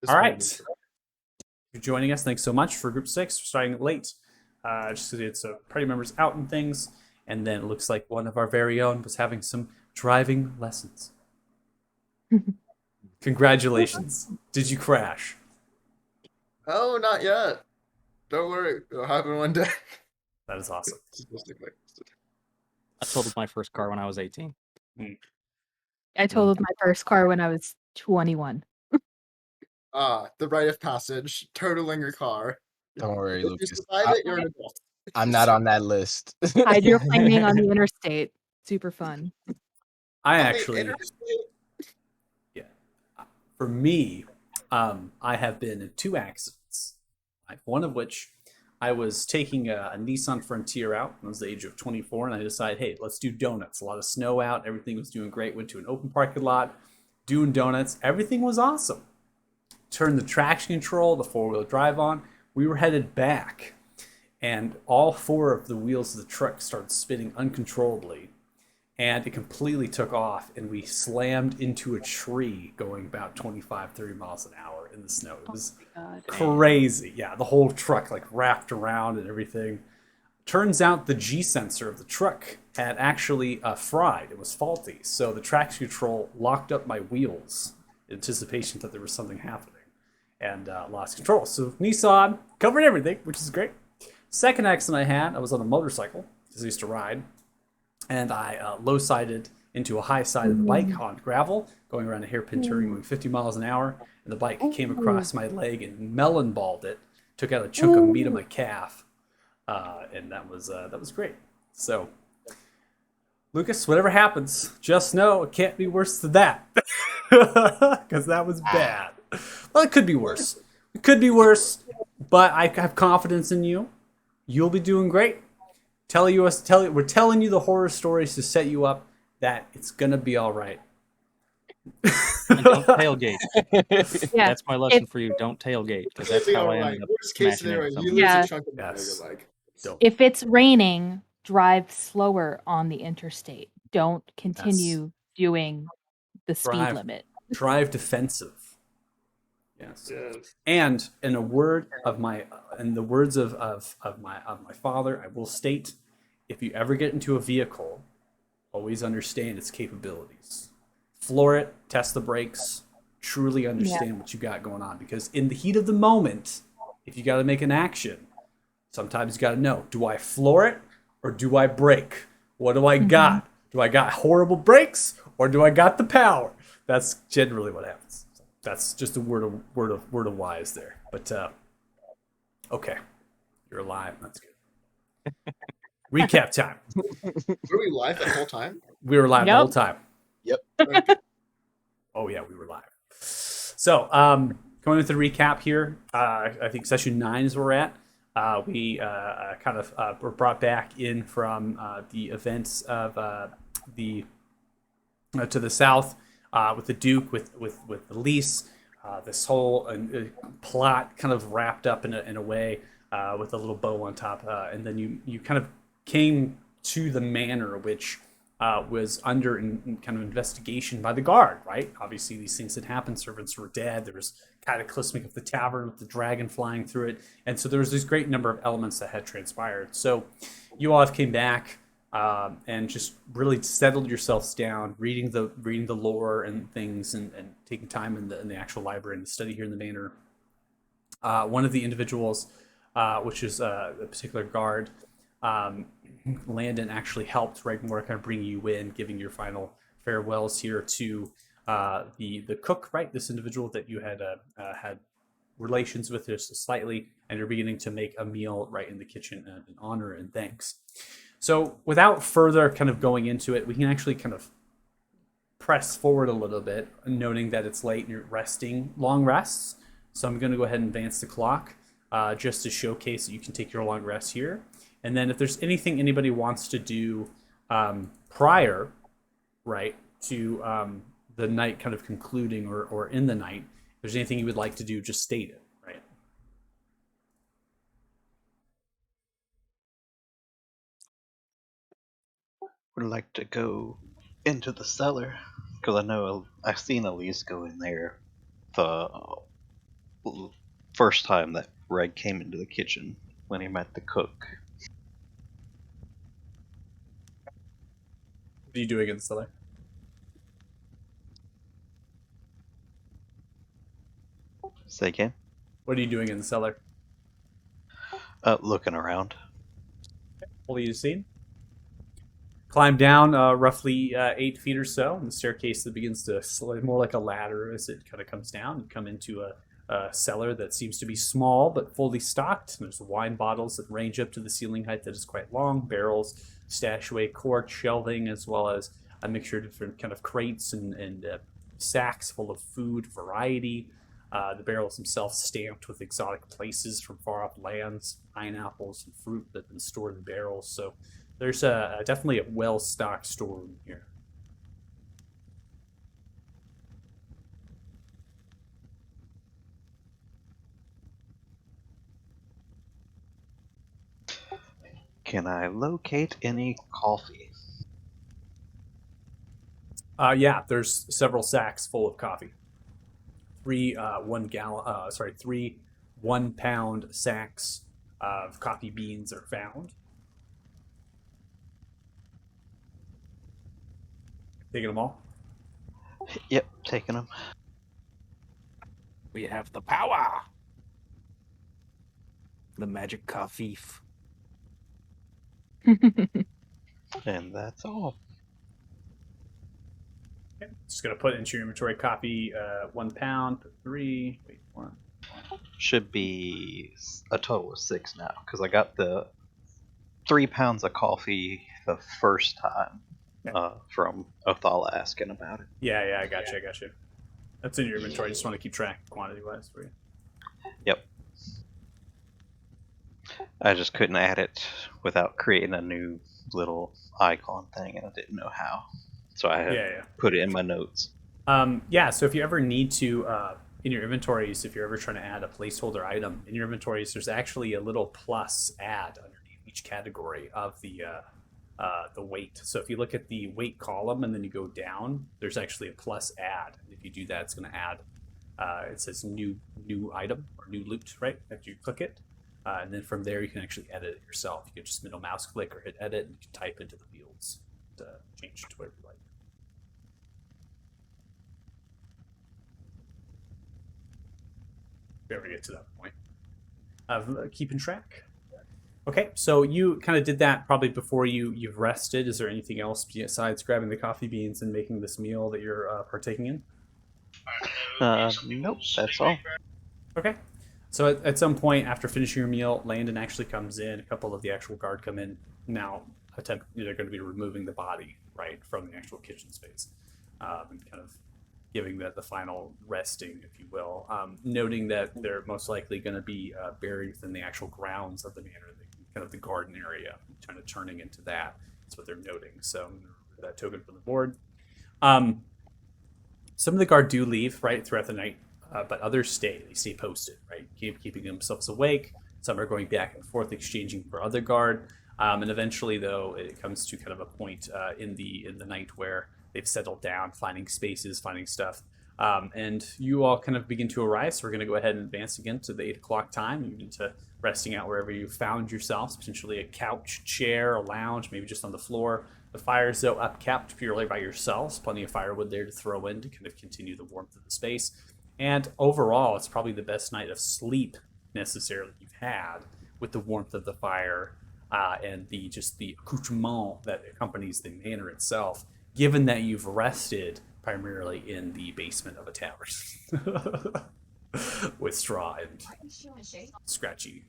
All Disappointed. right. You're joining us. Thanks so much for Group 6. We're starting late. Just because it's party members out and things. And then it looks like one of our very own was having some driving lessons. Congratulations. Did you crash? Oh, not yet. Don't worry, it'll happen one day. That is awesome. Statistically. I totaled my first car when I was 18. I totaled my first car when I was 21. The rite of passage, totaling your car. Don't worry, If you Lucas. survive it, you're an adult. I'm not on that list. Hydroplaning on the interstate. Super fun. I On the actually, interstate? yeah. For me, I have been in 2 accidents. One of which I was taking a Nissan Frontier out when I was the age of 24, and I decided, hey, let's do donuts. A lot of snow out, everything was doing great. Went to an open parking lot, doing donuts. Everything was awesome. Turned the traction control, the 4-wheel drive on. We were headed back, and all 4 of the wheels of the truck started spinning uncontrollably, and it completely took off, and we slammed into a tree going about 25, 30 miles an hour in the snow. It was God. crazy. Yeah, the whole truck like wrapped around and everything. Turns out the G sensor of the truck had actually fried. It was faulty. So the traction control locked up my wheels in anticipation that there was something happening, and lost control. So Nissan covered everything, which is great. Second accident I was on a motorcycle because I used to ride, and I low-sided into a high side of the bike on gravel, going around a hairpin turn, going 50 miles an hour, and the bike came across my leg and melon balled it, took out a chunk of meat of my calf, and that was great. So, Lucas, whatever happens, just know it can't be worse than that, because that was bad. Well, it could be worse. It could be worse, but I have confidence in you. You'll be doing great. We're telling you the horror stories to set you up that it's gonna be all right. And don't tailgate. Yeah. That's my lesson for you. Don't tailgate, because that's It'll be how I alright. ended up Worst case smashing scenario, into you someone. lose Yeah. a chunk of meat Yes. on your leg. Don't. If it's raining, drive slower on the interstate. Don't continue doing the speed Drive. limit. Drive defensive. Yes. Yes. And in the words of my father, I will state: if you ever get into a vehicle, always understand its capabilities. Floor it, test the brakes, truly understand what you got going on. Because in the heat of the moment, if you got to make an action, sometimes you got to know: do I floor it or do I brake? What do I got? Do I got horrible brakes or do I got the power? That's generally what happens. That's just a word of wise there. But okay, you're alive. That's good. Recap time. Were we live the whole time? We were live the Yep. whole time. Okay. Oh yeah, we were live. So going with the recap here, I think session 9 is where we're at. We kind of were brought back in from the events of the to the south with the Duke, with the Lise. This whole plot kind of wrapped up in a way with a little bow on top, and then you kind of came to the manor, which was under kind of investigation by the guard, right? Obviously, these things had happened. Servants were dead. There was cataclysmic of the tavern with the dragon flying through it, and so there was this great number of elements that had transpired. So you all have came back and just really settled yourselves down, reading the lore and things, and taking time in the actual library and the study here in the manor. One of the individuals, which is a particular guard, Landon actually helped right more kind of bring you in, giving your final farewells here to the cook, right? This individual that you had had relations with just slightly, and you're beginning to make a meal right in the kitchen in honor and thanks. So without further kind of going into it, we can actually kind of press forward a little bit, noting that it's late and you're resting long rests. So I'm going to go ahead and advance the clock just to showcase that you can take your long rest here. And then if there's anything anybody wants to do prior, right, to the night kind of concluding or in the night, if there's anything you would like to do, just state it, right? Would like to go into the cellar because I know I've seen Elise go in there. The first time that Reg came into the kitchen when he met the cook. What are you doing in the cellar? Say again? What are you doing in the cellar? Looking around. What are you seeing? Climb down roughly 8 feet or so, and the staircase that begins to slide more like a ladder as it kind of comes down. You come into a cellar that seems to be small but fully stocked. There's wine bottles that range up to the ceiling height that is quite long, barrels stashed away, cork, shelving, as well as a mixture of different kind of crates and sacks full of food variety. The barrels themselves stamped with exotic places from far off lands, pineapples and fruit that have been stored in barrels. So there's definitely a well-stocked storeroom here. Can I locate any coffee? Yeah, there's several sacks full of coffee. Three 1 pound sacks of coffee beans are found. Taking them all. Yep, taking them. We have the power. The magic coffee. And that's all. Okay. Just gonna put into your inventory coffee 1 pound, 3. Wait, 1. Should be a total of 6 now, because I got the 3 pounds of coffee the first time from Othala asking about it. Yeah, I got you. That's in your inventory. I just want to keep track quantity-wise for you. Yep. I just couldn't add it without creating a new little icon thing, and I didn't know how. So I had put it in my notes. So if you ever need to, in your inventories, if you're ever trying to add a placeholder item, in your inventories, there's actually a little plus add underneath each category of the weight. So if you look at the weight column and then you go down, there's actually a plus add. And if you do that, it's going to add, it says new item or new loot, right? After you click it. And then from there, you can actually edit it yourself. You can just middle mouse click or hit edit, and you can type into the fields to change it to whatever you like. If we ever get to that point of keeping track. Okay, so you kind of did that probably before you've rested. Is there anything else besides grabbing the coffee beans and making this meal that you're partaking in? Nope, that's all. Okay. So at some point after finishing your meal, Landon actually comes in. A couple of the actual guard come in. Now, they're going to be removing the body, right, from the actual kitchen space. And kind of giving the final resting, if you will. Noting that they're most likely going to be buried within the actual grounds of the manor, kind of the garden area, kind of turning into that. That's what they're noting. So that token from the board. Some of the guard do leave, right, throughout the night. But others stay. They stay posted, right? Keeping themselves awake. Some are going back and forth, exchanging for other guard. And eventually, though, it comes to kind of a point in the night where they've settled down, finding spaces, finding stuff. And you all kind of begin to arrive. So we're going to go ahead and advance again to the 8 o'clock time. You begin to resting out wherever you found yourselves, potentially a couch, chair, a lounge, maybe just on the floor. The fire's, though, upkept purely by yourselves. Plenty of firewood there to throw in to kind of continue the warmth of the space. And overall, it's probably the best night of sleep necessarily you've had, with the warmth of the fire and the accoutrement that accompanies the manor itself, given that you've rested primarily in the basement of a tavern with straw and scratchy.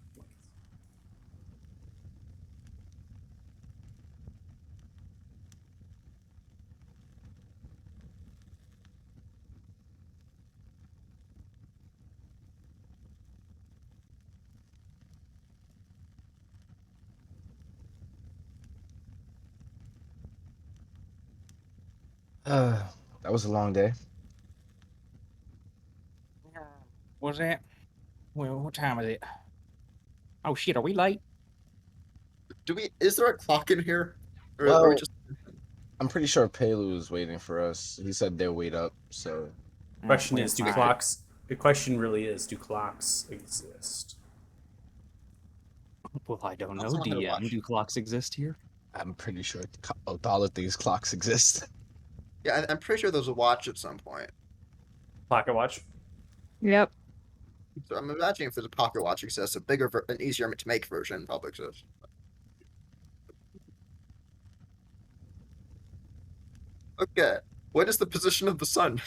That was a long day. Was that? Well, what time is it? Oh shit, are we late? Is there a clock in here? Or Well, are we just I'm pretty sure Pelu is waiting for us. He said they'll wait up, so Question is, do clocks the question really is, do clocks exist? Well, I don't know. Also on how to DM, watch. do clocks exist here? I'm pretty sure all of these clocks exist. Yeah, I'm pretty sure there's a watch at some point. Pocket watch? Yep. So I'm imagining if there's a pocket watch exists, a bigger, an easier to make version probably exists. Okay, what is the position of the sun?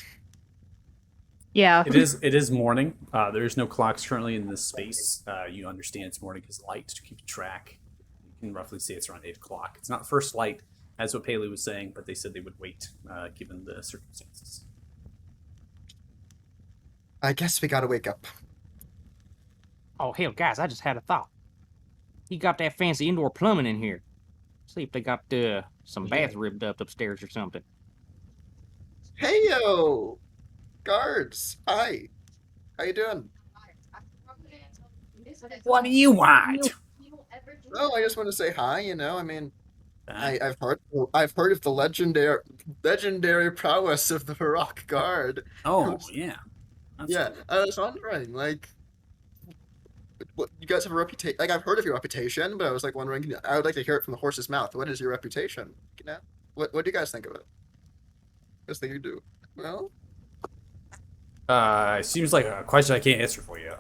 Yeah. It is morning. There is no clocks currently in this space. You understand it's morning because light to keep track. You can roughly say it's around 8 o'clock. It's not first light, as what Paley was saying, but they said they would wait given the circumstances. I guess we gotta wake up. Oh, hell, guys, I just had a thought. He got that fancy indoor plumbing in here. See if they got some baths ribbed up upstairs or something. Hey yo, guards! Hi, how you doing? What do you want? No, I just want to say hi. You know, I mean, Uh, I've heard of the legendary prowess of the Baroque Guard. oh, yeah. Yeah, I was wondering, like, what you guys have a reputation? Like, I've heard of your reputation, but I was like wondering. I would like to hear it from the horse's mouth. What is your reputation? You know, what do you guys think of it? Best thing you do. Well, Seems like a question I can't answer for you.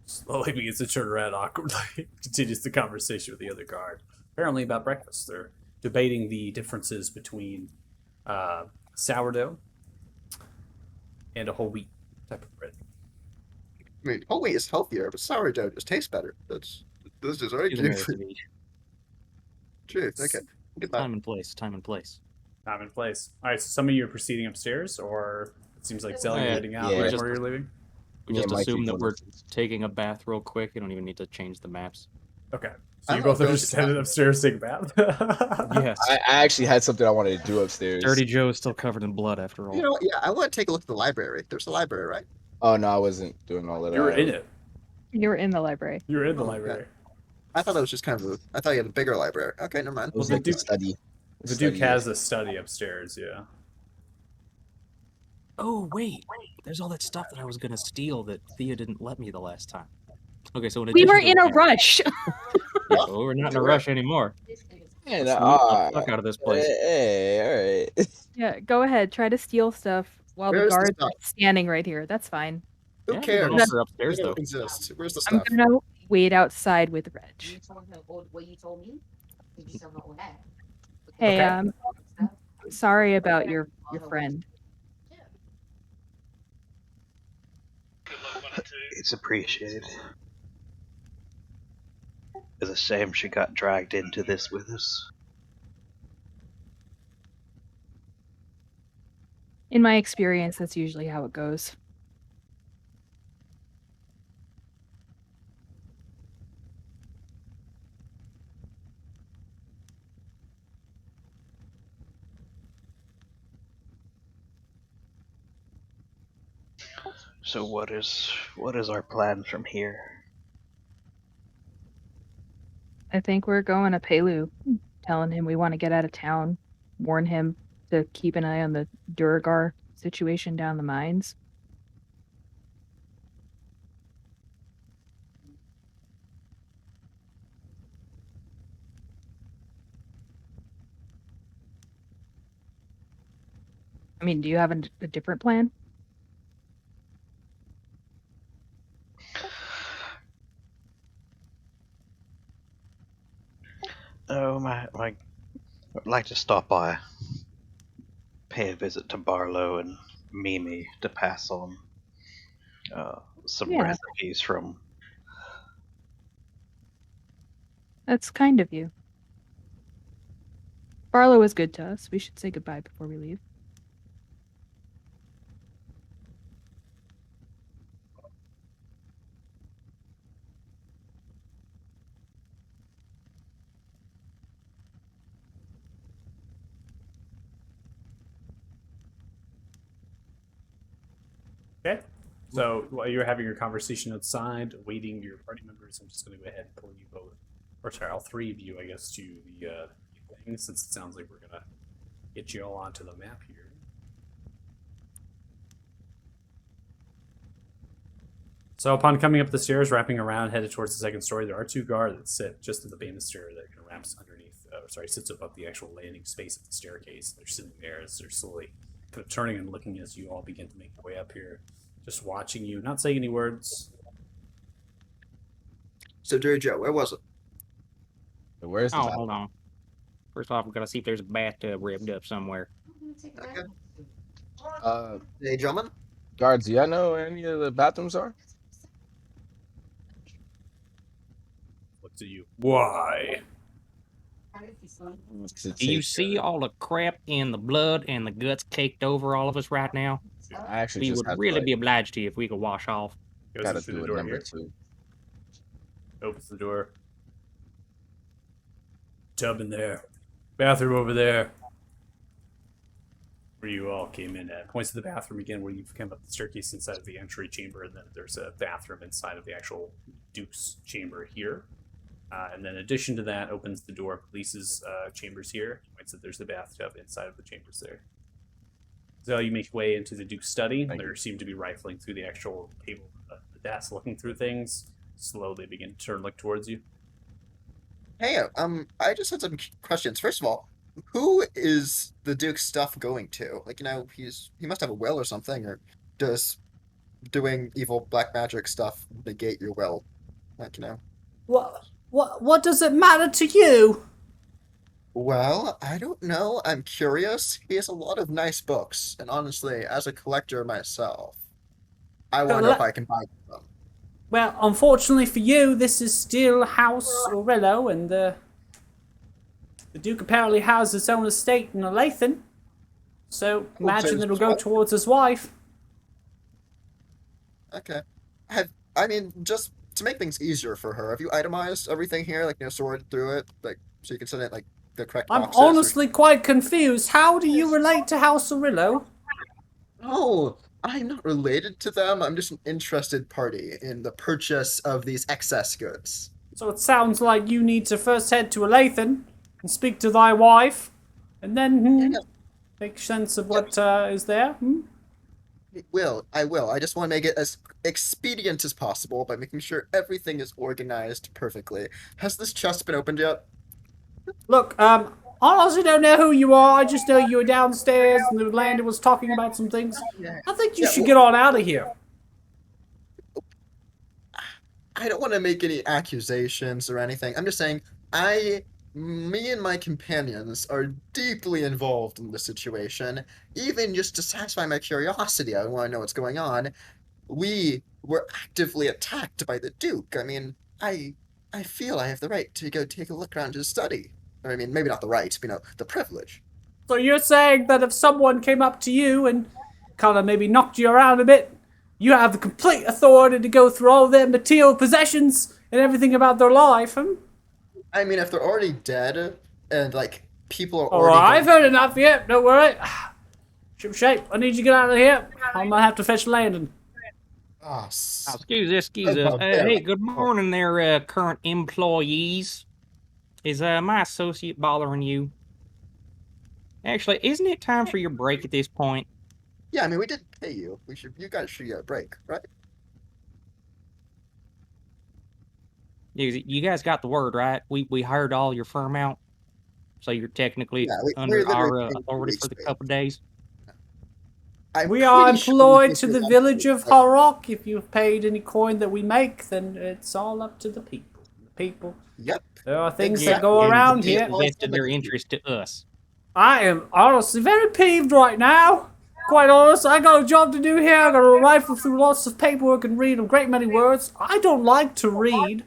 Slowly begins to turn around awkwardly. Continues the conversation with the other guard. Apparently about breakfast. They're debating the differences between sourdough and a whole wheat type of bread. I mean, whole wheat is healthier, but sourdough just tastes better. This is very Do the merits truth. of each. Truth. Okay. Goodbye. Time and place. Time and place. Time and place. All right, so some of you are proceeding upstairs, or it seems like Zelly, you're Yeah, heading out yeah. before you're leaving. We Me just and Mikey assume that going we're upstairs. taking a bath real quick. You don't even need to change the maps. Okay. I So you don't both are know, just go to headed upstairs to take a bath? Yes. I actually had something I wanted to do upstairs. Dirty Joe is still covered in blood after all. You know, what? Yeah, I want to take a look at the library. There's a library, right? Oh no, I wasn't doing all of that. You were in it. You were in the library. You were in the Oh, library. I thought that was just kind of I thought you had a bigger library. Okay, never mind. It was Well, like the the study. The Duke has a study upstairs, yeah. Oh, wait. There's all that stuff that I was going to steal that Thea didn't let me the last time. Okay, so in We addition were to in a that- rush. Yeah, well, we're not in a rush anymore. And, Let's loot the fuck out of this place. Hey, all right. Yeah, go ahead. Try to steal stuff while Where's the the guards are stuff? standing right here. That's fine. Who Yeah, cares? they're also upstairs, They though. don't exist. Where's the I'm stuff? gonna wait outside with Reg. Hey, Okay. sorry about your friend. It's appreciated. It's a shame she got dragged into this with us. In my experience, that's usually how it goes. So what is our plan from here? I think we're going to Pelu, telling him we want to get out of town, warn him to keep an eye on the Duragar situation down the mines. I mean, do you have a different plan? Oh, I'd like to stop by, pay a visit to Barlow and Mimi to pass on some Yeah. recipes from. That's kind of you. Barlow is good to us. We should say goodbye before we leave. Okay. So while you're having your conversation outside, waiting your party members, I'm just going to go ahead and pull you both, or sorry, all three of you, I guess, to the thing, since it sounds like we're going to get you all onto the map here. So upon coming up the stairs, wrapping around, headed towards the second story, there are 2 guards that sit just at the banister that kind of wraps underneath. Sits above the actual landing space of the staircase. They're sitting there as they're slowly kind of turning and looking as you all begin to make your way up here, just watching you, not saying any words. So, Dirty Joe, where was it? Where's the Oh, bathroom? hold on. First off, we gotta see if there's a bathtub ribbed up somewhere. Okay. Hey, gentlemen. Guards, do y'all know where any of the bathrooms are? Looks at you. Why? Do you see all the crap and the blood and the guts caked over all of us right now? I actually We just would had really to, be obliged to you if we could wash off. Goes gotta through do the a door number here. 2. Opens the door. Tub in there. Bathroom over there. Where you all came in at. Points to the bathroom again where you've come up the staircase inside of the entry chamber, and then there's a bathroom inside of the actual Duke's chamber here. And then in addition to that, opens the door of police's chambers here. Points that there's the bathtub inside of the chambers there. So you make your way into the Duke's study. Thank There you. seem to be rifling through the actual table, the desk, looking through things. Slowly begin to turn look towards you. Hey, I just had some questions. First of all, who is the Duke's stuff going to? Like, he must have a will or something, or does doing evil black magic stuff negate your will? Like, What does it matter to you? Well, I don't know. I'm curious. He has a lot of nice books, and honestly, as a collector myself, I want to know if I can buy them. Well, unfortunately for you, this is still House Aurello, and the Duke apparently has his own estate in Olathan. So imagine it'll go towards his wife. Okay. Just to make things easier for her, have you itemized everything here? Like, sorted through it? Like, so you can send it, like, the correct I'm boxes? honestly quite confused. How do you relate to House Aurello? Oh, I'm not related to them. I'm just an interested party in the purchase of these excess goods. So it sounds like you need to first head to Olathan and speak to thy wife, and then Yeah. make sense of what is there. I will. I just want to make it as expedient as possible by making sure everything is organized perfectly. Has this chest been opened yet? Look, I honestly don't know who you are. I just know you were downstairs and the landlord was talking about some things. I think you should get on out of here. I don't want to make any accusations or anything. I'm just saying, me and my companions are deeply involved in the situation. Even just to satisfy my curiosity, I want to know what's going on. We were actively attacked by the Duke. I mean, I feel I have the right to go take a look around his study. Or, I mean, maybe not the right, the privilege. So you're saying that if someone came up to you and kind of maybe knocked you around a bit, you have the complete authority to go through all their material possessions and everything about their life, huh? I mean, if they're already dead and, like, people are Alright, already... I've heard enough, yep, don't worry. Ship shape, I need you to get out of here. I might have to fetch Landon. Ah, Excuse us. Oh, Hey, good morning there, current employees. Is my associate bothering you? Actually, isn't it time for your break at this point? yeah, I mean, we did pay you. You guys should get a break, right? You guys got the word, right? We hired all your firm out, so you're technically Yeah, we're under literally our paying authority for the couple days. I'm We are pretty sure employed this to is the actually- village of Harrock. If you've paid any coin that we make, then it's all up to the people. The people. Yep. There are things Yeah, that go and around they here. vested their interest to us. I am honestly very peeved right now. Quite honest, I got a job to do here. I got to rifle through lots of paperwork and read a great many words. I don't like to read.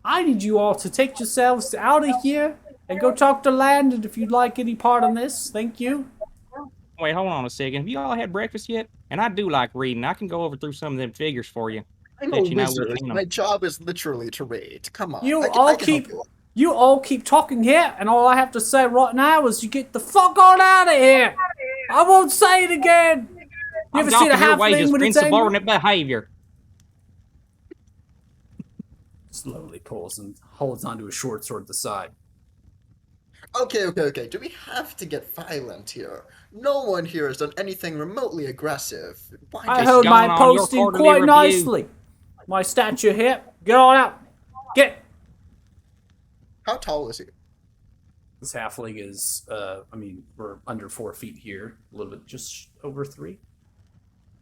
I need you all to take yourselves out of here and go talk to Landon if you'd like any part on this. Thank you. Wait, hold on a second. Have you all had breakfast yet? And I do like reading. I can go over through some of them figures for you. I'm a Let you know wizard. what's in 'em. My job is literally to read. Come on. You I can all help keep you. you all keep talking here, and all I have to say right now is you get the fuck on out of here. I won't say it again. You I'm ever seen a docking your wages halfling for with its anger? insubordinate behavior. Slowly pulls and holds onto his short sword at the side. Okay. Do we have to get violent here? No one here has done anything remotely aggressive. Why I does- heard going my on your posting quarterly quite review. nicely. My statue here. Get on out. Get. How tall is he? This halfling is, I mean, we're under 4 feet here. A little bit, just over 3.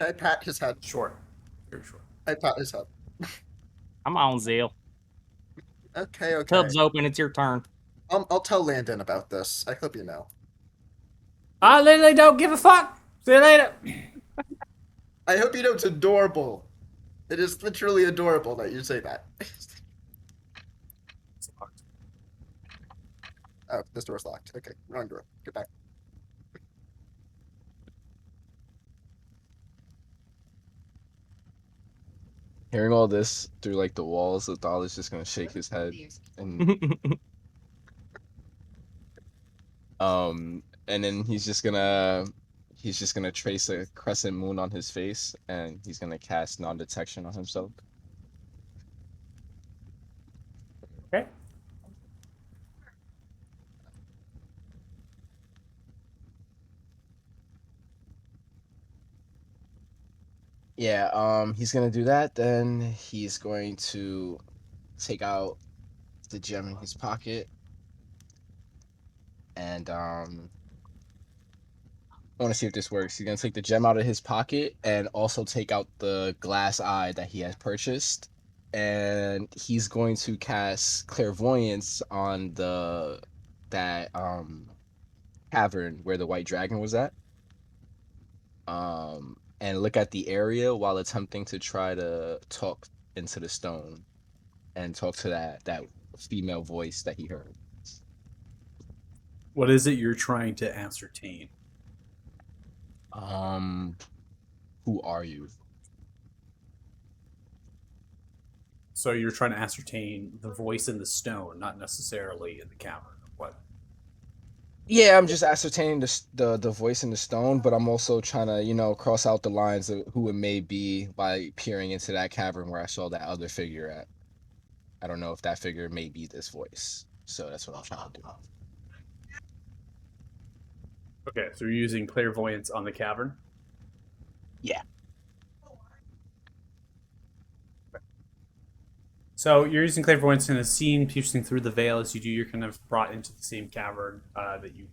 I pat his head. Short. Very short. I pat his head. Come on, Zell. Okay, okay. Tub's open. It's your turn. I'll tell Landon about this. I hope you know. I literally don't give a fuck. See you later. I hope you know it's adorable. It is literally adorable that you say that. Oh, this door's locked. Okay, wrong door. Get back. Hearing all this through like the walls, Othala's just gonna shake his head and and then he's just gonna trace a crescent moon on his face, and he's gonna cast non-detection on himself. Okay. Yeah, he's gonna do that. Then he's going to take out the gem in his pocket, and I want to see if this works. He's gonna take the gem out of his pocket and also take out the glass eye that he has purchased, and he's going to cast clairvoyance on that cavern where the white dragon was at. And look at the area while attempting to try to talk into the stone and talk to that female voice that he heard. What is it you're trying to ascertain? Who are you? So you're trying to ascertain the voice in the stone, not necessarily in the cavern. What? Yeah, I'm just ascertaining the voice in the stone, but I'm also trying to, cross out the lines of who it may be by peering into that cavern where I saw that other figure at. I don't know if that figure may be this voice. So that's what I'm trying to do. Okay, so you're using clairvoyance on the cavern? Yeah. So you're using clairvoyance in a scene piercing through the veil. As you do, you're kind of brought into the same cavern that you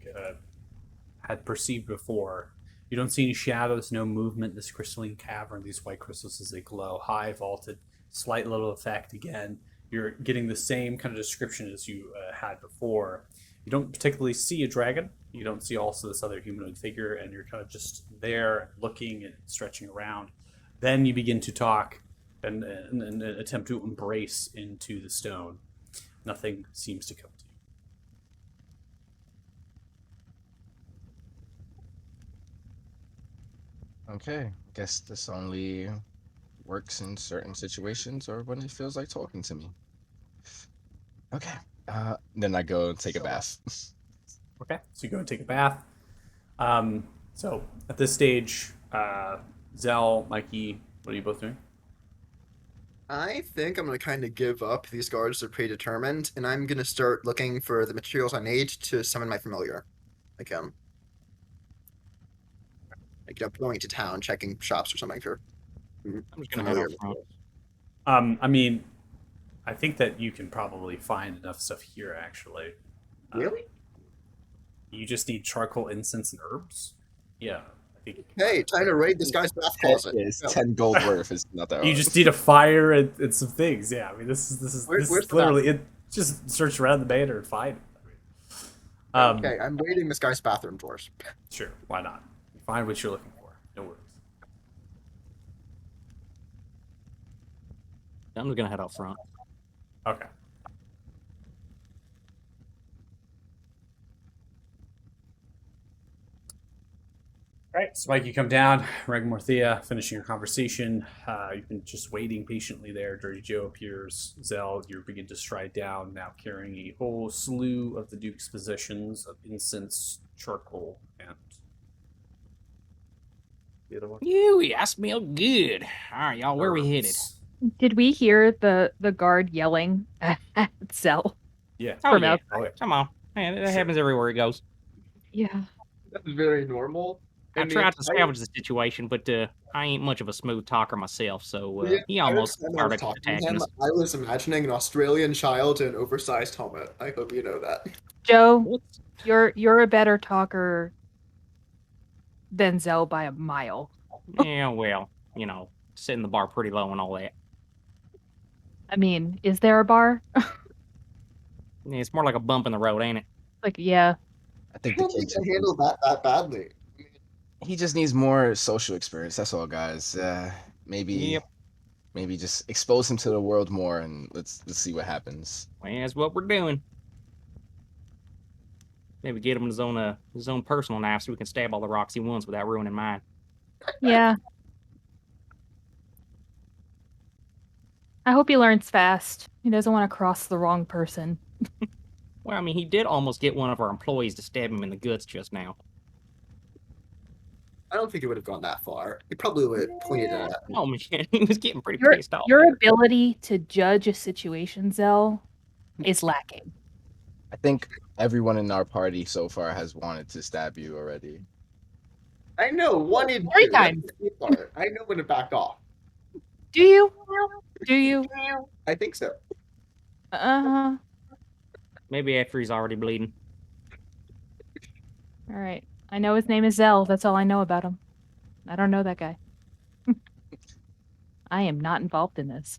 had perceived before. You don't see any shadows, no movement. This crystalline cavern, these white crystals as they glow, high vaulted, slight little effect again. You're getting the same kind of description as you had before. You don't particularly see a dragon. You don't see also this other humanoid figure, and you're kind of just there looking and stretching around. Then you begin to talk and attempt to embrace into the stone. Nothing seems to come to you. Okay. Guess this only works in certain situations or when it feels like talking to me. Okay. Then I go and take a bath. Okay, so you go and take a bath. So at this stage, Zell, Mikey, what are you both doing? I think I'm gonna kind of give up. These guards are predetermined, and I'm gonna start looking for the materials I need to summon my familiar again. Like, going to town, checking shops or something for I'm just gonna head familiar. out front. I mean, I think that you can probably find enough stuff here, actually. Really? You just need charcoal, incense, and herbs? Yeah. I think you can Hey, find time to raid this guy's bath closet. It's Go. 10 gold worth. It's not that You hard. just need a fire and some things. Yeah, I mean, this is Where's the literally it. Just search around the banner and find it. Okay, I'm raiding this guy's bathroom drawers. Sure, why not? Find what you're looking for. No worries. I'm just gonna head out front. Okay. All right, Spike, you come down. Regmorthea, finishing your conversation. You've been just waiting patiently there. Dirty Joe appears. Zell, you begin to stride down, now carrying a whole slew of the Duke's possessions of incense, charcoal, and the other one. You, I smell good. All right, y'all, where we headed? Herbs. Did we hear the guard yelling at Zell? Yeah. Oh, From yeah. outside. Oh, yeah. Come on. Man, that Sure. happens everywhere he goes. Yeah. That's very normal. I And the tried to entire- salvage the situation, but I ain't much of a smooth talker myself, so the he entire almost time I was started talking to attacking him, us. I was imagining an Australian child in an oversized helmet. I hope you know that. Joe, What? you're a better talker than Zell by a mile. Yeah, well, setting the bar pretty low and all that. I mean, is there a bar? Yeah, it's more like a bump in the road, ain't it? Like, yeah. I I think the don't think kid I handled that badly. he just needs more social experience. That's all, guys. Maybe Yep. maybe just expose him to the world more, and let's see what happens. Well, that's what we're doing. Maybe get him his own personal knife so we can stab all the rocks he wants without ruining mine. Yeah. I hope he learns fast. He doesn't want to cross the wrong person. Well, I mean, he did almost get one of our employees to stab him in the guts just now. I don't think it would have gone that far. He probably would have pointed it at me. Oh man, he was getting pretty Your pissed off. your there. ability to judge a situation, Zell, is lacking. I think everyone in our party so far has wanted to stab you already. I know, wanted Three to. That's times. the key part. I know when to back off. Do you? Do you? I think so. Uh-huh. Maybe after he's already bleeding. All right. I know his name is Zell. That's all I know about him. I don't know that guy. I am not involved in this.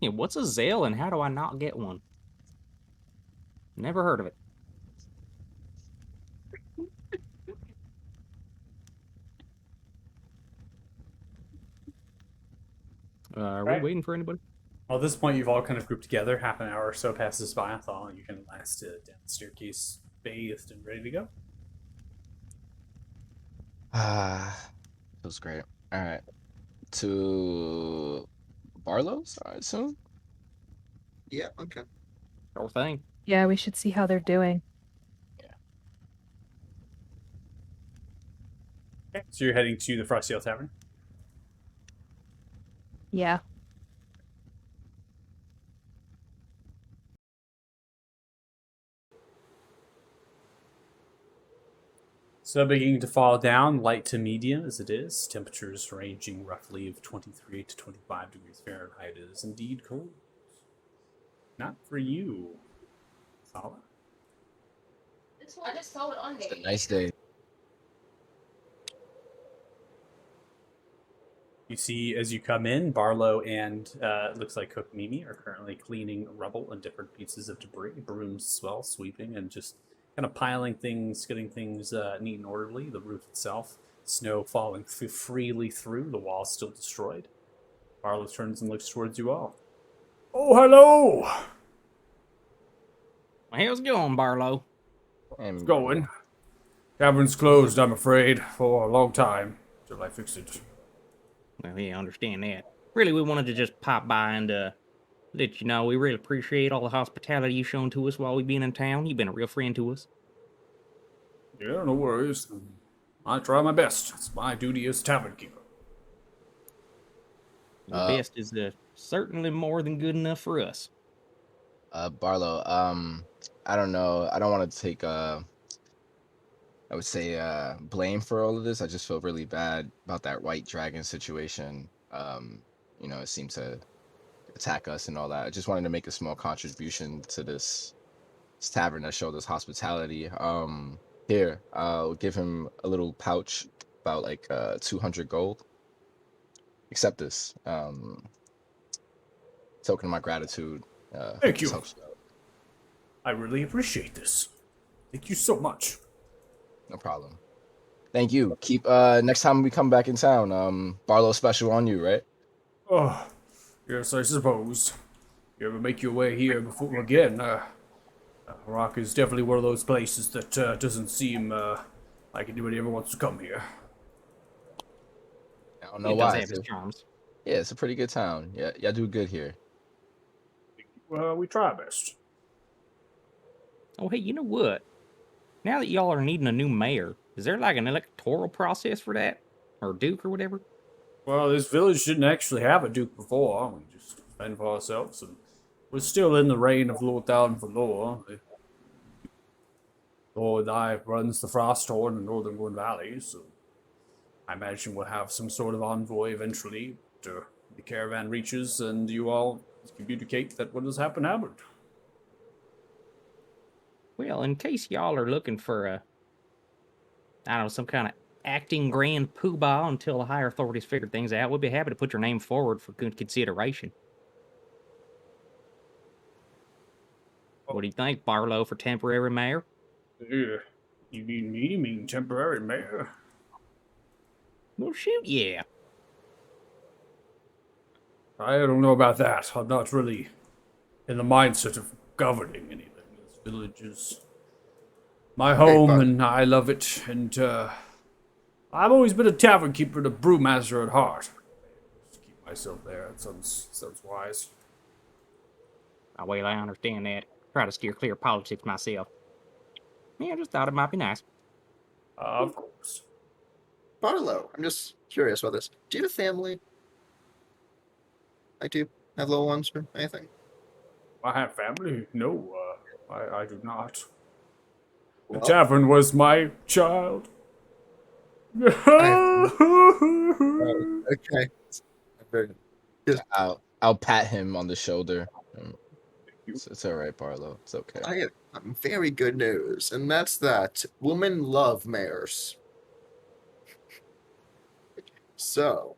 Yeah, what's a Zale and how do I not get one? Never heard of it. Are Right. we waiting for anybody? Well, at this point, you've all kind of grouped together. Half an hour or so passes by. I thought you can last down the staircase, bathed and ready to go. Feels great. All right, to Barlow's, I assume. Yeah, okay. Sure thing. Yeah, we should see how they're doing. Okay, so you're heading to the Frosty Ale Tavern. Yeah. So beginning to fall down, light to medium as it is. Temperatures ranging roughly of 23 to 25 degrees Fahrenheit. It is indeed cold. Not for you, Sala. I just saw it on It's there. a nice day. You see as you come in, Barlow and it looks like Cook Mimi are currently cleaning rubble and different pieces of debris, brooms as well, sweeping and just kind of piling things, getting things neat and orderly. The roof itself, snow falling freely through, the wall still destroyed. Barlow turns and looks towards you all. Oh, hello! Well, how's it going, Barlow? And Going. Tavern's closed, I'm afraid, for a long time. Till I fix it. Well, yeah, I understand that. Really, we wanted to just pop by and let you know we really appreciate all the hospitality you've shown to us while we've been in town. You've been a real friend to us. Yeah, no worries. I try my best. It's my duty as tavern keeper. The Uh, best is certainly more than good enough for us. Barlow, I don't know. I don't want to take I would say blame for all of this. I just feel really bad about that white dragon situation. It seemed to attack us and all that. I just wanted to make a small contribution to this tavern that showed us hospitality. Here, I'll give him a little pouch, about like 200 gold. Accept this. Token of my gratitude. Hope Thank this you. helps you out. I really appreciate this. Thank you so much. No problem. Thank you. Keep next time we come back in town, Barlow special on you, right? Oh, yes, I suppose. You ever make your way here before again? Rock is definitely one of those places that doesn't seem like anybody ever wants to come here. I don't know He does why. have his charms. Yeah, it's a pretty good town. Yeah, y'all do good here. We try our best. Oh, hey, you know what? Now that y'all are needing a new mayor, is there like an electoral process for that? Or duke or whatever? Well, this village didn't actually have a duke before. We just fend for ourselves, and we're still in the reign of Lord Down for Lore. Lord I runs the Frosthorn in Northern Wood Valley, so I imagine we'll have some sort of envoy eventually after the caravan reaches and you all communicate that what has happened. Well, in case y'all are looking for I don't know, some kind of acting grand poobah until the higher authorities figure things out, we'd be happy to put your name forward for good consideration. What do you think, Barlow, for temporary mayor? You mean me? You mean temporary mayor? Well, shoot, yeah. I don't know about that. I'm not really in the mindset of governing anything. This village is my home, but- and I love it. And I've always been a tavern keeper and a brewmaster at heart. Just keep myself there. That sounds wise. Oh, well, I understand that. Try to steer clear of politics myself. Yeah, I just thought it might be nice. Of course. Barlow, I'm just curious about this. Do you have a family? Like, do you have little ones or anything? I have family. No, I do not. The Well, tavern was my child. okay. Very- I'll pat him on the shoulder. It's all right, Barlow. It's okay. I have very good news, and that's that women love mayors. So,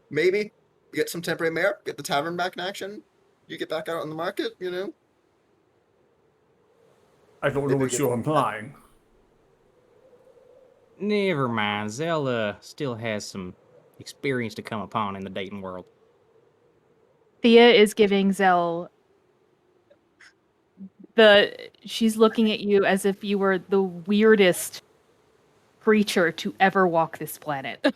maybe you get some temporary mayor, get the tavern back in action, you get back out on the market, you know? I don't know what you're implying. Never mind. Zell still has some experience to come upon in the dating world. Thea is giving Zell she's looking at you as if you were the weirdest creature to ever walk this planet.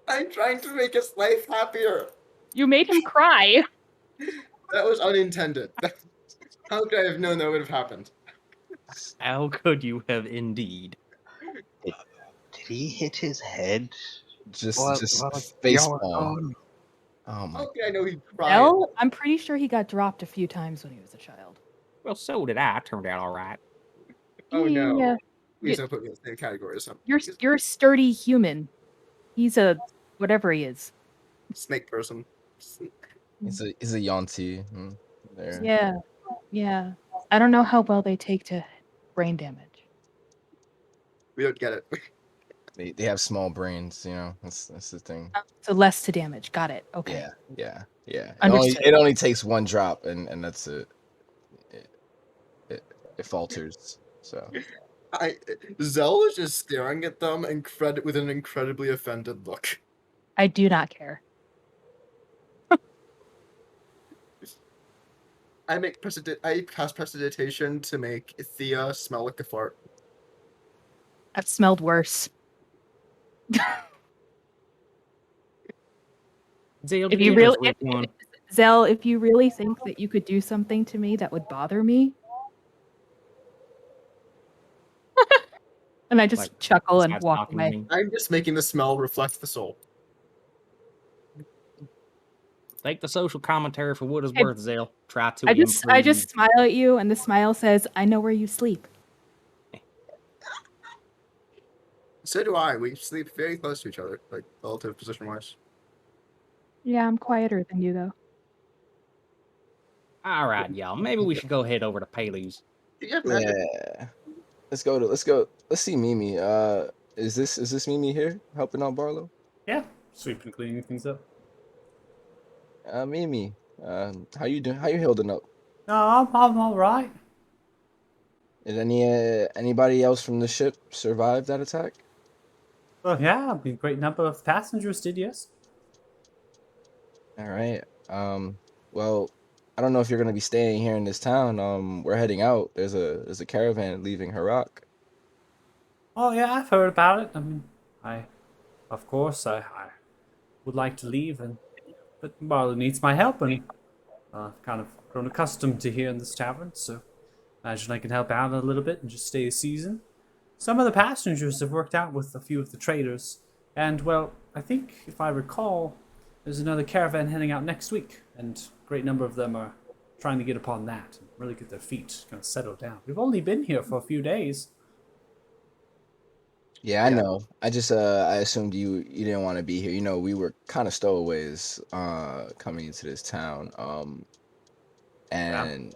I'm trying to make his life happier. You made him cry. That was unintended. How could I have known that would have happened? How could you have indeed? Did he hit his head? Just While face y'all were palm. gone? Oh my! How could I know he'd cry? Zell, I'm pretty sure he got dropped a few times when he was a child. Well, so did I. Turned out all right. Oh no. Yeah. Please don't put me in the same category as him. You're a sturdy human. He's a whatever he is. Snake person. He's a Yonti. There. Yeah. Yeah. I don't know how well they take to brain damage. We don't get it. They have small brains, you know. That's the thing. So less to damage. Got it. Okay. Yeah. It Understood. only takes one drop, and that's it. It falters. So Zell is just staring at them with an incredibly offended look. I do not care. I cast prestidigitation to make Thea smell like a fart. I've smelled worse. Zell, If you hit us really, with one. Zell, if you really think that you could do something to me that would bother me, and I just Like, chuckle and besides walk talking to away. me. I'm just making the smell reflect the soul. Take the social commentary for what it's Hey, worth, Zell. Try to I just improve. smile at you, and the smile says, "I know where you sleep." So do I. We sleep very close to each other, like relative position wise. Yeah, I'm quieter than you though. All right, y'all. Maybe we should go head over to Palu's. Do you have magic? yeah. Let's go. Let's see Mimi. Is this Mimi here helping out Barlow? Yeah, sweeping, cleaning things up. Mimi. How you doing? How you holding up? No, I'm all right. Did anybody else from the ship survive that attack? Well, yeah, a great number of passengers did, yes. All right. Well, I don't know if you're gonna be staying here in this town. We're heading out. There's a caravan leaving Harak. Oh, yeah, I've heard about it. I mean, of course, I would like to leave, but Marlon needs my help, and I've kind of grown accustomed to here in this tavern, so imagine I can help out a little bit and just stay a season. Some of the passengers have worked out with a few of the traders, and, well, I think, if I recall, there's another caravan heading out next week, and a great number of them are trying to get upon that and really get their feet kind of settled down. We've only been here for a few days. Yeah, I Yeah. know. I just I assumed you didn't want to be here. You know, we were kind of stowaways coming into this town. Yeah. And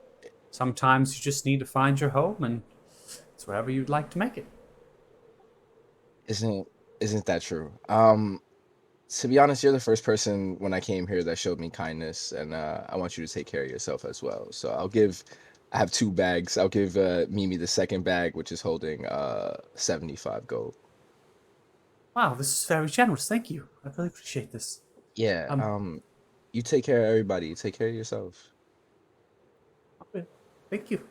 Sometimes you just need to find your home, and it's wherever you'd like to make it. isn't isn't that true? To be honest, you're the first person when I came here that showed me kindness, and I want you to take care of yourself as well. So I have 2 bags. I'll give Mimi the second bag, which is holding 75 gold. Wow, this is very generous. Thank you. I really appreciate this. Yeah, Um, you take care of everybody. You take care of yourself. Thank you.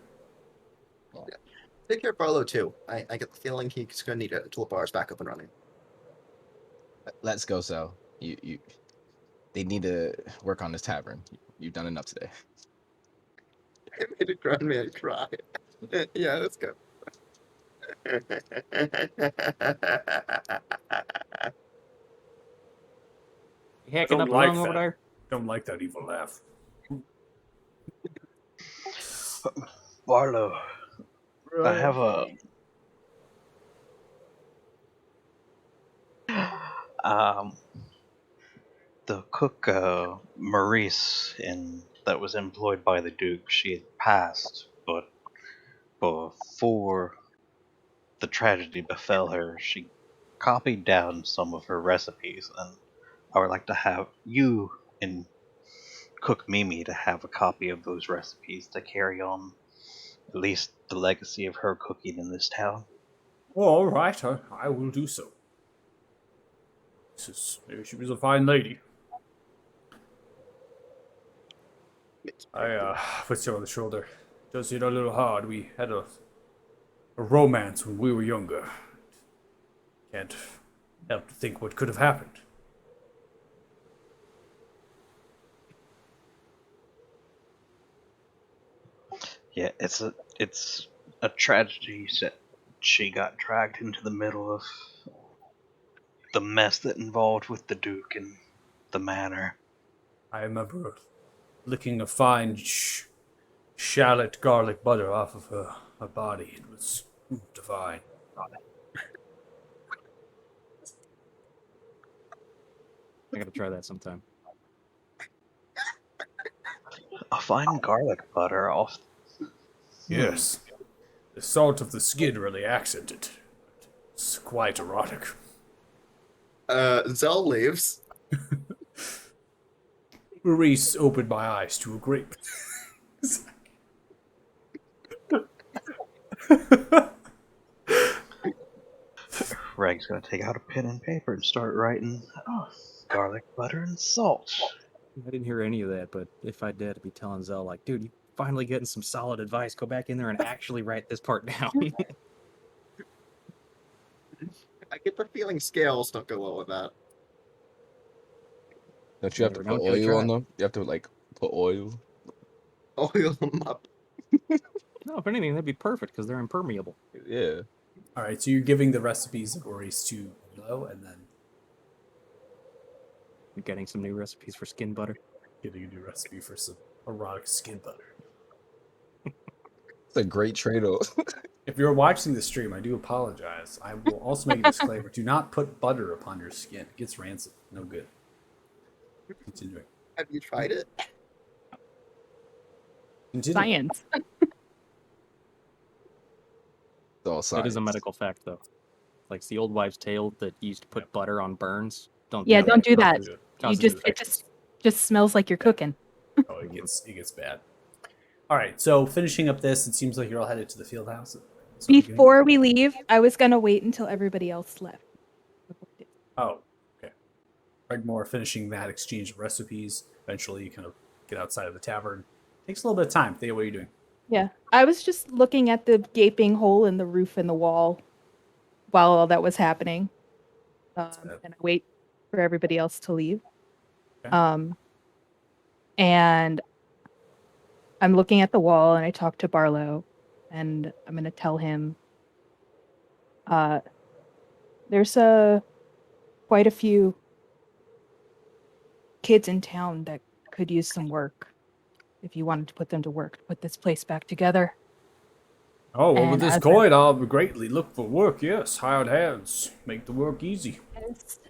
Take care of Barlow too. I get the feeling he's gonna need it until the bar's back up and running. Let's go, Zell. They need to work on this tavern. You've done enough today. I made a grown man cry. Yeah, let's go. You hacking up a lung over there? Don't like that evil laugh. Barlow, I have a um the cook Maurice that was employed by the Duke. She had passed, but before the tragedy befell her, she copied down some of her recipes, and I would like to have you and Cook Mimi to have a copy of those recipes to carry on at least the legacy of her cooking in this town. All right, I will do so. Maybe she was a fine lady. I put you on the shoulder. Does hit a little hard. We had a romance when we were younger. Can't help to think what could have happened. Yeah, it's a tragedy that she got dragged into the middle of the mess that involved with the Duke and the manor. I remember licking a fine shallot garlic butter off of her body. It was divine. I gotta try that sometime. A fine garlic butter off. Yes. The salt of the skin really accented. It's quite erotic. Zell leaves. Maurice opened my eyes to a great. Reg's gonna take out a pen and paper and start writing. Oh, garlic butter and salt. I didn't hear any of that, but if I did, I'd be telling Zell, like, dude, you finally getting some solid advice. Go back in there and actually write this part down. I get the feeling scales don't go well with that. Don't you have to Never know put until you oil try. on them? You have to like put oil. Oil them up. No, if anything, that'd be perfect because they're impermeable. Yeah. All right, so you're giving the recipes of Maurice to Willow, and then You're getting some new recipes for skin butter. getting a new recipe for some erotic skin butter. It's a great trade-off. If you're watching the stream, I do apologize. I will also make a disclaimer: do not put butter upon your skin; it gets rancid. No good. Continuing. Have you tried it? Continuing. Science. It's all It is a science. medical fact, though. Like it's the old wives' tale that you used to put butter on burns. Don't Yeah, do that. don't do that. You Causes it just smells like you're cooking. Oh, it gets bad. All right, so finishing up this, it seems like you're all headed to the field house. Before we leave, I was gonna wait until everybody else left. Oh, okay. Regmore finishing that exchange of recipes. Eventually, you kind of get outside of the tavern. Takes a little bit of time. Thea, what are you doing? Yeah, I was just looking at the gaping hole in the roof and the wall while all that was happening, and I wait for everybody else to leave. Okay. And I'm looking at the wall, and I talk to Barlow, and I'm gonna tell him, there's quite a few kids in town that could use some work. If you wanted to put them to work to put this place back together. Oh, well, with And this as coin, I'll greatly look for work, yes. Hired hands. Make the work easy.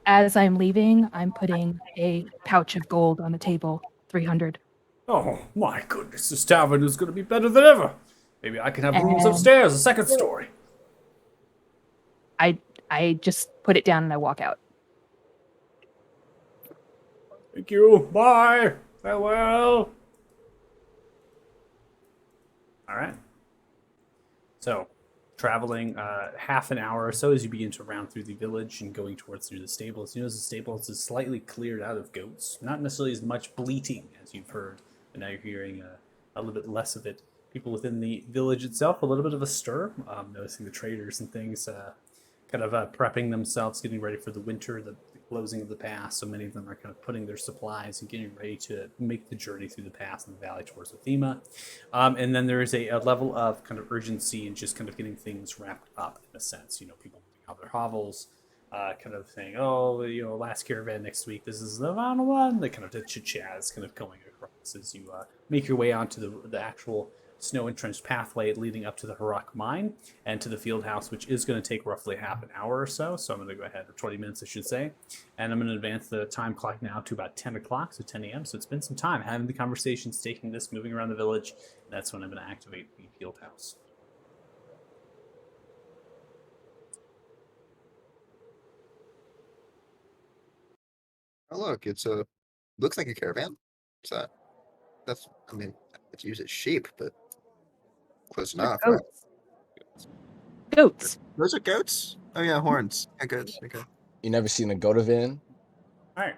as I'm leaving, I'm putting a pouch of gold on the table. 300. Oh, my goodness, this tavern is going to be better than ever. Maybe I can have rooms And upstairs, a second story. I just put it down and I walk out. Thank you. Bye. Farewell. All right. So, traveling half an hour or so as you begin to round through the village and going towards through the stables. You notice the stables is slightly cleared out of goats. Not necessarily as much bleating as you've heard, but now you're hearing a little bit less of it. People within the village itself, a little bit of a stir. Noticing the traders and things kind of prepping themselves, getting ready for the winter, the closing of the pass. So many of them are kind of putting their supplies and getting ready to make the journey through the pass in the valley towards Othema. And then there is a level of kind of urgency and just kind of getting things wrapped up in a sense. You know, people moving out their hovels, kind of saying, oh, you know, last caravan next week, this is the final one. The kind of chit-chat is kind of going across as you make your way onto the actual snow-entrenched pathway leading up to the Harak mine and to the field house, which is going to take roughly half an hour or so. So I'm going to go ahead, or 20 minutes, I should say. And I'm going to advance the time clock now to about 10 o'clock, so 10 a.m. So it's been some time having the conversations, taking this, moving around the village. And that's when I'm going to activate the field house. Oh, look, looks like a caravan. So I mean, it's used as sheep, but close enough, right? Goats. Those are goats? Oh, yeah, horns. Yeah, goats. Okay. You never seen a goat van? All right.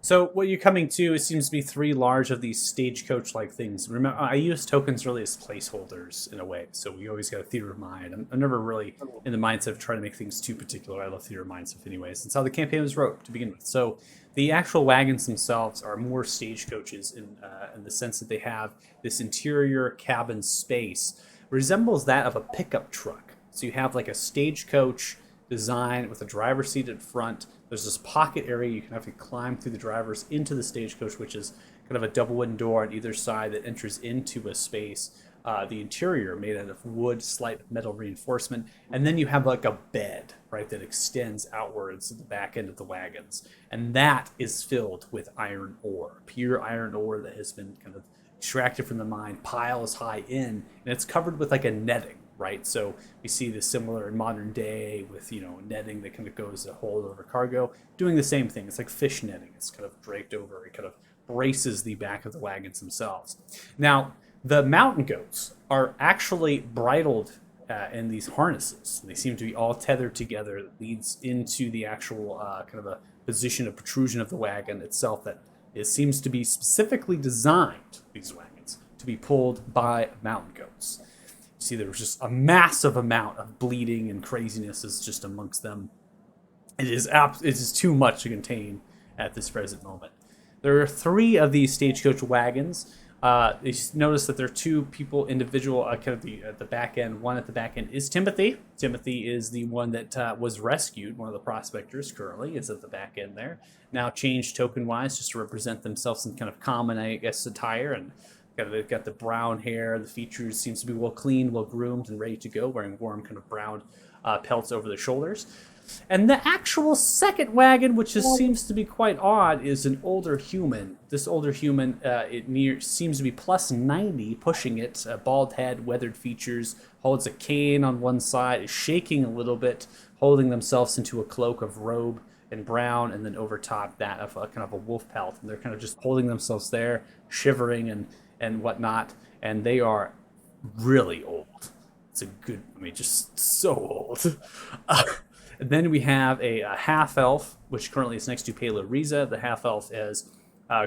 So what you're coming to, it seems to be 3 large of these stagecoach-like things. Remember, I use tokens really as placeholders in a way. So we always got a theater of mind. I'm never really in the mindset of trying to make things too particular. I love theater of mind stuff anyways. That's how the campaign was wrote to begin with. So the actual wagons themselves are more stagecoaches in the sense that they have this interior cabin space. Resembles that of a pickup truck. So you have like a stagecoach design with a driver's seat at front. There's this pocket area you can have to climb through the drivers into the stagecoach, which is kind of a double wooden door on either side that enters into a space. The interior made out of wood, slight metal reinforcement, and then you have like a bed, right, that extends outwards at the back end of the wagons, and that is filled with iron ore, pure iron ore that has been kind of extracted from the mine, piles high in, and it's covered with like a netting. Right, so we see this similar in modern day with, you know, netting that kind of goes to hold over cargo, doing the same thing. It's like fish netting. It's kind of draped over. It kind of braces the back of the wagons themselves. Now, the mountain goats are actually bridled in these harnesses. They seem to be all tethered together. That leads into the actual kind of a position of protrusion of the wagon itself that it seems to be specifically designed, these wagons, to be pulled by mountain goats. See, there was just a massive amount of bleeding and craziness is just amongst them. It is too much to contain at this present moment. There are 3 of these stagecoach wagons. You notice that there are 2 people, individual, kind of at the back end. One at the back end is Timothy. Timothy is the one that was rescued. One of the prospectors currently is at the back end there. Now changed token-wise just to represent themselves in kind of common, I guess, attire, and they've got the brown hair. The features seems to be well cleaned, well groomed, and ready to go, wearing warm kind of brown pelts over their shoulders. And the actual second wagon, which seems to be quite odd, is an older human. This older human, seems to be plus 90, pushing it. A bald head, weathered features, holds a cane on one side, is shaking a little bit, holding themselves into a cloak of robe and brown, and then over top that of a kind of a wolf pelt. And they're kind of just holding themselves there, shivering and whatnot, and they are really old. It's a good, just so old. And then we have a half-elf, which currently is next to Pela Riza. The half-elf has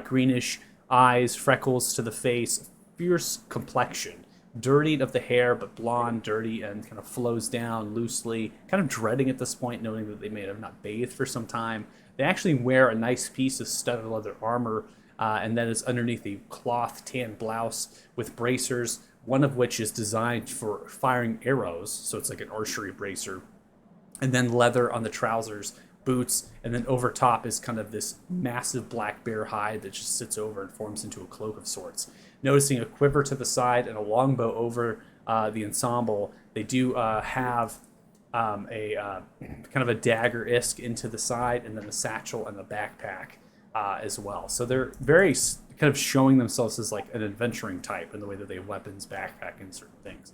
greenish eyes, freckles to the face, fierce complexion, dirtied of the hair, but blonde, dirty, and kind of flows down loosely, kind of dreading at this point, knowing that they may have not bathed for some time. They actually wear a nice piece of studded leather armor, and that is underneath a cloth tan blouse with bracers, one of which is designed for firing arrows, so it's like an archery bracer, and then leather on the trousers, boots, and then over top is kind of this massive black bear hide that just sits over and forms into a cloak of sorts. Noticing a quiver to the side and a longbow over the ensemble, they do have a kind of a dagger-esque into the side, and then a satchel and a backpack as well. So they're very kind of showing themselves as like an adventuring type in the way that they have weapons, backpack, and certain things.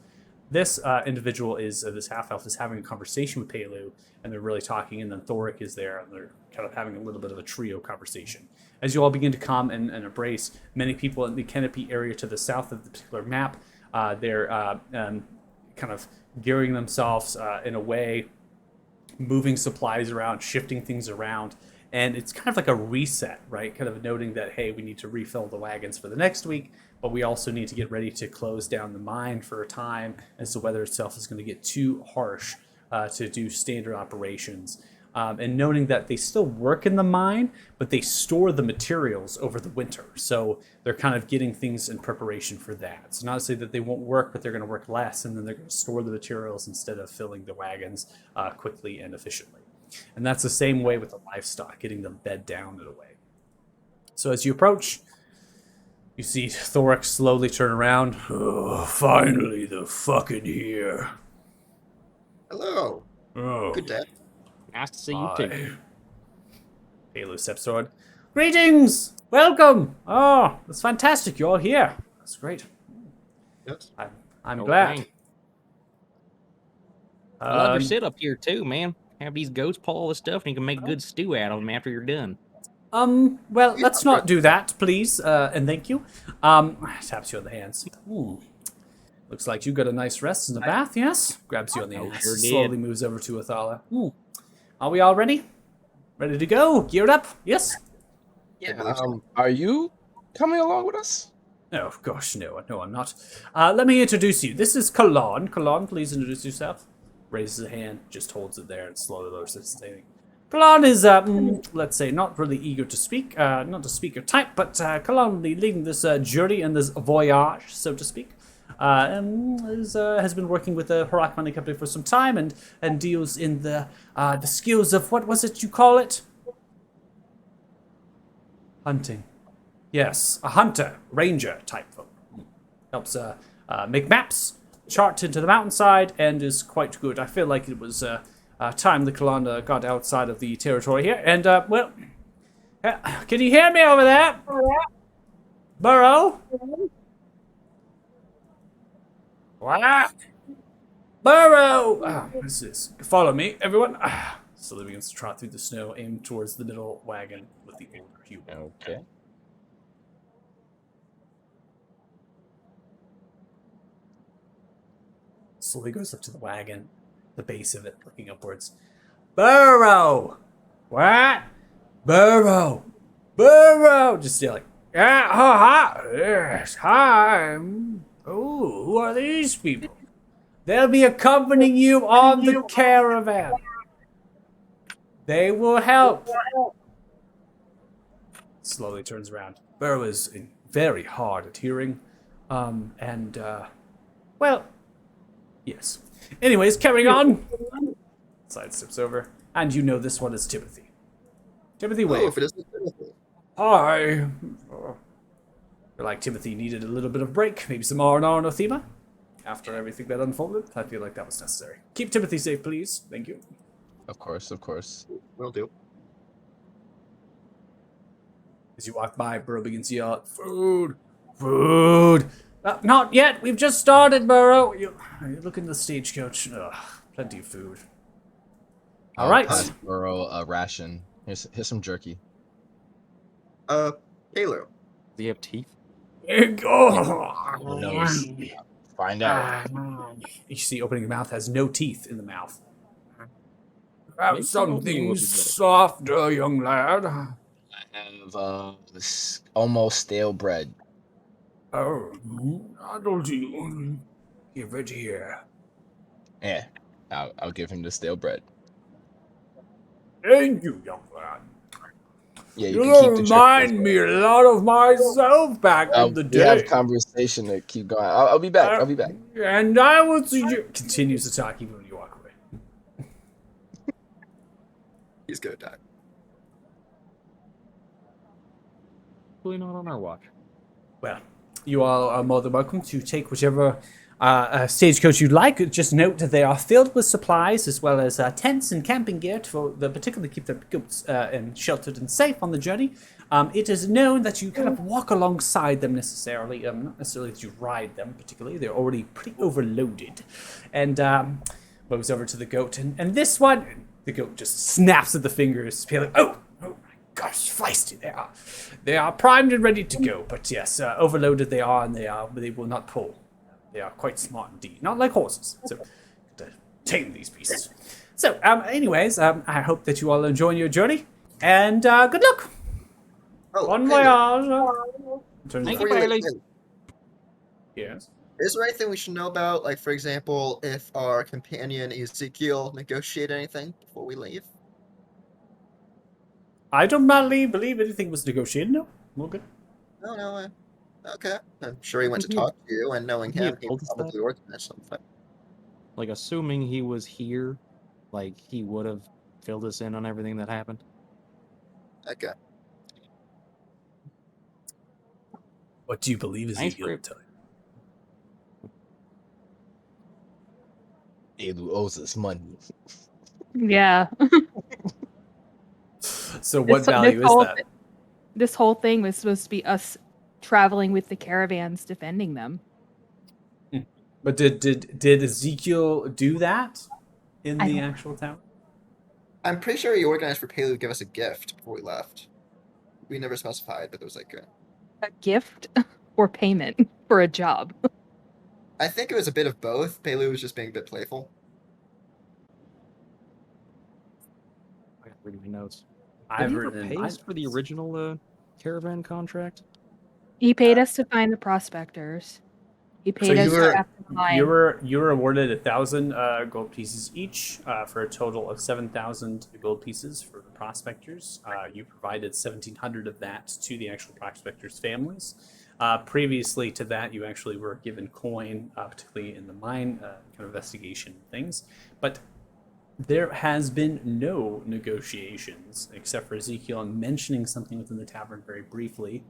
This individual is this half elf is having a conversation with Pelu, and they're really talking. And then Thoric is there, and they're kind of having a little bit of a trio conversation. As you all begin to come and embrace, many people in the canopy area to the south of the particular map, they're kind of gearing themselves in a way, moving supplies around, shifting things around. And it's kind of like a reset, right? Kind of noting that, hey, we need to refill the wagons for the next week, but we also need to get ready to close down the mine for a time as the weather itself is going to get too harsh to do standard operations. And noting that they still work in the mine, but they store the materials over the winter. So they're kind of getting things in preparation for that. So not to say that they won't work, but they're going to work less, and then they're going to store the materials instead of filling the wagons quickly and efficiently. And that's the same way with the livestock, getting them bed down in a way. So as you approach, you see Thoric slowly turn around. Oh, finally, the fucking here. Hello. Oh, Good day. Nice to see you too. hi. Pelu steps forward. Greetings! Welcome! Oh, that's fantastic. You're all here. That's great. Yes. I'm Oh, glad. dang. I love your Um, setup here too, man. Have these goats pull all this stuff, and you can make a good stew out of them after you're done. Well, Yeah, let's not do that, please, and thank you. Taps you on the hands. Looks like you got a nice rest in the bath, yes? Grabs you on the hands. sure did. Slowly moves over to Athala. Are we all ready? Ready to go? Geared up? Yes? I believe so. Are you coming along with us? Oh, gosh, no, I'm not. Let me introduce you. This is Kalan. Kalan, please introduce yourself. Raises a hand, just holds it there, and slowly lowers it, standing. Kalan is, let's say, not really eager to speak, not a speaker type, but Kalan will be leading this journey and this voyage, so to speak. Has been working with the Harak Mining Company for some time, and deals in the skills of, what was it you call it? Hunting. Yes, a hunter, ranger type folk. Helps make maps, chart into the mountainside, and is quite good. I feel like it was time the Kalanda got outside of the territory here. And, well, can you hear me over there? Burrow? What? Burrow! This is. Follow me, everyone. Slowly begins to trot through the snow, aimed towards the middle wagon with the older human. Okay. Slowly goes up to the wagon, the base of it, looking upwards. Burrow! What? Burrow! Burrow! Just like, yeah, hi, yes, hi. Oh, who are these people? They'll be accompanying you on the caravan. They will help. Slowly turns around. Burrow is very hard at hearing. Well, yes. Anyways, carrying on. Sidesteps over. And you know this one is Timothy. Timothy Oh, wave. if it isn't Timothy. Hi. Feel like Timothy needed a little bit of break, maybe some R&R no thema. After everything that unfolded, I feel like that was necessary. Keep Timothy safe, please. Thank you. Of course, of course. Will do. As you walk by, Burrow begins to yell out, food! Food! Not yet! We've just started, Burrow! You look in the stagecoach. Ugh, plenty of food. All right. Pass Burrow a ration. Here's some jerky. Halo. Do you have teeth? Oh, knows? Find out. You see, opening your mouth has no teeth in the mouth. Maybe Have something opening would be better. softer, young lad. I have almost stale bread. Oh, that'll do. Give it here. Yeah, I'll give him the stale bread. Thank you, young lad. Yeah, You you can keep the remind jerky. me a lot of myself back in the We have day. conversation to keep going. I'll be back. I'll be back. And I will see you. Continues to talk even when you walk away. He's gonna die. Really not on our watch. Well, you all are more than welcome to take whichever stagecoach you'd like, just note that they are filled with supplies as well as tents and camping gear particularly keep the goats and sheltered and safe on the journey. It is known that you kind of walk alongside them necessarily, not necessarily that you ride them particularly. They're already pretty overloaded. And moves over to the goat, and this one, the goat just snaps at the fingers, feeling, oh my gosh, feisty they are. They are primed and ready to go, but yes, overloaded they are, and they will not pull. They are quite smart indeed, not like horses. So, to tame these beasts. So, anyways, I hope that you all enjoy your journey, and good luck. Oh, Bon Paylor, voyage. Thank before you, you Bailey. leave, Yes. is there anything we should know about? Like, for example, if our companion Ezekiel negotiate anything before we leave? I don't believe anything was negotiated. No, we're good. No. Okay. I'm sure he went to Mhm. talk to you, and knowing He had him, he told us that. probably organized something. Like, assuming he was here, like, he would have filled us in on everything that happened. Okay. What do you believe Thanks Ezekiel for would tell you? Elu owes us money. Yeah. So what value is whole that? This whole thing was supposed to be us traveling with the caravans, defending them. But did Ezekiel do that in I the don't- actual town? I'm pretty sure he organized for Paylor to give us a gift before we left. We never specified, but there was like A gift or payment for a job. I think it was a bit of both. Paylor was just being a bit playful. I gotta read my notes. I've Did he ever written in pay my us for the notes. original caravan contract? He paid us to find the prospectors. He So paid us you were to have to mine. you were awarded 1,000 gold pieces each for a total of 7,000 gold pieces for the prospectors. You provided 1,700 of that to the actual prospectors' families. Previously to that, you actually were given coin, particularly in the mine kind of investigation things. But there has been no negotiations except for Ezekiel mentioning something within the tavern very briefly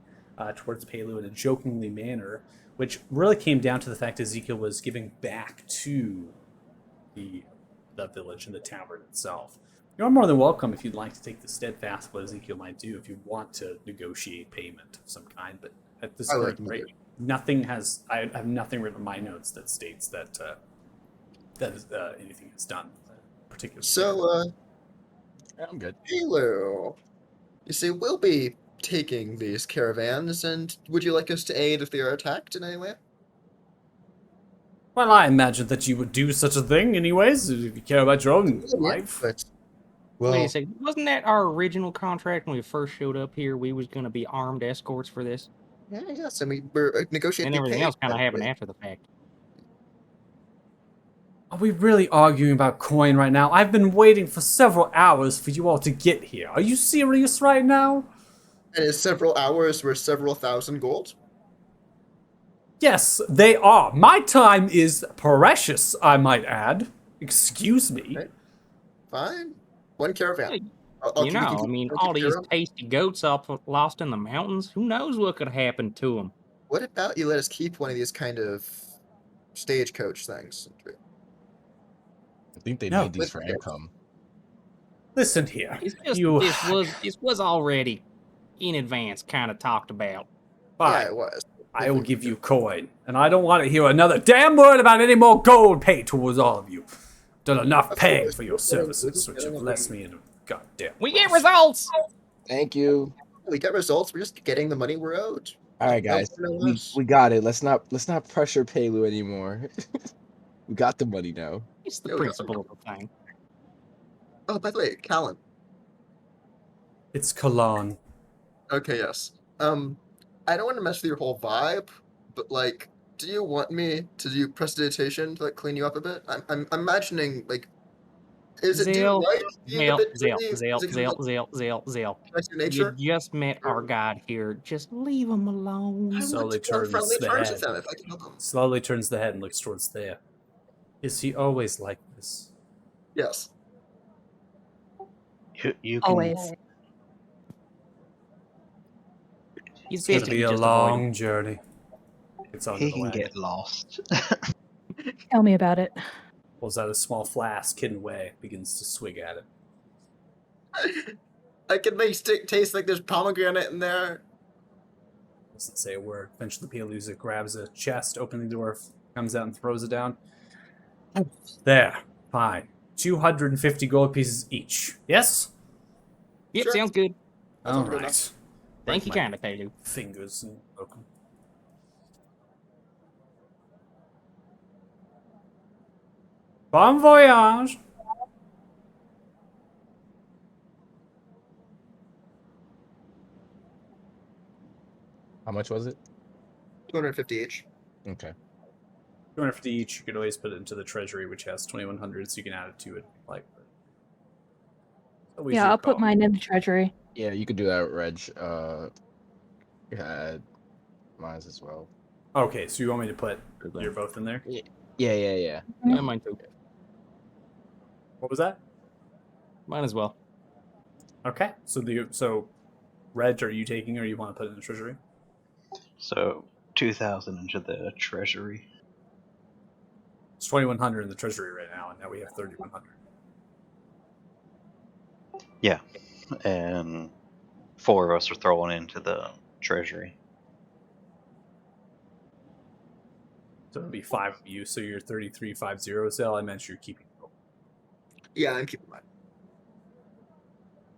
towards Paylor in a jokingly manner, which really came down to the fact Ezekiel was giving back to the village and the tavern itself. You're more than welcome if you'd like to take the steadfast what Ezekiel might do if you want to negotiate payment of some kind. But at this I like current rate, I have nothing written in my notes that states that anything is done. Particularly. So, I'm good. Paylor, you see, we'll be taking these caravans, and would you like us to aid if they are attacked in any way? Well, I imagine that you would do such a thing anyways, if you care about your own life. But, Wait well, a second. Wasn't that our original contract when we first showed up here? We was going to be armed escorts for this, yes, and we're negotiating. and everything else kind of happened after the fact. Are we really arguing about coin right now? I've been waiting for several hours for you all to get here. Are you serious right now? And is several hours worth several thousand gold? Yes, they are. My time is precious, I might add. Excuse me. Okay. Fine. One caravan. Hey, I'll You keep- know, keep- I mean, keep all these your- tasty goats up lost in the mountains. Who knows what could happen to them? What about you let us keep one of these kind of stagecoach things? I think they No. made these for income. Listen here. It's just You this was already in advance kind of talked about. Yeah, fine. it was. I will give you coin, and I don't want to hear another damn word about any more gold paid towards all of you. Done enough Of paying course, for your we're services, which getting have a left me in a goddamn. We get results. Thank you. We get results. We're just getting the money we're owed. All right, No guys, more, no we, less. we got it. Let's not pressure Paylor anymore. We got the money now. It's the There we go. principle of the thing. Oh, by the way, Callan. It's Kalan. Okay, yes. I don't want to mess with your whole vibe, but like, do you want me to do prestidigitation to like clean you up a bit? I'm imagining like, is it do you Zale, like being a bit Zale, dirty? Zale, Is it Zale, like Zale, Zale, Zale. nice your You nature? just met our god here. Just leave him alone. I Slowly want to go on turns friendly the terms head. with them if I can help them. Slowly turns the head and looks towards Thea. Is he always like this? Yes. You can Always. He's It's gonna basically be a just long journey. It's on he the can wagon. get lost. Tell me about it. Pulls out a small flask hidden away, begins to swig at it. I can make stick taste like there's pomegranate in there. Doesn't say a word. Eventually, Pelusa grabs a chest, opens the door, comes out and throws it down. There, fine. 250 gold pieces each. Yes? Yep, Sure. sounds good. That All sounds good right. enough. Thank you My kindly, Pelu. Fingers and broken. Bon voyage! How much was it? 250 each. Okay. 250 each. You could always put it into the treasury, which has 2,100, so you can add it to it. Like, always Yeah, your I'll put call. mine in the treasury. Yeah, you could do that, Reg. Yeah, mine's as well. Okay, so you want me to put you're both in there? Yeah. Yeah, mine too. What was that? Mine as well. Okay, so Reg, are you taking, or you want to put it in the treasury? So 2,000 into the treasury. It's 2,100 in the treasury right now, and now we have 3,100. Yeah, and 4 of us are throwing into the treasury. So it'll be 5 of you, so you're 3350. Zell, I meant you're keeping. Yeah, I'm keeping mine.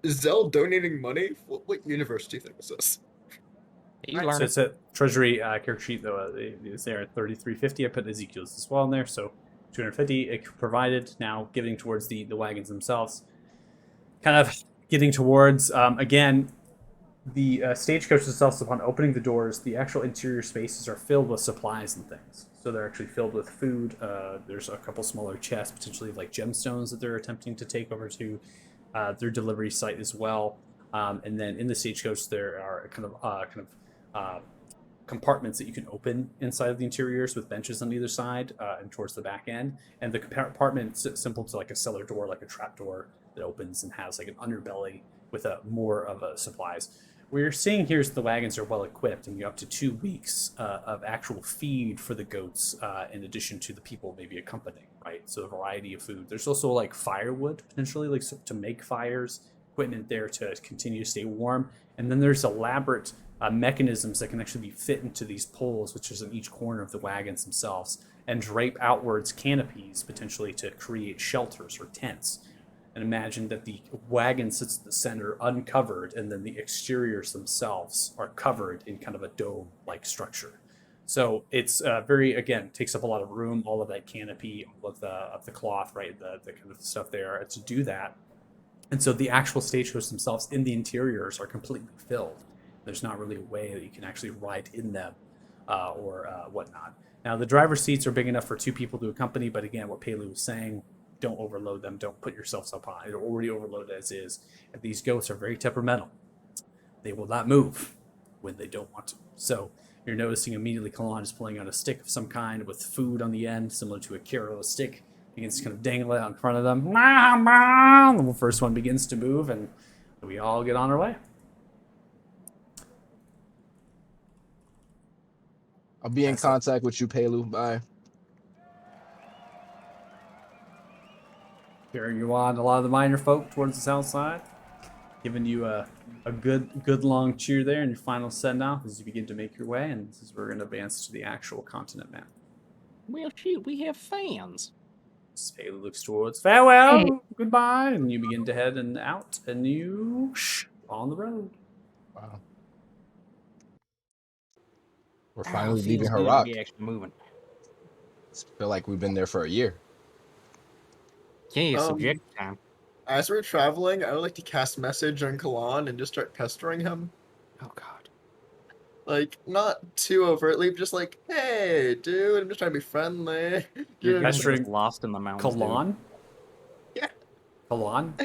Is Zell donating money? What universe do you think this is? You Right, learn So it. it's a treasury character sheet, though. It's there at 3,350. I put Ezekiel's as well in there, so 250 provided. Now giving towards the wagons themselves. Kind of getting towards, again, the stagecoach itself, upon opening the doors, the actual interior spaces are filled with supplies and things. So they're actually filled with food. There's a couple smaller chests, potentially like gemstones that they're attempting to take over to their delivery site as well. And then in the stagecoach, there are compartments that you can open inside of the interiors with benches on either side and towards the back end. And the compartment is simple to like a cellar door, like a trap door that opens and has like an underbelly with more of supplies. What you're seeing here is the wagons are well equipped, and you have up to 2 weeks of actual feed for the goats, in addition to the people maybe accompanying, right? So a variety of food. There's also like firewood potentially, like to make fires, equipment there to continue to stay warm, and then there's elaborate mechanisms that can actually be fit into these poles, which is in each corner of the wagons themselves, and drape outwards canopies potentially to create shelters or tents. And imagine that the wagon sits at the center uncovered, and then the exteriors themselves are covered in kind of a dome-like structure. So it's very, again, takes up a lot of room, all of that canopy, all of the cloth, right, the kind of stuff there to do that. And so the actual stagecoaches themselves in the interiors are completely filled. There's not really a way that you can actually ride in them or whatnot. Now, the driver's seats are big enough for 2 people to accompany, but again, what Pelu was saying, don't overload them. Don't put yourselves up high. They're already overloaded as is. And these goats are very temperamental. They will not move when they don't want to. So you're noticing immediately Kalan is pulling out a stick of some kind with food on the end, similar to a Kiro stick. He begins to kind of dangle it out in front of them. The first one begins to move, and we all get on our way. I'll be in contact with you, Pelu. Bye. Carrying you on a lot of the minor folk towards the south side, giving you a good long cheer there in your final send off as you begin to make your way, and this is where we're going to advance to the actual continent map. Well, shoot, we have fans. Spayla looks towards farewell, Hey. goodbye, and you begin to head and out, and you on the road. Wow. We're Oh, finally feels leaving good to Harak. be actually moving. Feel like we've been there for a year. Yeah, Um, subject time. As we're traveling, I would like to cast message on Kalan and just start pestering him. Oh God. Like, not too overtly, but just like, hey, dude, I'm just trying to be friendly. You're Dude, getting pestering just lost in the mountains. dude. Kalan? Yeah. Kalan?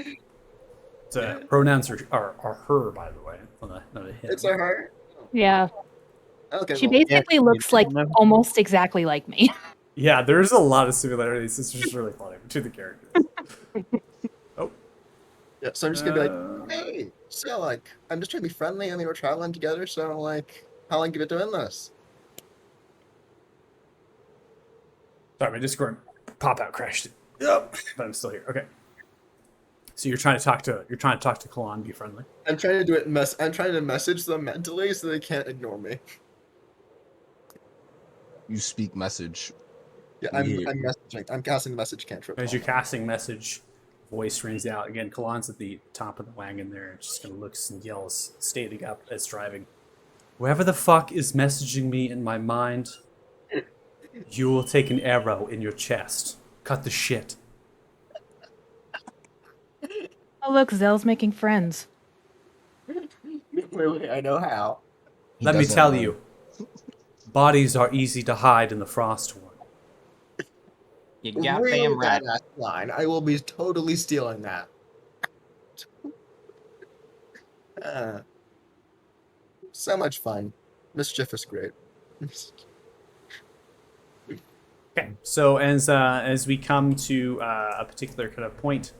The Yeah. pronouns are her, by the way, not a him. It's a her. Yeah. Okay, She well, basically you looks like didn't know? almost exactly like me. Yeah, there's a lot of similarities. It's just really funny to the characters. yeah, so I'm just gonna be like, hey, so like, I'm just trying to be friendly. I mean, we're traveling together, so like, how long have you been doing this? Sorry, my Discord pop-out crashed. Yep. But I'm still here. Okay. So you're trying to talk to Kalan, be friendly. I'm trying to do it. I'm trying to message them mentally so they can't ignore me. You speak message. Yeah, We I'm hear. messaging. I'm casting the message cantrip. As you're casting message, voice rings out again. Kalan's at the top of the wagon there, and just kind of looks and yells, standing up as driving. Whoever the fuck is messaging me in my mind, you will take an arrow in your chest. Cut the shit. Oh, look, Zell's making friends. Wait, I know how. He Let me doesn't tell learn. you, bodies are easy to hide in the Frostworn. You Really goddamn right. badass line. I will be totally stealing that. So much fun. Mischief is great. Okay, so as we come to a particular kind of point,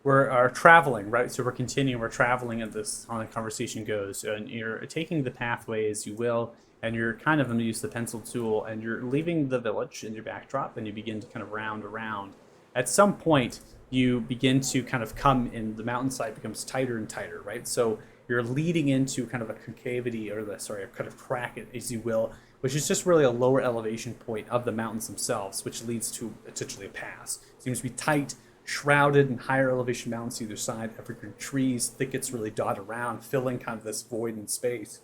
we're traveling, right? So we're continuing. We're traveling as this on the conversation goes, and you're taking the pathway as you will, and you're kind of going to use the pencil tool, and you're leaving the village in your backdrop, and you begin to kind of round around. At some point, you begin to kind of come in. The mountainside becomes tighter and tighter, right? So you're leading into kind of a concavity, or a kind of crack, as you will, which is just really a lower elevation point of the mountains themselves, which leads to essentially a pass. It seems to be tight, shrouded in higher elevation mountains either side, evergreen trees, thickets really dot around, filling kind of this void in space.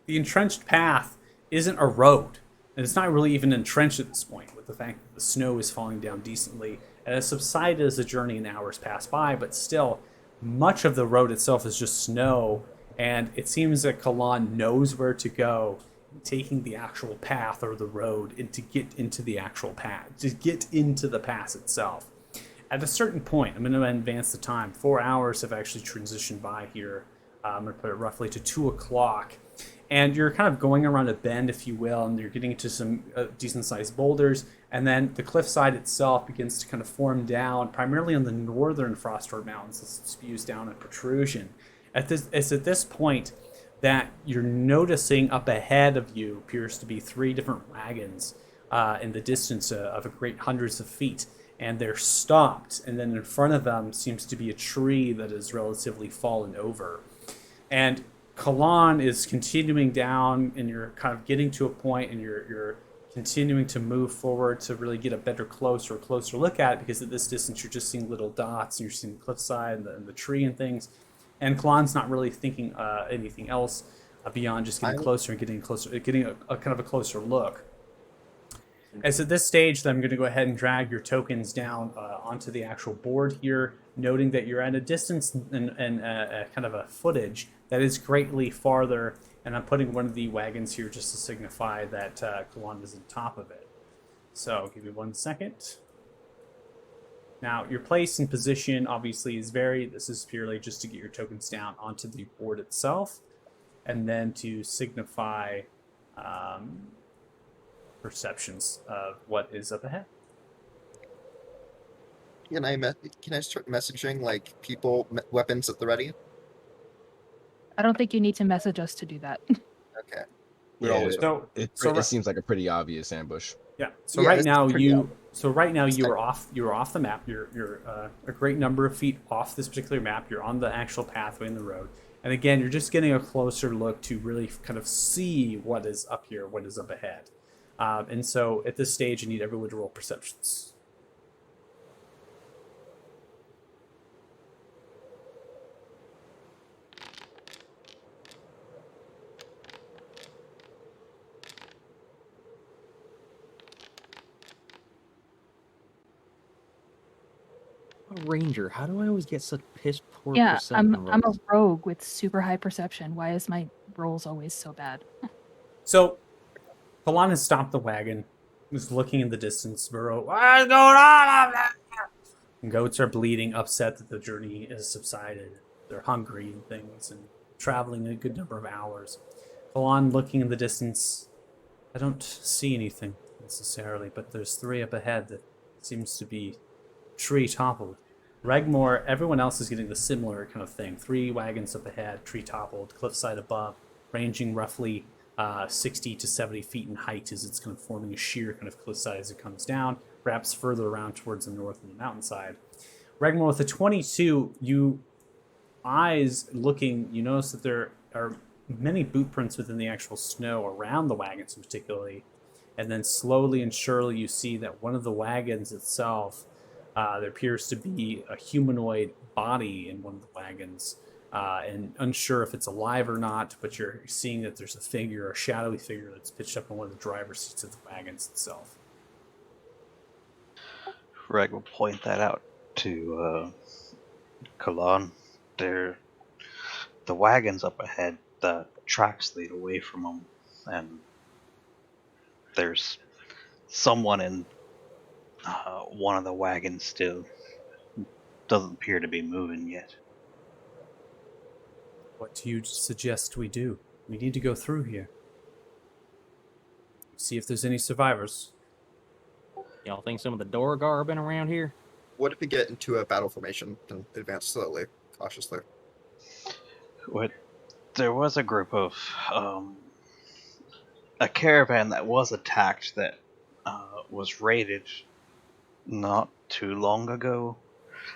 The entrenched path isn't a road, and it's not really even entrenched at this point, with the fact that the snow is falling down decently, and has subsided as the journey and hours pass by, but still, much of the road itself is just snow, and it seems that Kalan knows where to go, taking the actual path or the road and to get into the actual path, to get into the pass itself. At a certain point, I'm going to advance the time. 4 hours have actually transitioned by here. I'm going to put it roughly to 2 o'clock. And you're kind of going around a bend, if you will, and you're getting into some decent-sized boulders. And then the cliffside itself begins to kind of form down, primarily on the northern Frostward Mountains. It spews down a protrusion. It's at this point that you're noticing up ahead of you appears to be 3 different wagons in the distance of a great hundreds of feet. And they're stopped, and then in front of them seems to be a tree that is relatively fallen over. And Kalan is continuing down, and you're kind of getting to a point, and you're continuing to move forward to really get a closer look at it, because at this distance you're just seeing little dots, and you're seeing the cliffside and the tree and things. And Kalan's not really thinking anything else beyond just getting closer and getting closer, getting a kind of a closer look. As at this stage, I'm going to go ahead and drag your tokens down onto the actual board here, noting that you're at a distance and kind of a footage that is greatly farther, and I'm putting one of the wagons here just to signify that Kalan is on top of it. So give me 1 second. Now, your place and position obviously is varied. This is purely just to get your tokens down onto the board itself, and then to signify perceptions of what is up ahead. Can I start messaging like people, weapons at the ready? I don't think you need to message us to do that. Okay. Yeah, always- it seems like a pretty obvious ambush. Yeah. So Yeah, right it's now pretty you are off the map. You're a great number of feet off this particular map. You're on the actual pathway in the road. And again, you're just getting a closer look to really kind of see what is up here, what is up ahead. And so at this stage, you need everyone to roll perceptions. Ranger, how do I always get such piss poor Yeah, perception I'm a rolls? rogue with super high perception. Why is my rolls always so bad? So Kalan has stopped the wagon, is looking in the distance. Burrow, what's going on up there? And goats are bleeding, upset that the journey has subsided. They're hungry and things, and traveling a good number of hours. Kalan looking in the distance. I don't see anything necessarily, but there's 3 up ahead that seems to be tree toppled. Regmore, everyone else is getting the similar kind of thing. 3 wagons up ahead, tree toppled, cliffside above, ranging roughly 60 to 70 feet in height as it's kind of forming a sheer kind of cliffside as it comes down, perhaps further around towards the north of the mountainside. Ragnar, with a 22, you eyes looking, you notice that there are many boot prints within the actual snow around the wagons, particularly. And then slowly and surely, you see that one of the wagons itself, there appears to be a humanoid body in one of the wagons, and unsure if it's alive or not. But you're seeing that there's a figure, a shadowy figure, that's pitched up in one of the driver's seats of the wagons itself. Reg will point that out to Kalan. The wagons up ahead, the tracks lead away from them, and there's someone in one of the wagons still. Doesn't appear to be moving yet. What do you suggest we do? We need to go through here. See if there's any survivors. Y'all think some of the Duragar have been around here? What if we get into a battle formation and advance slowly, cautiously? What? There was a group of a caravan that was attacked that was raided not too long ago.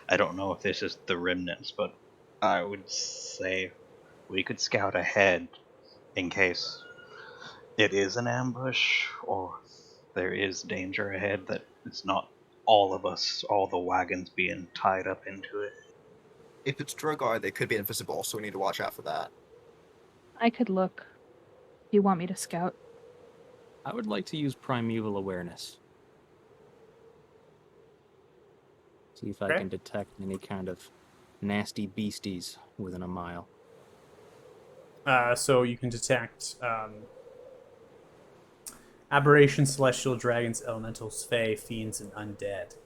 I don't know if this is the remnants, but I would say we could scout ahead in case it is an ambush or there is danger ahead, that it's not all of us, all the wagons being tied up into it. If it's Drogar, they could be invisible, so we need to watch out for that. I could look. Do you want me to scout? I would like to use primeval awareness. See if I Okay. can detect any kind of nasty beasties within a mile. So you can detect aberrations, celestial dragons, elementals, fae, fiends, and undead.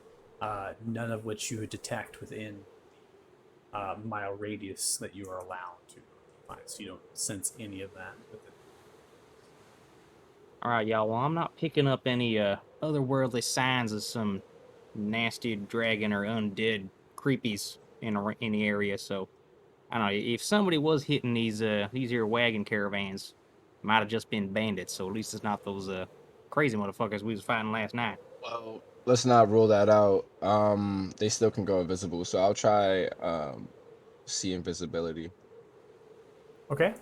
None of which you would detect within mile radius that you are allowed to find. So you don't sense any of that. Alright, y'all, well, I'm not picking up any otherworldly signs of some nasty dragon or undead creepies in the area, so I don't know, if somebody was hitting these here wagon caravans, it might have just been bandits, so at least it's not those crazy motherfuckers we was fighting last night. Well, let's not rule that out. They still can go invisible, so I'll try see invisibility. Okay.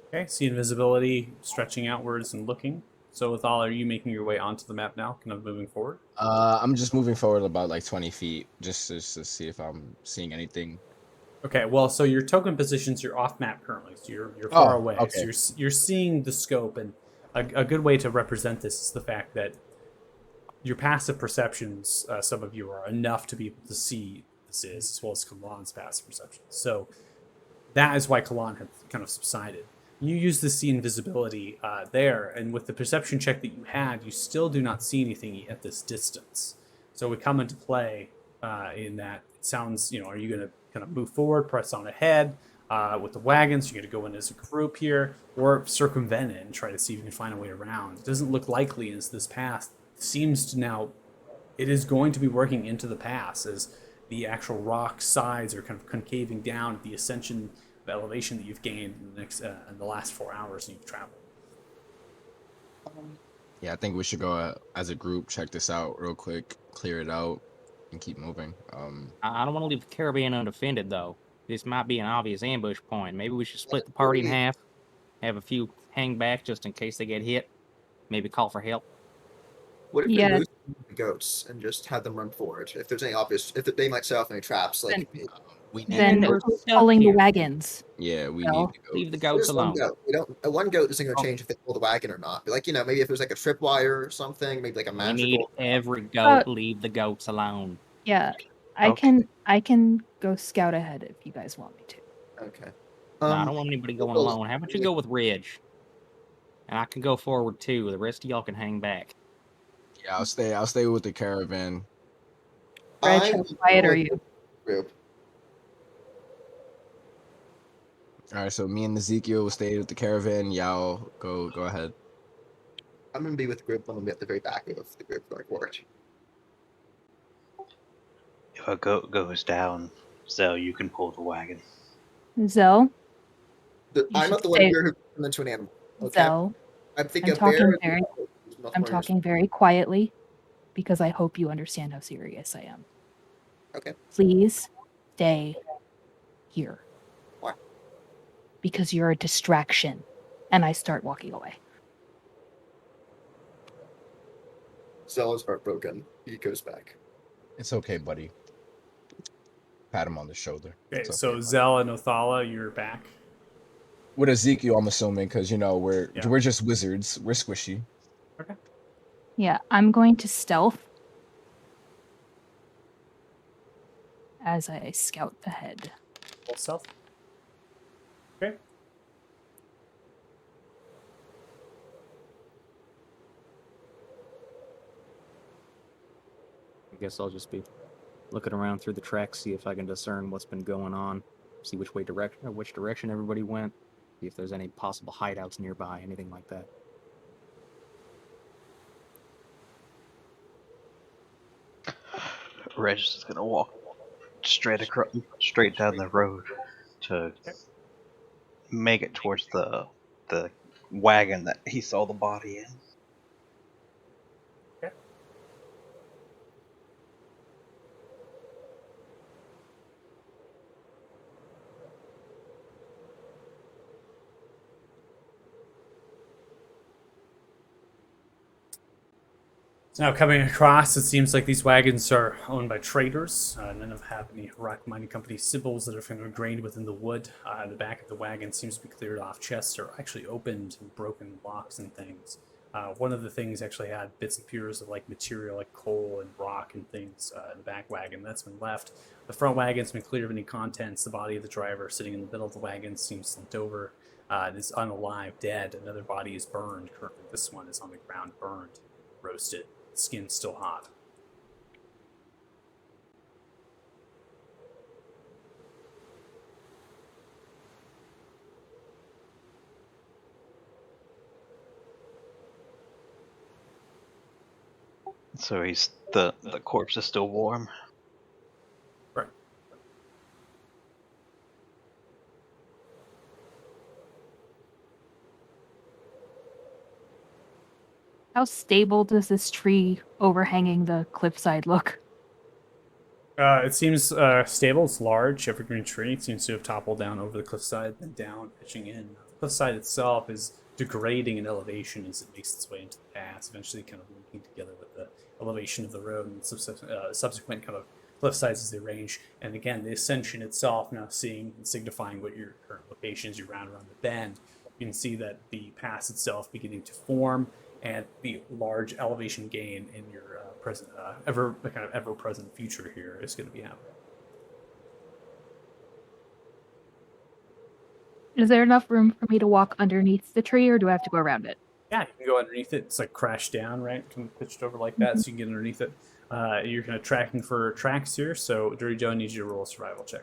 Okay, see invisibility stretching outwards and looking. So with all, are you making your way onto the map now, kind of moving forward? I'm just moving forward about like 20 feet, just to see if I'm seeing anything. Okay, well, so your token positions, you're off map currently, so you're far away. Okay. So you're seeing the scope, and a good way to represent this is the fact that your passive perceptions, some of you, are enough to be able to see this is, as well as Kalan's passive perceptions. So that is why Kalan had kind of subsided. You use the see invisibility there, and with the perception check that you had, you still do not see anything at this distance. So we come into play in that it sounds, are you going to kind of move forward, press on ahead with the wagons? You're going to go in as a group here, or circumvent it and try to see if you can find a way around. It doesn't look likely as this path seems to now, it is going to be working into the pass as the actual rock sides are kind of concaving down at the ascension of elevation that you've gained in the last 4 hours that you've traveled. Yeah, I think we should go as a group, check this out real quick, clear it out, and keep moving. I don't want to leave the caravan undefended, though. This might be an obvious ambush point. Maybe we should split the party in half, have a few hang back just in case they get hit, maybe call for help. What if Yeah. we lose the goats and just have them run forward? If there's any obvious, if they might set off any traps, like We need Then to we're go. stuck pulling the here. wagons. Yeah, we No. need to go. Leave the goats just one alone. goat. We don't. One goat isn't going to Oh. change if they pull the wagon or not. But like maybe if it was like a tripwire or something, maybe like a We need magical. every goat. Leave the goats alone. Yeah, I Okay. can go scout ahead if you guys want me to. Okay. No, I don't want anybody going those- alone. How about you go with Ridge? And I can go forward too. The rest of y'all can hang back. Yeah, I'll stay with the caravan. Reg, I how would quiet go are with you? Group. All right, so me and Ezekiel will stay with the caravan. Y'all go ahead. I'm going to be with the group. I'm going to be at the very back of the group going forward. If a goat goes down, Zell, you can pull the wagon. Zell, you I'm should not the one stay. here who turned into an animal. Okay, Zell, I'm thinking I'm a bear. talking and very. there's nothing I'm more here. talking very quietly because I hope you understand how serious I am. Okay. Please stay here. Why? Because you're a distraction. And I start walking away. Zell is heartbroken. He goes back. It's okay, buddy. Pat him on the shoulder. Okay, It's so okay, buddy. Zell and Othala, you're back. With Ezekiel, I'm assuming, because we're Yeah. we're just wizards. We're squishy. Okay. Yeah, I'm going to stealth as I scout ahead. Roll stealth. Okay. I guess I'll just be looking around through the tracks, see if I can discern what's been going on, see which direction everybody went, see if there's any possible hideouts nearby, anything like that. Regis is gonna walk straight down the road to make it towards the wagon that he saw the body in. Now coming across, it seems like these wagons are owned by traders. None of them have any rock mining company symbols that are ingrained within the wood. The back of the wagon seems to be cleared off. Chests are actually opened and broken blocks and things. One of the things actually had bits and pieces of like material like coal and rock and things in the back wagon. That's been left. The front wagon's been cleared of any contents. The body of the driver sitting in the middle of the wagon seems slumped over. It is unalive, dead. Another body is burned. Currently, this one is on the ground, burned, roasted. Skin's still hot. So the corpse is still warm. Right. How stable does this tree overhanging the cliffside look? It seems stable. It's large, evergreen tree. It seems to have toppled down over the cliffside, then down, pitching in. The cliffside itself is degrading in elevation as it makes its way into the pass, eventually kind of linking together with the elevation of the road and subsequent kind of cliff sides as they range. And again, the ascension itself, now seeing and signifying what your current location is, you round around the bend, you can see that the pass itself beginning to form and the large elevation gain in your present, ever present future here is going to be happening. Is there enough room for me to walk underneath the tree, or do I have to go around it? Yeah, you can go underneath it. It's like crashed down, right? Kind of pitched over like that, so you can get underneath it. You're kind of tracking for tracks here, so Dirty Joe needs you to roll a survival check.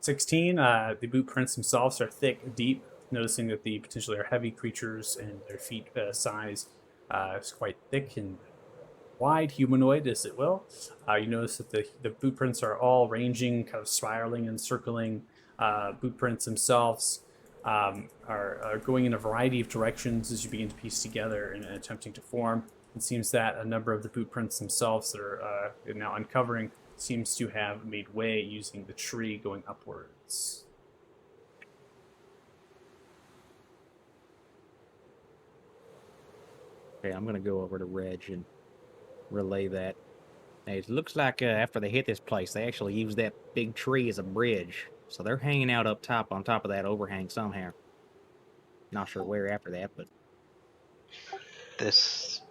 (16). The boot prints themselves are thick, deep, noticing that the potentially are heavy creatures and their feet size is quite thick and wide, humanoid as it will. You notice that the boot prints are all ranging, kind of spiraling and circling. Boot prints themselves are going in a variety of directions as you begin to piece together and attempting to form. It seems that a number of the boot prints themselves that are now uncovering seems to have made way using the tree going upwards. Okay, I'm gonna go over to Reg and relay that. Hey, it looks like after they hit this place, they actually used that big tree as a bridge. So they're hanging out up top on top of that overhang somehow. Not sure where after that, but This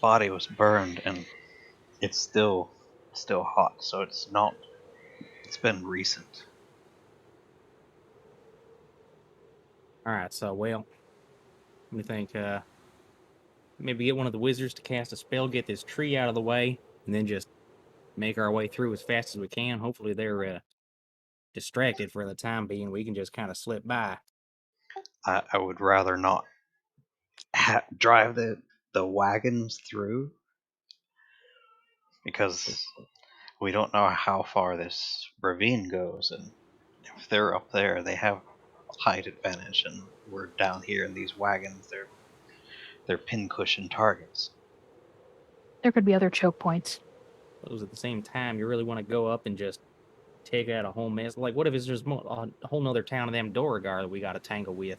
body was burned and it's still hot, so it's been recent. alright, so well, let me think, maybe get one of the wizards to cast a spell, get this tree out of the way, and then just make our way through as fast as we can. Hopefully they're distracted for the time being. We can just kind of slip by. I would rather not drive the wagons through because we don't know how far this ravine goes, and if they're up there, they have height advantage, and we're down here in these wagons. They're pincushion targets. There could be other choke points. Those at the same time, you really want to go up and just take out a whole mess. Like, what if it's just a whole nother town of them Dorogar that we got to tangle with?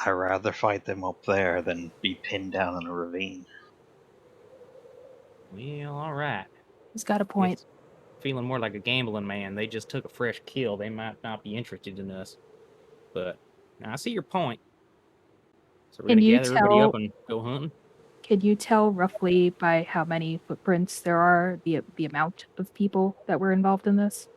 I'd rather fight them up there than be pinned down in a ravine. Well, all right. He's got a point. Feeling more like a gambling man. They just took a fresh kill. They might not be interested in us. But I see your point. So we're Can gonna you gather everybody up tell- and go hunting. Can you tell roughly by how many footprints there are the amount of people that were involved in this?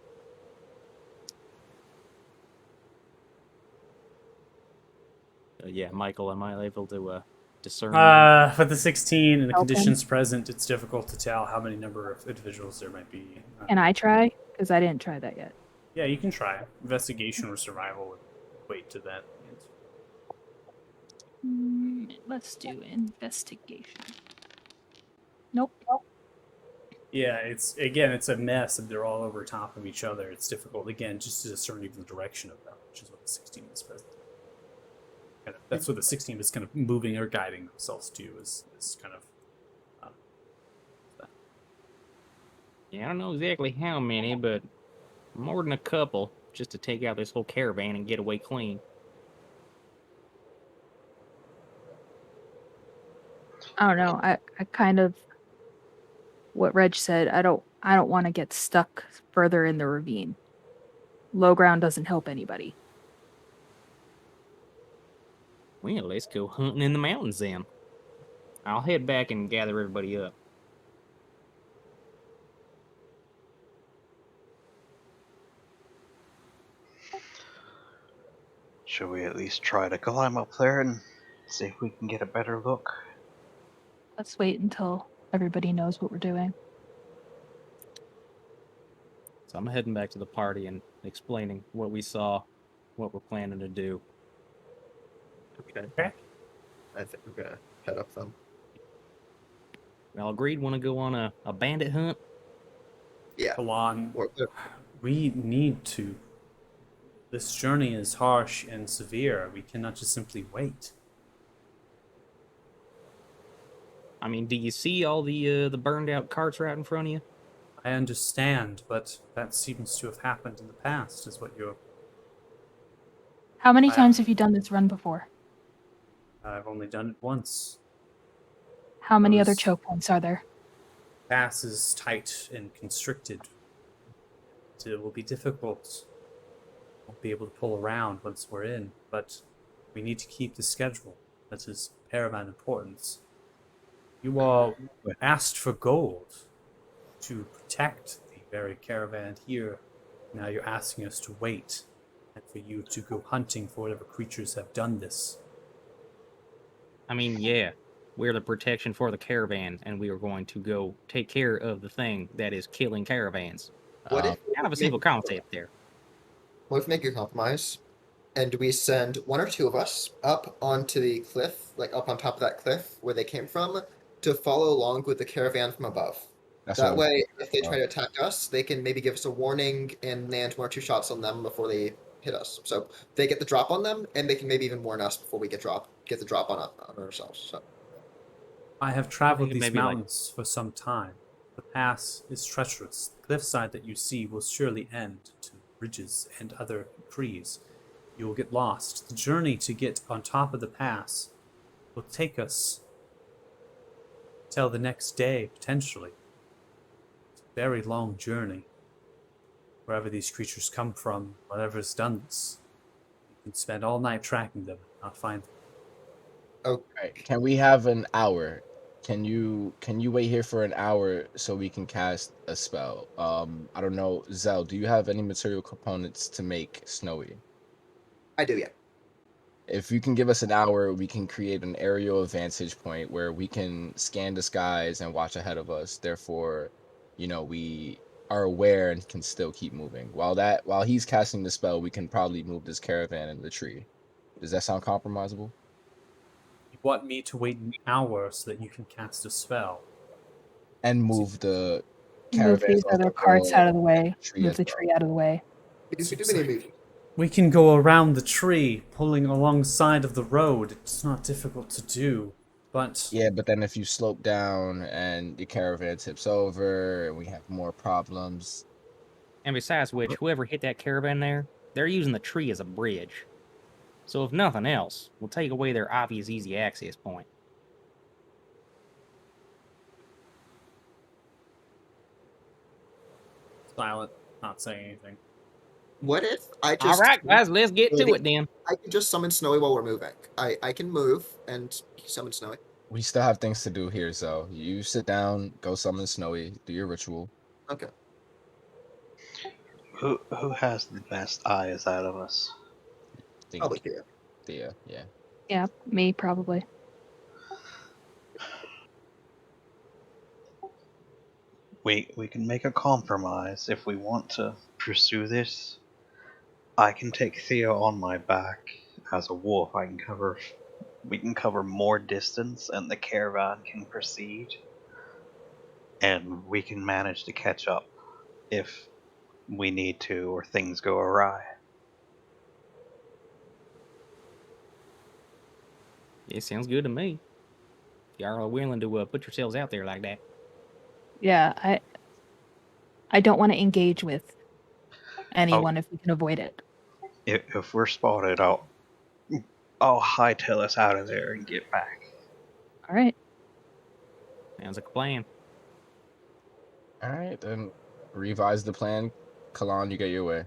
Yeah, Michael, am I able to discern? For the 16 and the Help him. conditions present, it's difficult to tell how many number of individuals there might be. Can I try? Because I didn't try that yet. Yeah, you can try. Investigation or survival would wait to that. Let's do investigation. Nope. Yeah, it's a mess, and they're all over top of each other. It's difficult again just to discern even the direction of them, which is what the 16 is present. That's what the 16 is kind of moving or guiding themselves to. Is kind of. Yeah, I don't know exactly how many, but more than a couple, just to take out this whole caravan and get away clean. I don't know. I kind of what Reg said. I don't want to get stuck further in the ravine. Low ground doesn't help anybody. Well, let's go hunting in the mountains then. I'll head back and gather everybody up. Should we at least try to climb up there and see if we can get a better look? Let's wait until everybody knows what we're doing. So I'm heading back to the party and explaining what we saw, what we're planning to do. Okay. I think we're gonna head up them. We all agreed want to go on a bandit hunt. Yeah. Alon, Or, we need to. This journey is harsh and severe. We cannot just simply wait. I mean, do you see all the burned out carts right in front of you? I understand, but that seems to have happened in the past, is what you're. How many I- times have you done this run before? I've only done it once. How many other Those- choke points are there? Pass is tight and constricted. It will be difficult. Won't be able to pull around once we're in, but we need to keep the schedule. That is paramount importance. You all asked for gold to protect the very caravan here. Now you're asking us to wait and for you to go hunting for whatever creatures have done this. I mean, yeah, we're the protection for the caravan, and we are going to go take care of the thing that is killing caravans. what if Kind of a simple concept there. what if we make a compromise, and we send one or two of us up onto the cliff, like up on top of that cliff where they came from, to follow along with the caravan from above. That's That what way, if they try to attack us, they can maybe give us a warning and land one or two shots on them before they hit us. So they get the drop on them, and they can maybe even warn us before we get the drop on ourselves. So I have traveled it these may be like- mountains for some time. The pass is treacherous. The cliffside that you see will surely end to ridges and other trees. You will get lost. The journey to get on top of the pass will take us till the next day, potentially. It's a very long journey. Wherever these creatures come from, whatever's done this, you can spend all night tracking them and not find them. Alright, can we have an hour? Can you wait here for an hour so we can cast a spell? I don't know, Zell, do you have any material components to make snowy? I do, yeah. If you can give us an hour, we can create an aerial vantage point where we can scan the skies and watch ahead of us. Therefore, we are aware and can still keep moving. While he's casting the spell, we can probably move this caravan into the tree. Does that sound compromisable? You want me to wait an hour so that you can cast a spell? And move the Move caravans these off other the carts road out of and the way. tree Move as the well. tree out of the way. You can do many We can go around the tree, pulling alongside of the road. It's not difficult to do, but Yeah, but then if you slope down and the caravan tips over and we have more problems. And besides which, whoever hit that caravan there, they're using the tree as a bridge. So if nothing else, we'll take away their obvious easy access point. silent, not saying anything. What if I All just right, guys, let's get to it then. I can just summon Snowy while we're moving. I can move and summon Snowy. We still have things to do here, so you sit down, go summon Snowy, do your ritual. Okay. Who has the best eyes out of us? Think Probably here. Thea, yeah. Yeah, me probably. We can make a compromise if we want to pursue this. I can take Theo on my back as a wolf. We can cover more distance, and the caravan can proceed, and we can manage to catch up if we need to or things go awry. It sounds good to me. Y'all are willing to put yourselves out there like that. Yeah, I don't want to engage with anyone if we can avoid it. If we're spotted, I'll hightail us out of there and get back. All right. Sounds like a plan. Alright, then revise the plan. Kalan, you get your way.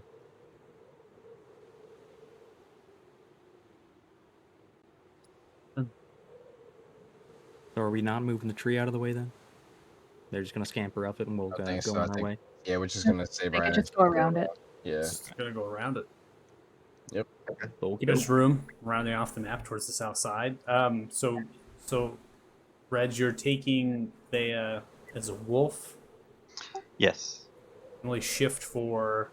So are we not moving the tree out of the way then? They're just gonna scamper up it and we'll I go think so. on our way. Yeah, we're just gonna save They our could energy. just go around it. Yeah. Just gonna go around it. Okey-doke. There's room rounding off the map towards the south side. So, Reg, you're taking Thea as a wolf. Yes. Only shift for,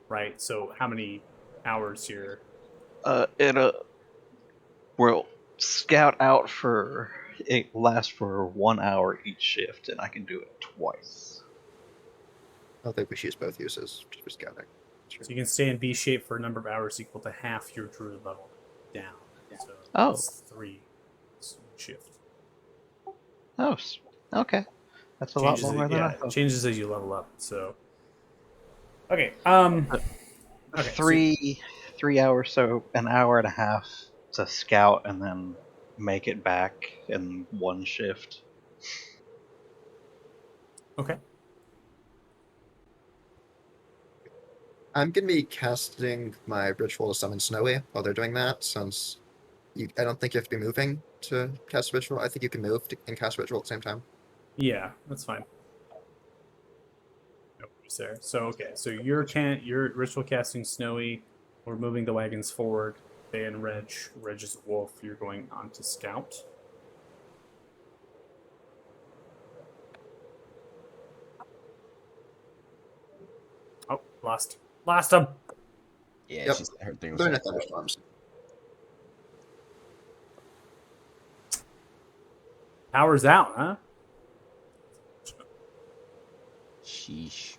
right? So how many hours here? We'll scout out for it lasts for 1 hour each shift, and I can do it twice. I don't think we should use both uses just for scouting. Sure. So you can stay in B shape for a number of hours equal to half your druid level down. So Oh. that's 3 shift. Oh, okay. That's a lot longer than I thought. Changes as you level up. So okay. Okay, so- 3 hours, so an hour and a half to scout, and then make it back in one shift. Okay. I'm gonna be casting my ritual to summon Snowy while they're doing that, since I don't think you have to be moving to cast ritual. I think you can move and cast ritual at the same time. Yeah, that's fine. No worries there. So okay, so you're ritual casting Snowy. We're moving the wagons forward. Bay and Reg. Reg is a wolf. You're going on to scout. Oh, lost him. Yeah, Yep. she said her thing was They're in the thunderstorms. Power's out, huh? sheesh.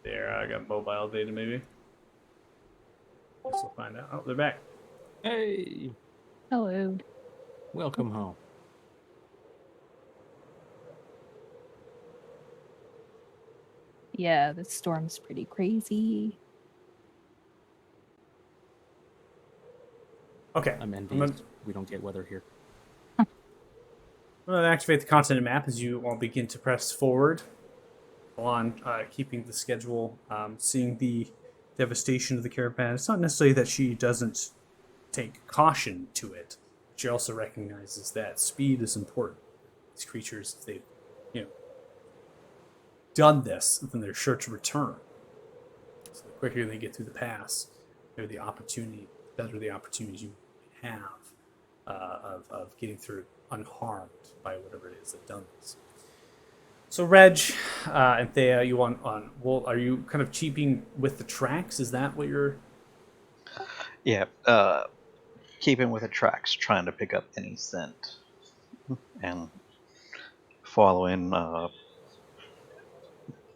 There, I got mobile data maybe. Guess we'll find out. Oh, they're back. Hey, Hello. welcome home. Yeah, the storm's pretty crazy. Okay. I'm I'm envious. We don't get weather here. going to activate the continent map as you all begin to press forward on keeping the schedule, seeing the devastation of the caravan. It's not necessarily that she doesn't take caution to it. She also recognizes that speed is important. These creatures, if they've, done this, then they're sure to return. So the quicker they get through the pass, better the opportunities you have of getting through unharmed by whatever it is that done this. So Reg and Thea, you want on? Well, are you kind of keeping with the tracks? Is that what you're? Yeah, keeping with the tracks, trying to pick up any scent, and following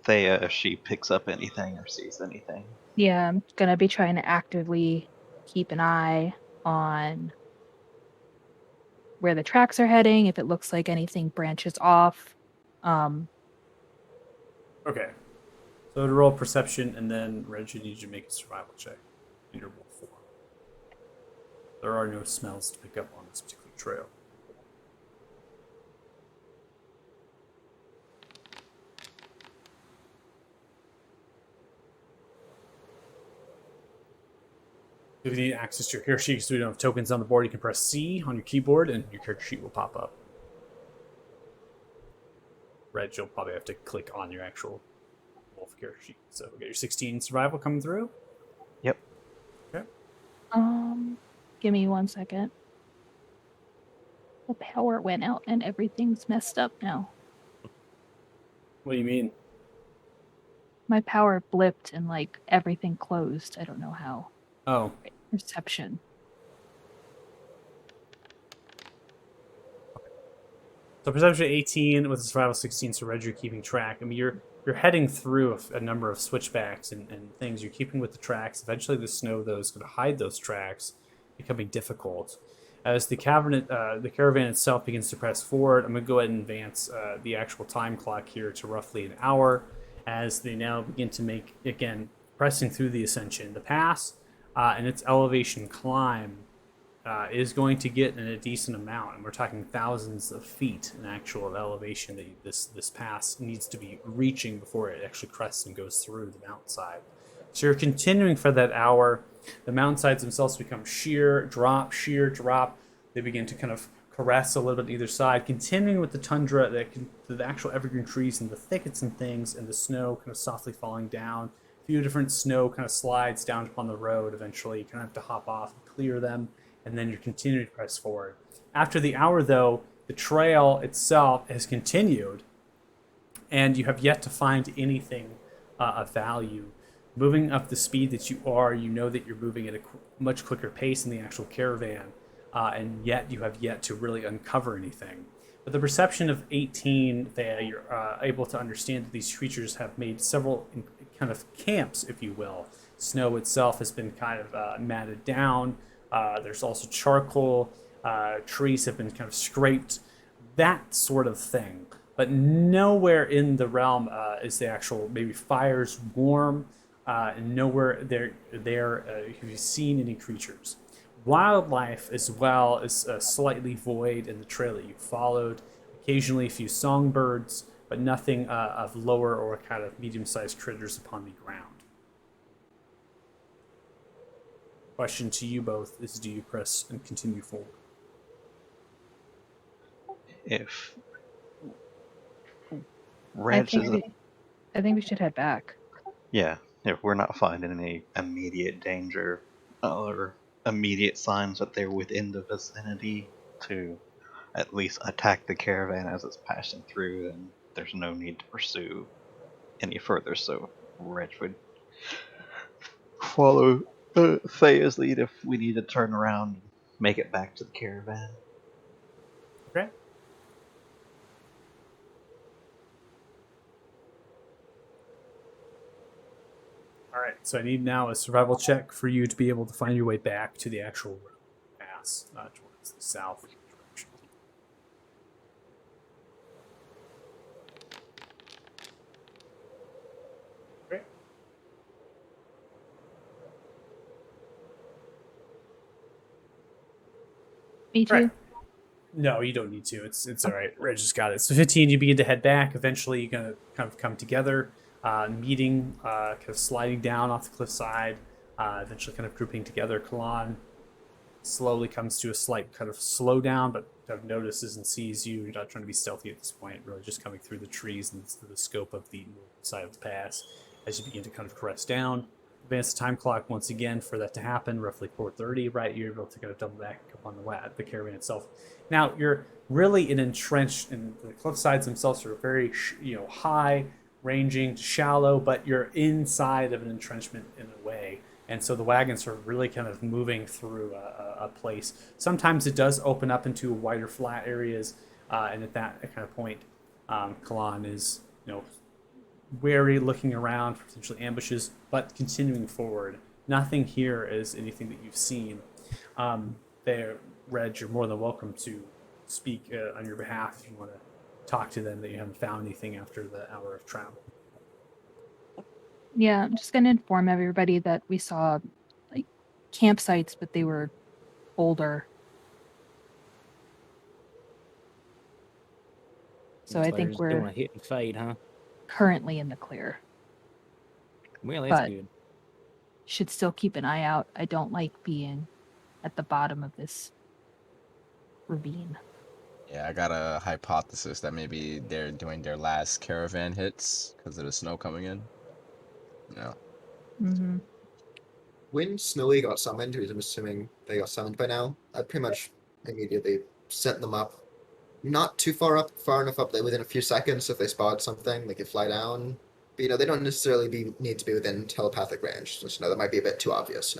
Thea if she picks up anything or sees anything. Yeah, I'm gonna be trying to actively keep an eye on where the tracks are heading, if it looks like anything branches off. Um, Okay. So to roll perception, and then Reg, you need to make a survival check in your wolf form. There are no smells to pick up on this particular trail. If you need access to your character sheet, so you don't have tokens on the board, you can press C on your keyboard, and your character sheet will pop up. Reg, you'll probably have to click on your actual wolf character sheet. So we get your 16 survival coming through. Yep. Okay. Give me 1 second. The power went out and everything's messed up now. What do you mean? My power blipped and like everything closed. I don't know how. Oh, Perception. so perception 18 with a survival 16. So Reg, you're keeping track. I mean, you're heading through a number of switchbacks and things. You're keeping with the tracks. Eventually, the snow though is going to hide those tracks, becoming difficult. As the caravan itself begins to press forward, I'm going to go ahead and advance the actual time clock here to roughly an hour, as they now begin to make, again, pressing through the ascension. The pass and its elevation climb is going to get in a decent amount, and we're talking thousands of feet in actual elevation that this pass needs to be reaching before it actually crests and goes through the mountainside. So you're continuing for that hour. The mountainsides themselves become sheer drop. They begin to kind of caress a little bit on either side, continuing with the tundra, the actual evergreen trees and the thickets and things, and the snow kind of softly falling down. A few different snow kind of slides down upon the road. Eventually, you kind of have to hop off and clear them, and then you're continuing to press forward. After the hour, though, the trail itself has continued, and you have yet to find anything of value. Moving up the speed that you are, you know that you're moving at a much quicker pace in the actual caravan, and yet you have yet to really uncover anything. But the perception of 18, you're able to understand that these creatures have made several kind of camps, if you will. Snow itself has been kind of matted down. There's also charcoal. Trees have been kind of scraped. That sort of thing. But nowhere in the realm is the actual maybe fires warm. And nowhere there have you seen any creatures. Wildlife as well is slightly void in the trail that you followed. Occasionally a few songbirds, but nothing of lower or kind of medium-sized critters upon the ground. Question to you both is, do you press and continue forward? If I Reg think, is, I think we should head back. yeah, if we're not finding any immediate danger or immediate signs that they're within the vicinity to at least attack the caravan as it's passing through, then there's no need to pursue any further. So Reg would follow Thea's lead if we need to turn around and make it back to the caravan. Okay. All right, so I need now a survival check for you to be able to find your way back to the actual pass towards the south direction. Okay. Me too. Right. No, you don't need to. It's all right. Reg just got it. So 15, you begin to head back. Eventually, you're gonna kind of come together, meeting, kind of sliding down off the cliffside. Eventually, kind of grouping together. Kalan slowly comes to a slight kind of slowdown, but kind of notices and sees you. You're not trying to be stealthy at this point. Really, just coming through the trees and through the scope of the side of the pass as you begin to kind of crest down. advance the time clock once again for that to happen, roughly 4:30. Right, you're able to kind of double back up on the caravan itself. Now you're really entrenched, and the cliff sides themselves are very high, ranging, shallow, but you're inside of an entrenchment in a way. And so the wagons are really kind of moving through a place. Sometimes it does open up into wider flat areas, and at that kind of point, Kalan is wary, looking around for potential ambushes, but continuing forward. Nothing here is anything that you've seen. There, Reg, you're more than welcome to speak on your behalf if you want to talk to them that you haven't found anything after the hour of travel. Yeah, I'm just gonna inform everybody that we saw like campsites, but they were older. So I think Players doing we're a hit and fade, huh? currently in the clear. Well, that's But- good. Should still keep an eye out. I don't like being at the bottom of this ravine. Yeah, I got a hypothesis that maybe they're doing their last caravan hits because of the snow coming in. No. Mm-hmm. When Snowy got summoned, because I'm assuming they got summoned by now, I pretty much immediately sent them up. Not too far enough up that within a few seconds, if they spot something, they could fly down. But they don't necessarily need to be within telepathic range. So, that might be a bit too obvious.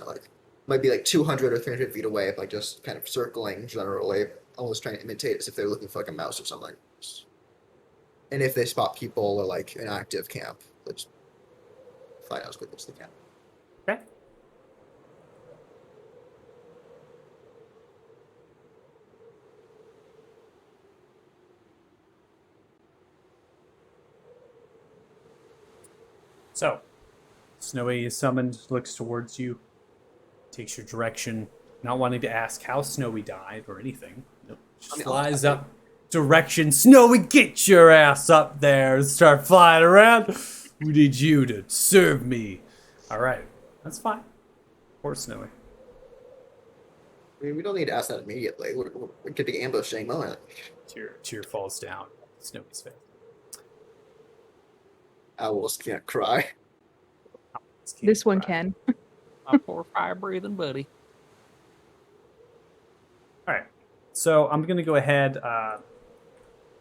Might be like 200 or 300 feet away, like just kind of circling generally, almost trying to imitate as if they're looking for like a mouse or something. And if they spot people or like an active camp, they'll just fly out as quickly as they can. Okay. So, Snowy is summoned, looks towards you, takes your direction, not wanting to ask how Snowy died or anything. Nope. Just flies up, direction. Snowy, get your ass up there and start flying around. Who need you to serve me? All right, that's fine. Poor Snowy. I mean, we don't need to ask that immediately. We're getting ambushed any moment. Tear falls down Snowy's face. Owls can't cry. This one can. My poor fire-breathing buddy. All right, so I'm going to go ahead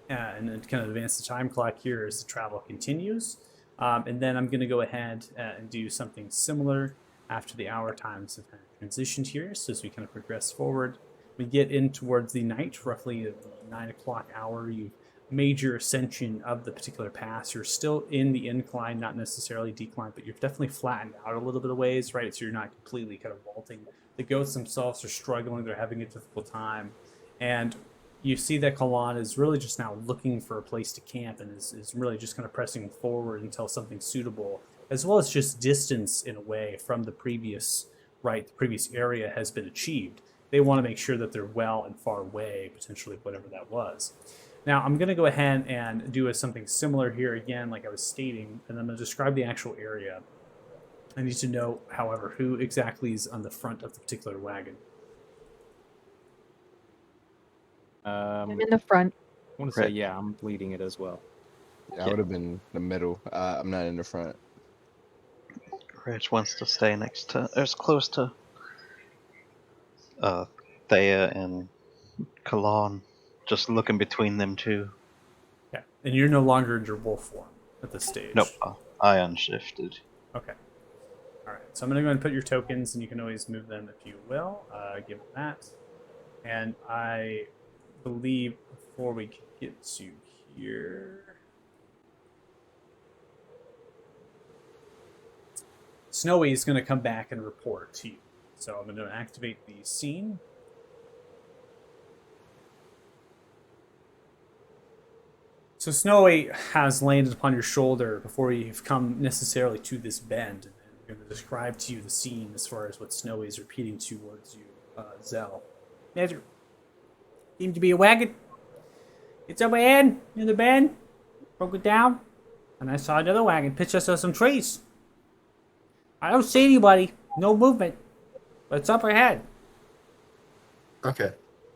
and then kind of advance the time clock here as the travel continues. And then I'm going to go ahead and do something similar after the hour times have kind of transitioned here. So as we kind of progress forward, we get in towards the night, roughly the 9 o'clock hour. You've made your ascension of the particular pass. You're still in the incline, not necessarily decline, but you've definitely flattened out a little bit of ways, right? So you're not completely kind of vaulting. The goats themselves are struggling. They're having a difficult time. And you see that Kalan is really just now looking for a place to camp and is really just kind of pressing forward until something suitable, as well as just distance in a way from the previous area has been achieved. They want to make sure that they're well and far away, potentially whatever that was. Now, I'm going to go ahead and do something similar here again, like I was stating, and I'm going to describe the actual area. I need to know, however, who exactly is on the front of the particular wagon. I'm in the front. I want to say, yeah, I'm leading it as well. Yeah, I would have been the middle. I'm not in the front. Reg wants to stay next to, as close to Thea and Kalan, just looking between them two. Yeah, and you're no longer in your wolf form at this stage. Nope, I unshifted. Okay. All right. So I'm going to go ahead and put your tokens, and you can always move them if you will. Give them that. And I believe before we get to here, Snowy is going to come back and report to you. So I'm going to activate the scene. So Snowy has landed upon your shoulder before you've come necessarily to this bend. And I'm going to describe to you the scene as far as what Snowy is repeating towards you, Zell. There seemed to be a wagon. It's up ahead in the bend. Broke it down. And I saw another wagon pitch us some trees. I don't see anybody. No movement. But it's up ahead. Okay.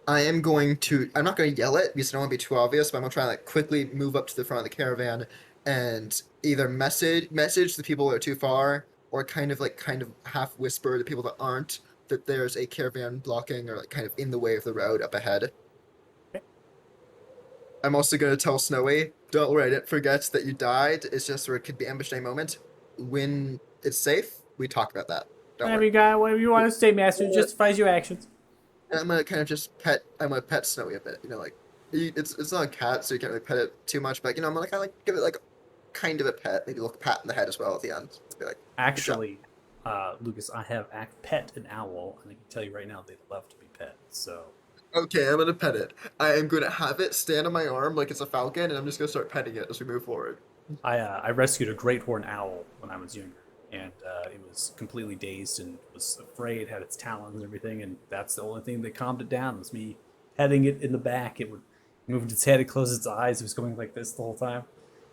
I'm not going to yell it because I don't want to be too obvious, but I'm going to try to like, quickly move up to the front of the caravan and either message the people that are too far or kind of half whisper to people that aren't that there's a caravan blocking or like kind of in the way of the road up ahead. I'm also gonna tell Snowy, don't worry, I didn't forget that you died. It's just where it could be ambushed any moment. When it's safe, we talk about that. Don't Whatever worry. you got, whatever you want to say, Master, it justifies your actions. And I'm gonna kind of just I'm gonna pet Snowy a bit. You know, like it's not a cat, so you can't really pet it too much. But you know, I'm gonna kind of like give it like kind of a pet, maybe look pat in the head as well at the end. Be like, Actually, Lucas, I have pet an owl, and I can tell you right now, they love to be pet. So okay, I'm gonna pet it. I am gonna have it stand on my arm like it's a falcon, and I'm just gonna start petting it as we move forward. I rescued a great horned owl when I was younger, and it was completely dazed and was afraid, had its talons and everything, and that's the only thing that calmed it down was me petting it in the back. It would move its head, it closed its eyes, it was going like this the whole time.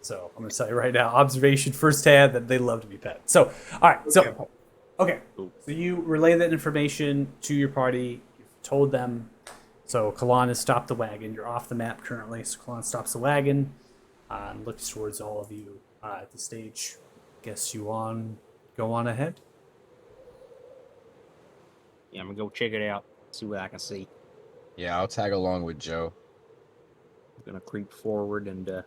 So I'm gonna tell you right now, observation firsthand that they love to be pet. So all right, so okay, so you relay that information to your party. You've told them. So Kalan has stopped the wagon. You're off the map currently. So Kalan stops the wagon and looks towards all of you at the stage. Guess you go on ahead. Yeah, I'm gonna go check it out, see what I can see. Yeah, I'll tag along with Joe. I'm gonna creep forward and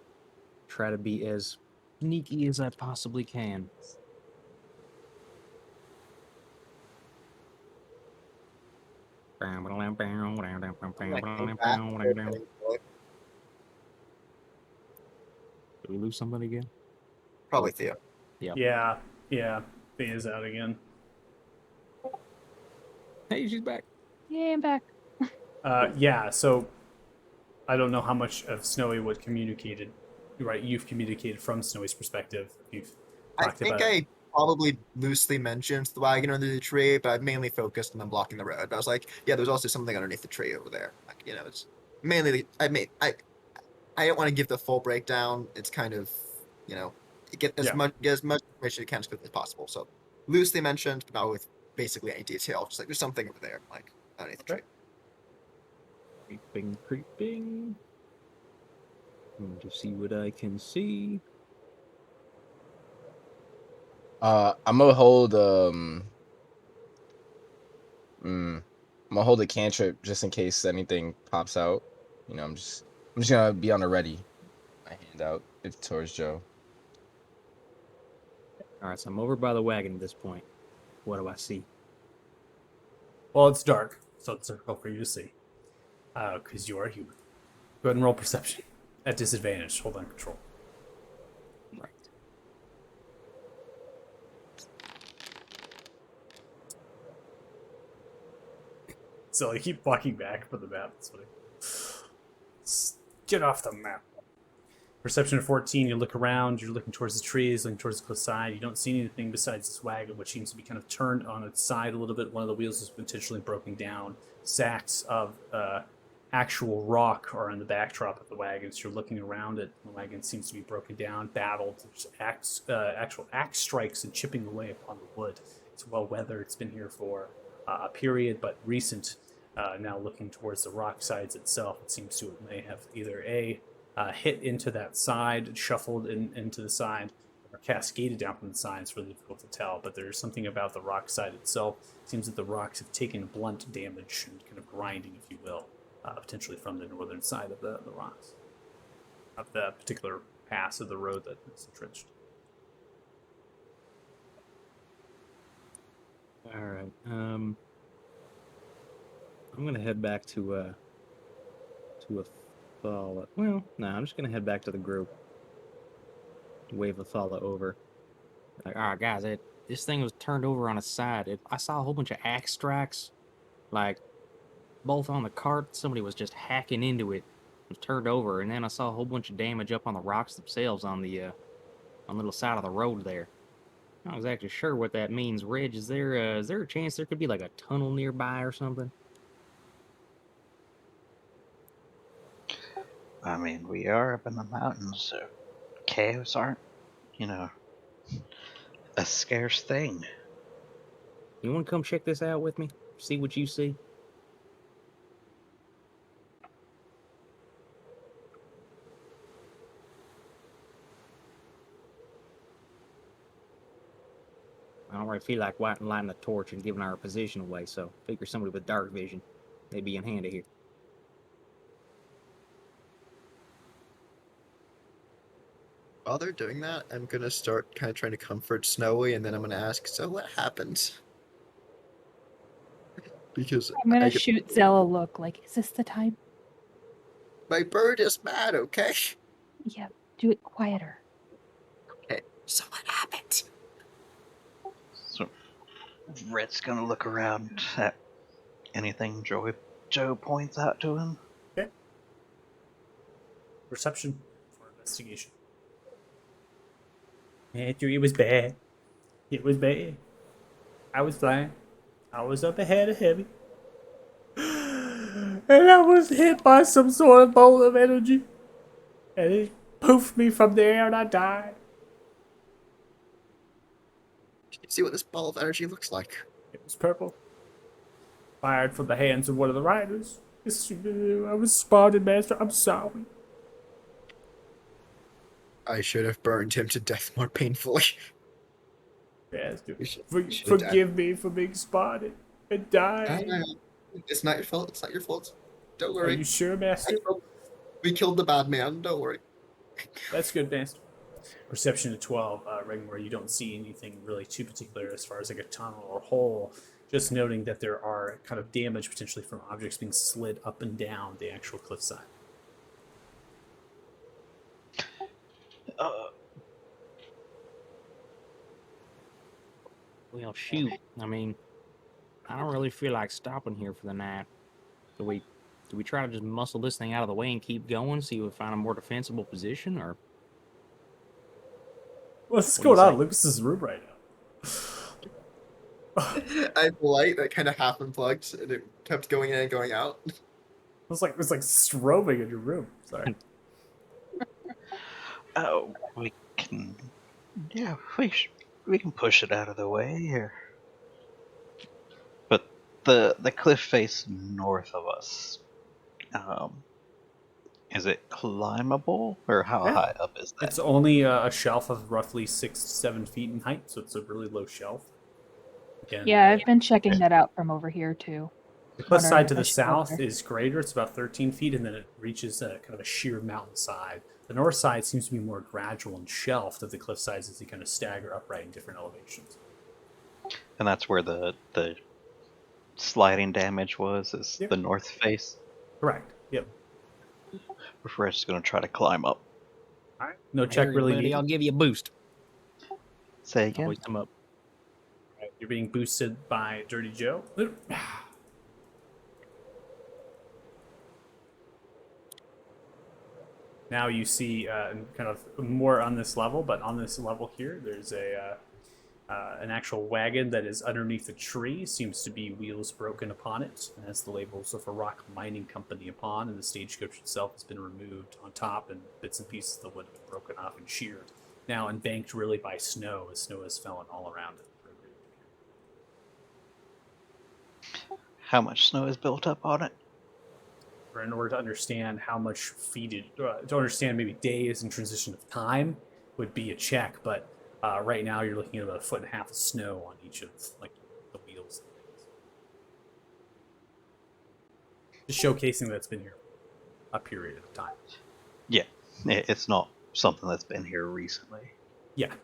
try to be as sneaky as I possibly can. Did we lose somebody again? Probably Theo. Yeah. Thea's out again. Hey, she's back. Yay, I'm back. Yeah. So I don't know how much of Snowy would communicated. Right, you've communicated from Snowy's perspective. You've I talked think about it. I probably loosely mentioned the wagon under the tree, but I mainly focused on them blocking the road. But I was like, yeah, there's also something underneath the tree over there. Like, you know, it's mainly I don't want to give the full breakdown. It's kind of, you know, get as Yeah. much information as you can as quickly as possible. So loosely mentioned, but not with basically any detail. Just like there's something over there, like underneath the tree. Creeping, creeping. Going to see what I can see. I'm gonna hold I'm gonna hold a cantrip just in case anything pops out. You know, I'm just gonna be on the ready. My hand out if towards Joe. All right, so I'm over by the wagon at this point. What do I see? Well, it's dark, so it's difficult for you to see. Because you are human. Go ahead and roll perception. At disadvantage. Hold on control. Right. So you keep walking back from the map. That's funny. Get off the map. Perception of 14, you look around, you're looking towards the trees, looking towards the cliff side. You don't see anything besides this wagon, which seems to be kind of turned on its side a little bit. One of the wheels is potentially broken down. Sacks of actual rock are in the backdrop of the wagon. So you're looking around it. The wagon seems to be broken down, battled. There's actual axe strikes and chipping away upon the wood. It's well weathered. It's been here for a period, but recent. Now looking towards the rock sides itself, it seems to it may have either hit into that side, shuffled into the side, or cascaded down from the side. It's really difficult to tell, but there's something about the rock side itself. It seems that the rocks have taken blunt damage and kind of grinding, if you will, potentially from the northern side of the rocks, of the particular pass of the road that is entrenched. All right. I'm gonna head back to a Thala. Well, no, I'm just gonna head back to the group. Wave a Thala over. Like, all right, guys, this thing was turned over on its side. I saw a whole bunch of axe strikes, like both on the cart. Somebody was just hacking into it. It was turned over, and then I saw a whole bunch of damage up on the rocks themselves on the little side of the road there. Not exactly sure what that means, Reg. Is there a chance there could be like a tunnel nearby or something? I mean, we are up in the mountains, so caves aren't, a scarce thing. You want to come check this out with me? See what you see? I don't really feel like lighting a torch and giving our position away, so figure somebody with dark vision, they'd be in handy here. While they're doing that, I'm gonna start kind of trying to comfort Snowy, and then I'm gonna ask, "So what happened?" Because I'm gonna I get, shoot Zell a look like, is this the time? my bird is mad. Okay. Yeah, do it quieter. Okay. So what happened? So Red's gonna look around at anything Joe points out to him. Okay. Perception for investigation. Andrew, it was bad. It was bad. I was flying. I was up ahead of heavy. And I was hit by some sort of bolt of energy. And it poofed me from the air and I died. Can you see what this ball of energy looks like? It was purple. Fired from the hands of one of the riders. I was spotted, Master. I'm sorry. I should have burned him to death more painfully. Master, You should- forgive me for being spotted and dying. It's not your fault. It's not your fault. Don't Are worry. you sure, Master? We killed the bad man. Don't worry. That's good, Master. Perception of 12, Regmore, you don't see anything really too particular as far as like a tunnel or hole. Just noting that there are kind of damage potentially from objects being slid up and down the actual cliffside. Well, shoot. I mean, I don't really feel like stopping here for the night. Do we try to just muscle this thing out of the way and keep going, see if we find a more defensible position, or What's What do you going on say? in Lucas's room right now? I have a light that kind of half unplugged, and it kept going in and going out. It's like strobing in your room. Sorry. Oh, we can. Yeah, we can push it out of the way here. But the cliff face north of us. Is it climbable, or how Yeah. high up is that? It's only a shelf of roughly 6 to 7 feet in height, so it's a really low shelf. Again, Yeah, I've been checking that out from over here too. the cliff wondering side to if I the should go south there. is greater. It's about 13 feet, and then it reaches a kind of a sheer mountainside. The north side seems to be more gradual and shelved of the cliff sides as they kind of stagger upright in different elevations. And that's where the sliding damage was, is Yep. the north face. Correct. Yep. We're just gonna try to climb up. All right. No check Here, really buddy, needed. I'll give you a boost. Say I'll again. hoist him up. You're being boosted by Dirty Joe. Now you see kind of more on this level, but on this level here, there's an actual wagon that is underneath a tree. Seems to be wheels broken upon it. It has the labels of a rock mining company upon, and the stagecoach itself has been removed on top, and bits and pieces of the wood have been broken off and sheared. Now embanked really by snow, as snow has fallen all around it. How much snow is built up on it? Or in order to understand how much feet it, to understand maybe days and transition of time would be a check, but right now you're looking at about 1.5 feet of snow on each of like the wheels and things. Just showcasing that it's been here a period of time. Yeah, it's not something that's been here recently. Yeah.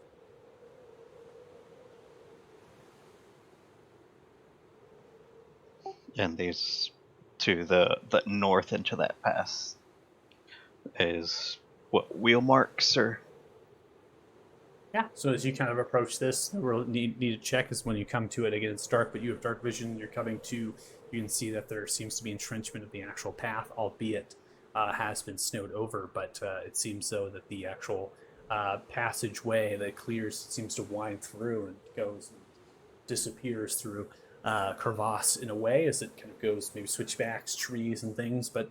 And these to the north into that pass is what, wheel marks, or Yeah. So as you kind of approach this, the world need to check is when you come to it. Again, it's dark, but you have dark vision. You're coming to. You can see that there seems to be entrenchment of the actual path, albeit has been snowed over. But it seems though that the actual passageway that clears seems to wind through and goes and disappears through crevasse in a way as it kind of goes maybe switchbacks, trees, and things. But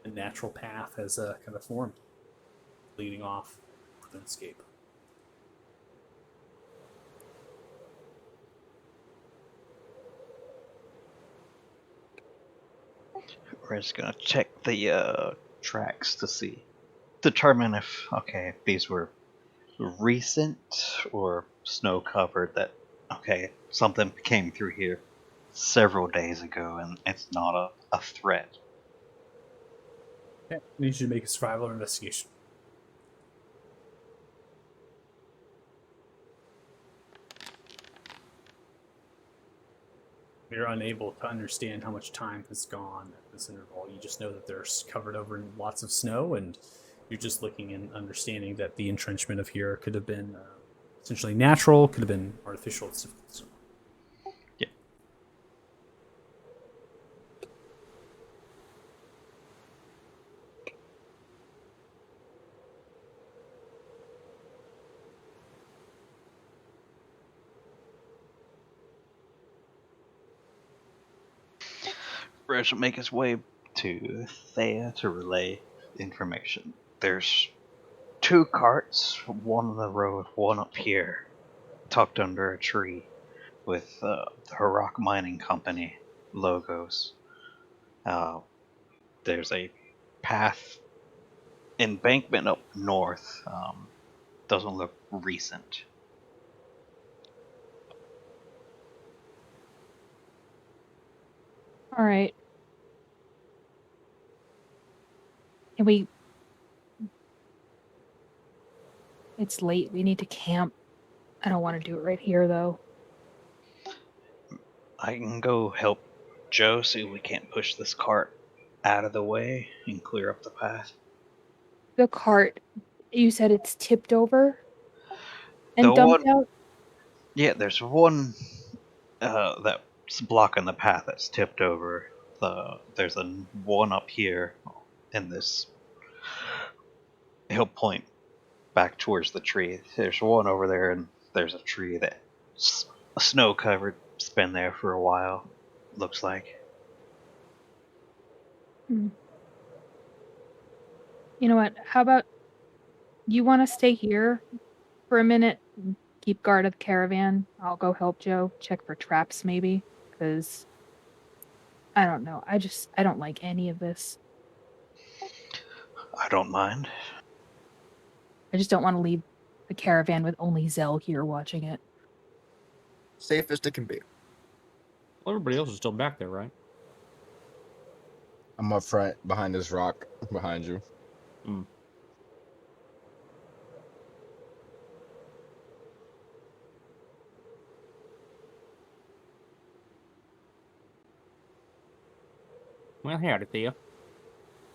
a natural path has kind of formed, leading off the landscape. we're just gonna check the tracks to determine if these were recent or snow covered that okay, something came through here several days ago, and it's not a threat. Okay. I need you to make a survival or investigation. You're unable to understand how much time has gone at this interval. You just know that they're covered over in lots of snow, and you're just looking and understanding that the entrenchment of here could have been essentially natural, could have been artificial. Yeah. Reg will make his way to Thea to relay information. There's 2 carts, one on the road, one up here, tucked under a tree, with the Harak Mining Company logos. There's a path embankment up north. Doesn't look recent. All right. Can we? It's late. We need to camp. I don't want to do it right here, though. I can go help Joe see if we can't push this cart out of the way and clear up the path. The cart, you said it's tipped over and The dumped one, out? yeah, there's one that's blocking the path that's tipped over. There's a one up here in this. He'll point back towards the tree. There's one over there, and there's a tree that's snow covered. It's been there for a while. Looks like. You know what? How about you want to stay here for a minute? And keep guard of the caravan. I'll go help Joe. Check for traps, maybe. Because I don't know. I don't like any of this. I don't mind. I just don't want to leave the caravan with only Zell here watching it. Safe as it can be. Well, everybody else is still back there, right? I'm up front behind this rock behind you. Well, howdy, Thea.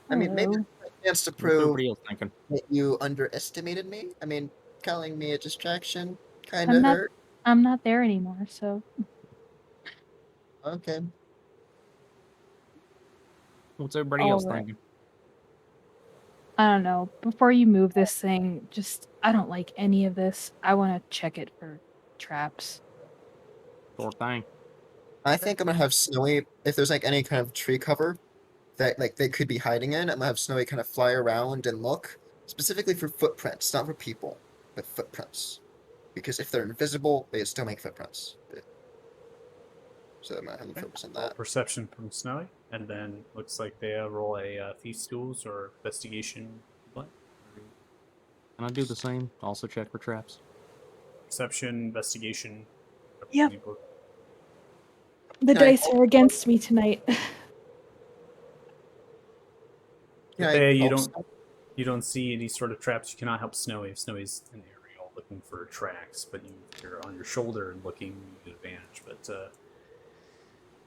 I mean, maybe Hello. it's a chance to What's prove everybody else thinking? that you underestimated me. I mean, calling me a distraction kind I'm of not- hurt. I'm not there anymore, so Okay. What's everybody else Alright. thinking? I don't know. Before you move this thing, I don't like any of this. I want to check it for traps. Sure thing. I think I'm gonna have Snowy, if there's like any kind of tree cover that like they could be hiding in, I'm gonna have Snowy kind of fly around and look specifically for footprints, not for people, but footprints. Because if they're invisible, they still make footprints. So I'm gonna have them focus on that. Perception from Snowy, and then looks like they roll a Thief's Tools or Investigation. What? Can I do the same? Also check for traps. Perception, Investigation. Yep. People- The Can I dice are against me tonight. Can I Thea, you help don't Snowy? you don't see any sort of traps. You cannot help Snowy if Snowy's in the area looking for tracks, but you're on your shoulder and looking, you get advantage. But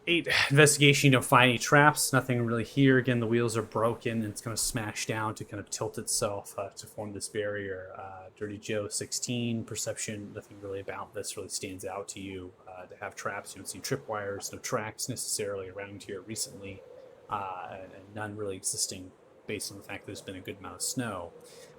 8 investigation, you don't find any traps. Nothing really here. Again, the wheels are broken and it's going to smash down to kind of tilt itself to form this barrier. Dirty Joe 16 perception. Nothing really about this really stands out to you. To have traps, you don't see tripwires, no tracks necessarily around here recently, and none really existing based on the fact that there's been a good amount of snow.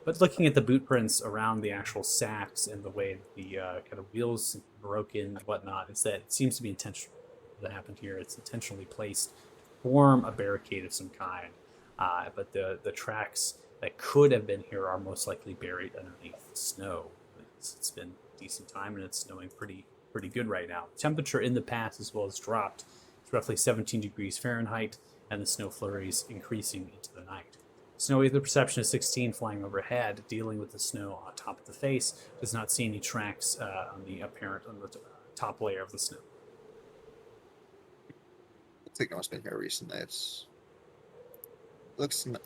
But looking at the boot prints around the actual sacks and the way the kind of wheels broken and whatnot, it's that it seems to be intentional. That happened here. It's intentionally placed to form a barricade of some kind. But the tracks that could have been here are most likely buried underneath the snow. It's been a decent time and it's snowing pretty good right now. Temperature in the pass as well has dropped. It's roughly 17 degrees Fahrenheit, and the snow flurries increasing into the night. Snowy, the perception is 16, flying overhead, dealing with the snow on top of the face. Does not see any tracks on the top layer of the snow. I think no one's been here recently. Looks. I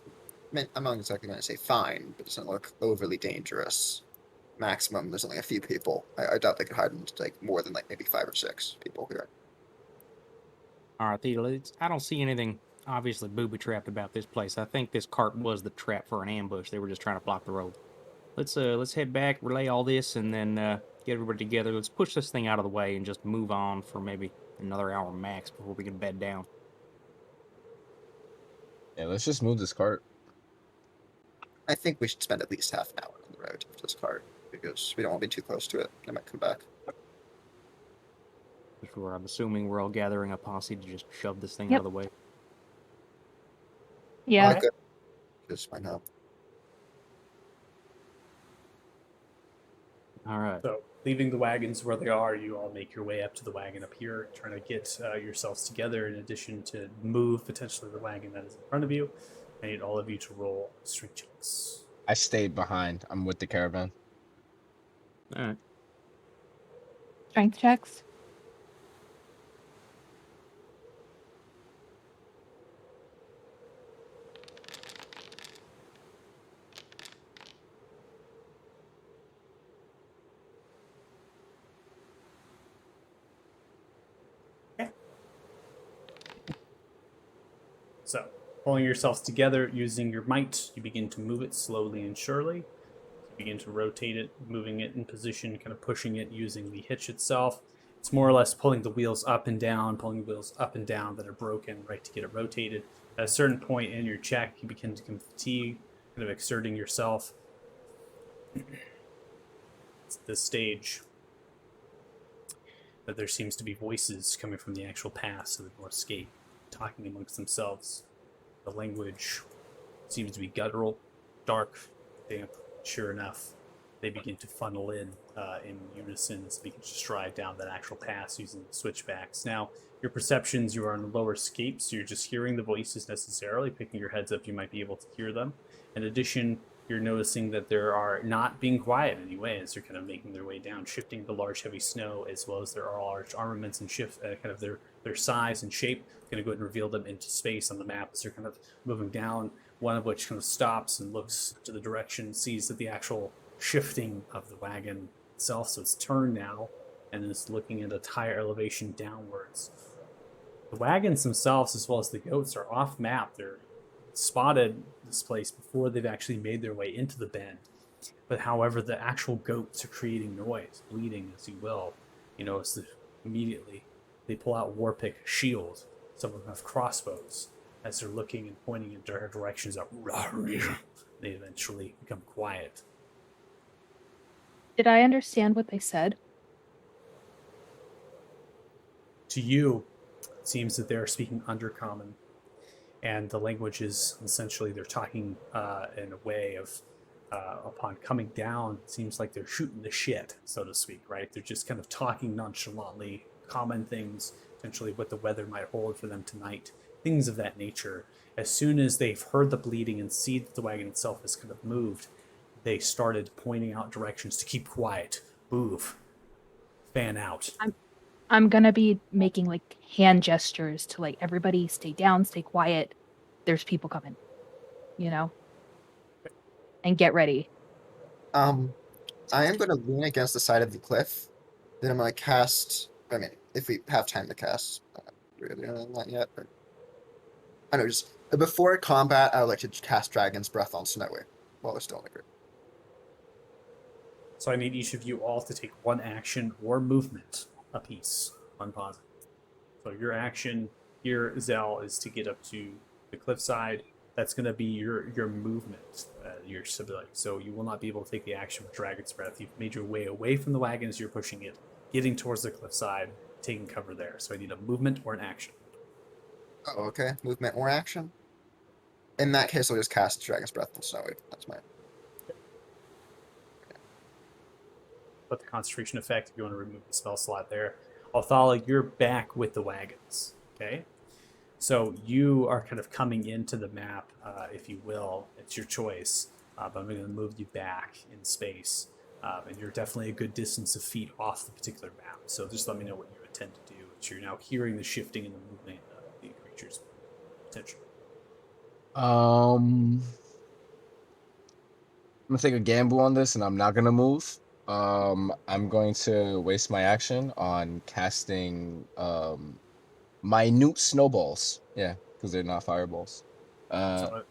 mean, I'm not exactly going to say fine, but it doesn't look overly dangerous. Maximum, there's only a few people. I doubt they could hide into like more than like maybe 5 or 6 people here. All right, Theodore, I don't see anything obviously booby-trapped about this place. I think this cart was the trap for an ambush. They were just trying to block the road. Let's head back, relay all this, and then get everybody together. Let's push this thing out of the way and just move on for maybe another hour max before we can bed down. Yeah, let's just move this cart. I think we should spend at least half an hour on the road to this cart because we don't want to be too close to it. They might come back. Before I'm assuming we're all gathering a posse to just shove this thing out Yep. of the way. Yeah. Good. Just might help. All right. So, leaving the wagons where they are, you all make your way up to the wagon up here, trying to get yourselves together. In addition to move potentially the wagon that is in front of you, I need all of you to roll strength checks. I stayed behind. I'm with the caravan. All right. Strength checks. So, pulling yourselves together using your might, you begin to move it slowly and surely. You begin to rotate it, moving it in position, kind of pushing it using the hitch itself. It's more or less pulling the wheels up and down, pulling the wheels up and down that are broken, right, to get it rotated. At a certain point in your check, you begin to become fatigued, kind of exerting yourself. It's at this stage that there seems to be voices coming from the actual pass of the Northscape, talking amongst themselves. The language seems to be guttural, dark, damp. Sure enough, they begin to funnel in unison as they begin to stride down that actual pass using the switchbacks. Now, your perceptions, you are on the lower scape, so you're just hearing the voices necessarily. Picking your heads up, you might be able to hear them. In addition, you're noticing that there are not being quiet anyway as they're kind of making their way down, shifting the large heavy snow, as well as there are large armaments and shift kind of their size and shape. I'm going to go ahead and reveal them into space on the map as they're kind of moving down, one of which kind of stops and looks to the direction, sees that the actual shifting of the wagon itself, so it's turned now and is looking at a higher elevation downwards. The wagons themselves, as well as the goats, are off map. They're spotted this place before they've actually made their way into the bend. But however, the actual goats are creating noise, bleeding, as you will. You notice that immediately they pull out Warpick shield. Some of them have crossbows. As they're looking and pointing in different directions, they eventually become quiet. Did I understand what they said? To you, it seems that they're speaking Undercommon, and the language is essentially they're talking in a way of upon coming down, it seems like they're shooting the shit, so to speak, right? They're just kind of talking nonchalantly, common things, potentially what the weather might hold for them tonight, things of that nature. As soon as they've heard the bleeding and see that the wagon itself has kind of moved, they started pointing out directions to keep quiet, move, fan out. I'm gonna be making like hand gestures to like everybody stay down, stay quiet. There's people coming, you know, and get ready. I am going to lean against the side of the cliff. Then I'm going to cast. I mean, if we have time to cast, really not yet. But I know, just before combat, I would like to cast Dragon's Breath on Snowy while they're still in the group. So I need each of you all to take one action or movement apiece on positive. So your action here, Zell, is to get up to the cliffside. That's going to be your movement, your stability. So you will not be able to take the action with Dragon's Breath. You've made your way away from the wagon as you're pushing it, getting towards the cliffside, taking cover there. So I need a movement or an action. Oh, okay. Movement or action? In that case, I'll just cast Dragon's Breath on Snowy. That's my. Put the concentration effect if you want to remove the spell slot there. Althala, you're back with the wagons, okay? So you are kind of coming into the map, if you will. It's your choice, but I'm going to move you back in space. And you're definitely a good distance of feet off the particular map. So just let me know what you intend to do. So you're now hearing the shifting and the movement of the creature's potential. I'm gonna take a gamble on this, and I'm not gonna move. I'm going to waste my action on casting minute snowballs. Yeah, because they're not fireballs. So,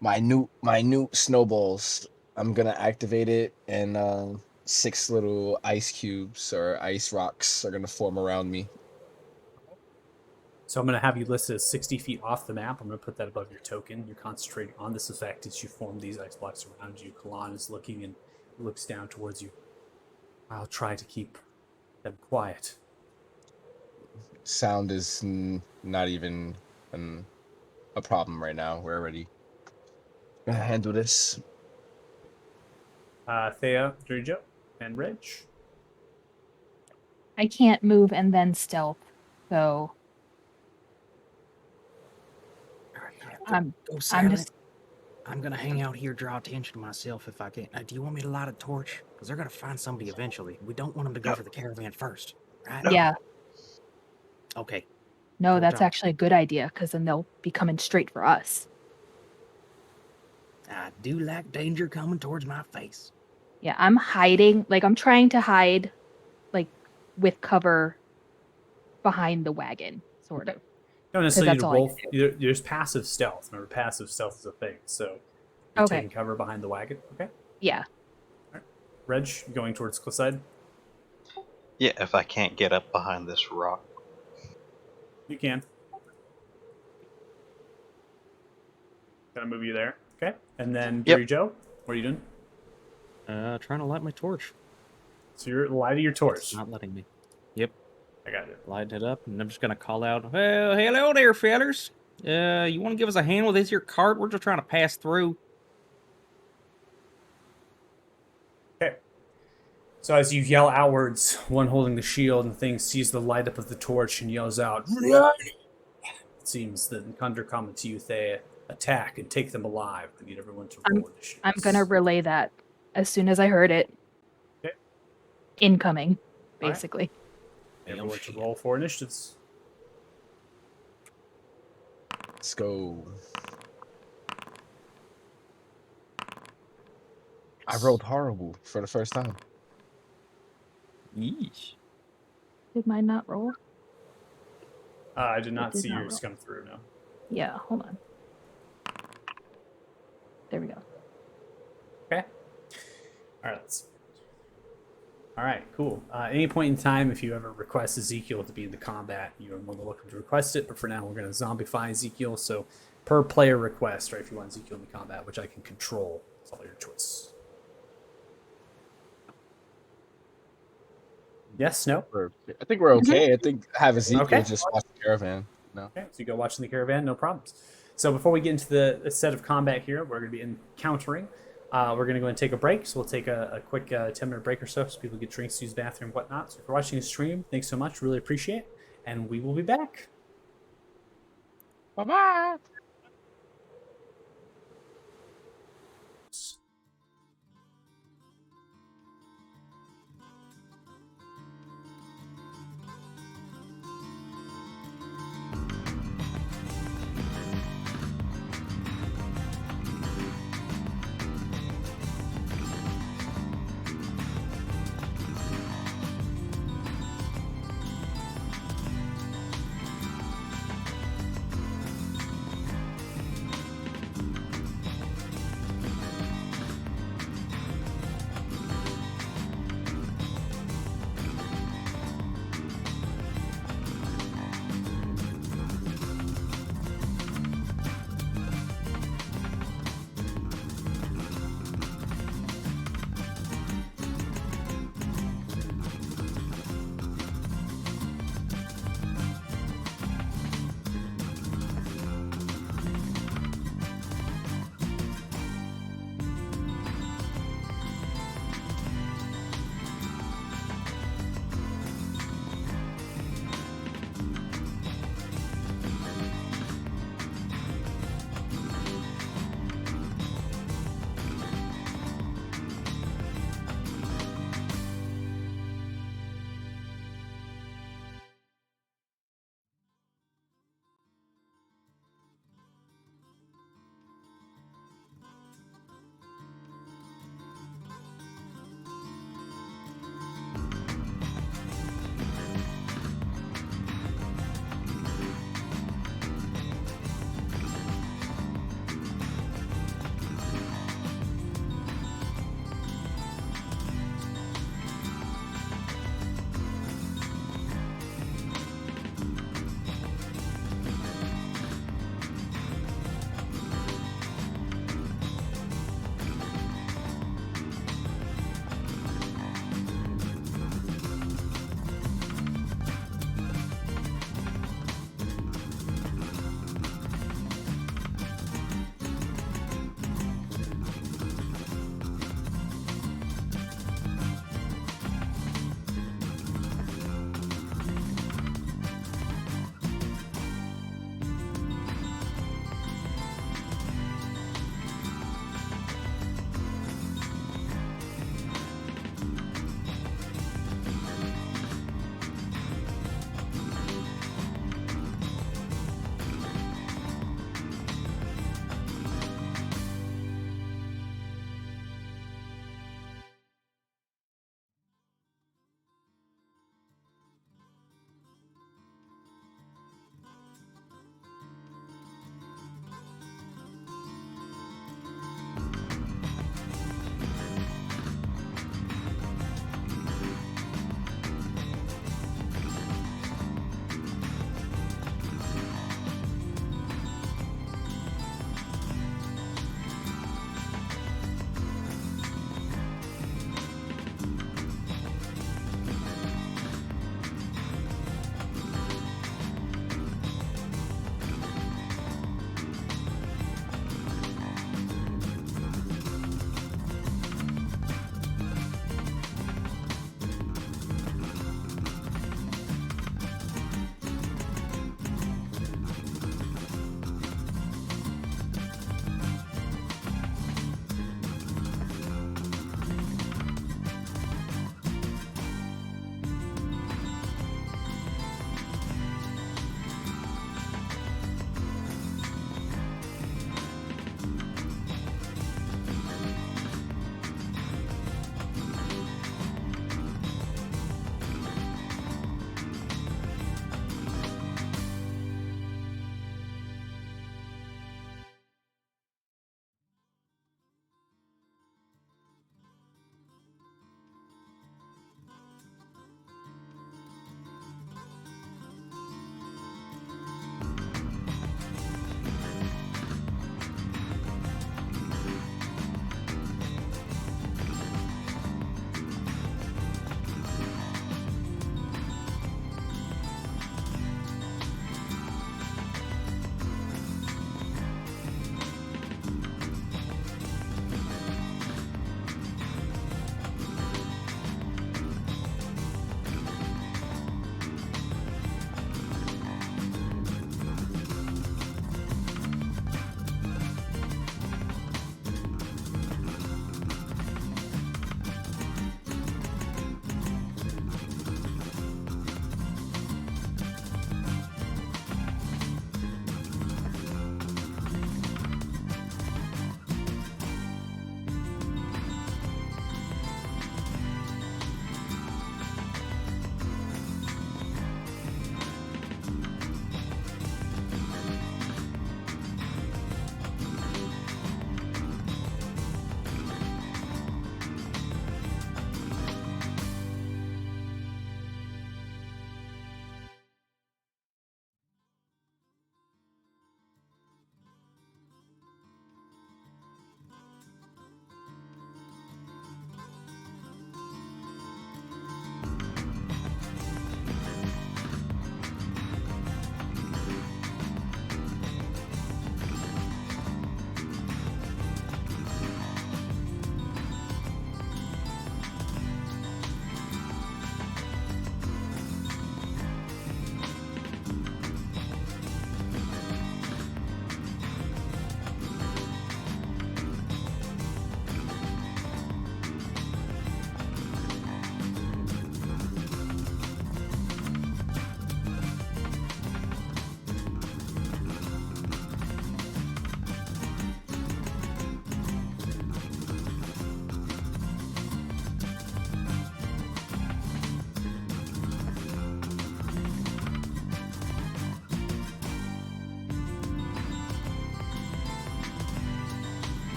Minute snowballs. I'm gonna activate it, and 6 little ice cubes or ice rocks are gonna form around me. So I'm going to have you listed as 60 feet off the map. I'm going to put that above your token. You're concentrating on this effect as you form these ice blocks around you. Kalan is looking and looks down towards you. I'll try to keep them quiet. Sound is not even a problem right now. We're already gonna handle this. Thea, Drujo, and Reg. I can't move and then stealth, so I'm Go I'm silent. just I'm gonna hang out here, draw attention to myself if I can. Do you want me to light a torch? Because they're gonna find somebody eventually. We don't want them to go for the caravan first, right? yeah. Okay. No, Good that's job. actually a good idea because then they'll be coming straight for us. I do like danger coming towards my face. Yeah, I'm hiding. Like I'm trying to hide, like with cover behind the wagon, sort of. Don't necessarily need that's to all I roll. can There's passive stealth. Remember, passive stealth is a thing. So you're Okay. taking cover behind the wagon. Okay. Yeah. Reg, going towards cliffside. Yeah, if I can't get up behind this rock. You can. Gonna move you there. Okay. And then Yep. Drujo, what are you doing? Trying to light my torch. So you're lighting your torch. It's not letting me. Yep. I got it. Lighting it up, and I'm just gonna call out, "Well, hello there, fellers. You want to give us a hand with this here cart? We're just trying to pass through." Okay. So as you yell outwards, one holding the shield and thing sees the light up of the torch and yells out, "Run!" It seems that Thunder comment to you, Thea, attack and take them alive. I need everyone to roll initiative. I'm gonna relay that as soon as I heard it. Okay. Incoming, All right. basically. Everyone to roll for initiatives. Let's go. I rolled horrible for the first time. Yeesh. Did mine not roll? I did not did see not yours roll. come through, no. Yeah, hold on. There we go. Okay. All right, let's see. All right, cool. Any point in time, if you ever request Ezekiel to be in the combat, you're more than welcome to request it. But for now, we're going to zombify Ezekiel. So per player request, right? If you want Ezekiel in the combat, which I can control, it's all your choice. Yes, no? I think we're okay. I think have Ezekiel Okay. just watch the caravan. No. Okay, so you go watching the caravan, no problems. So before we get into the set of combat here, we're going to be encountering. We're going to go and take a break. So we'll take a quick 10-minute break or so people get drinks, use the bathroom, whatnot. So if you're watching the stream, thanks so much. Really appreciate it. And we will be back. Bye-bye.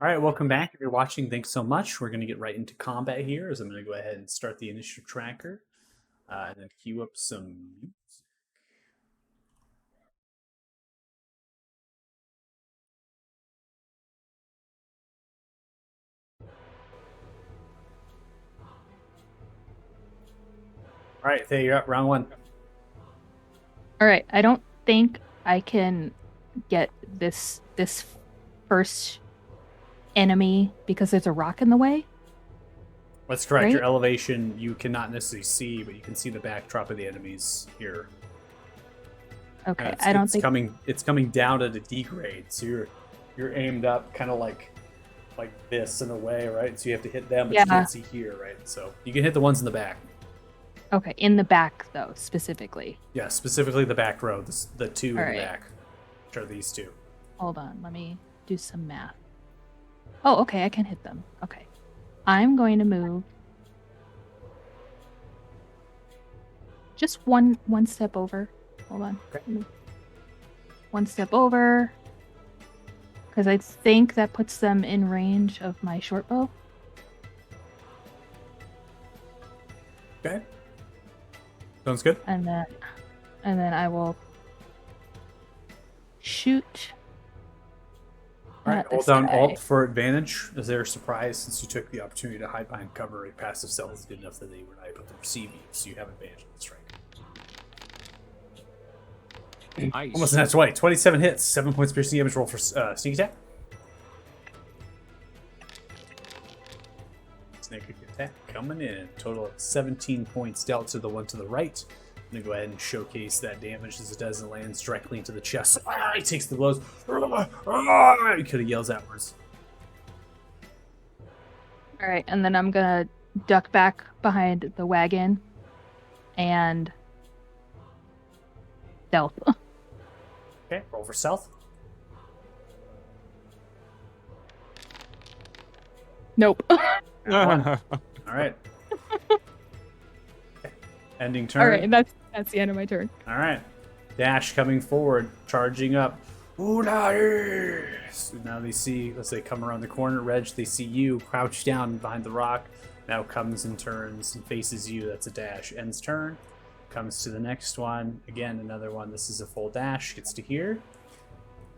All right, welcome back. If you're watching, thanks so much. We're going to get right into combat here, as I'm going to go ahead and start the initiative tracker, and then queue up some music. All right, there you're up. Round one. All right. I don't think I can get this first enemy because there's a rock in the way. That's correct. Your Right? elevation you cannot necessarily see, but you can see the backdrop of the enemies here. Okay. It's, I don't it's think. coming down at a degrade, so you're aimed up kind of like this in a way, right? So you have to hit them, but you Yeah. can't see here, right? So you can hit the ones in the back. Okay, in the back though, specifically. Yeah, specifically the back row, the two in All the right. back, which are these two. Hold on. Let me do some math. Oh, okay. I can hit them. Okay. I'm going to move just one step over. Hold on. Okay. One step over. Because I think that puts them in range of my short bow. Okay. Sounds good. And then I will shoot. All right, at hold this down guy. Alt for advantage. Is there a surprise since you took the opportunity to hide behind cover? A passive stealth is good enough that they were not able to perceive you, so you have advantage on the strike. Nice. Almost an 20. 27 hits, 7 points piercing damage. Roll for sneak attack. Sneak attack coming in. Total of 17 points dealt to the one to the right. I'm going to go ahead and showcase that damage as it does and lands directly into the chest. He takes the blows. He kind of yells outwards. All right, and then I'm gonna duck back behind the wagon and stealth. Okay, roll for stealth. Nope. All right. Okay. Ending turn. All right, and that's the end of my turn. All right. Dash coming forward, charging up. Nice. Now they see, as they come around the corner, Reg, they see you crouched down behind the rock. Now comes and turns and faces you. That's a dash. Ends turn. Comes to the next one. Again, another one. This is a full dash. Gets to here.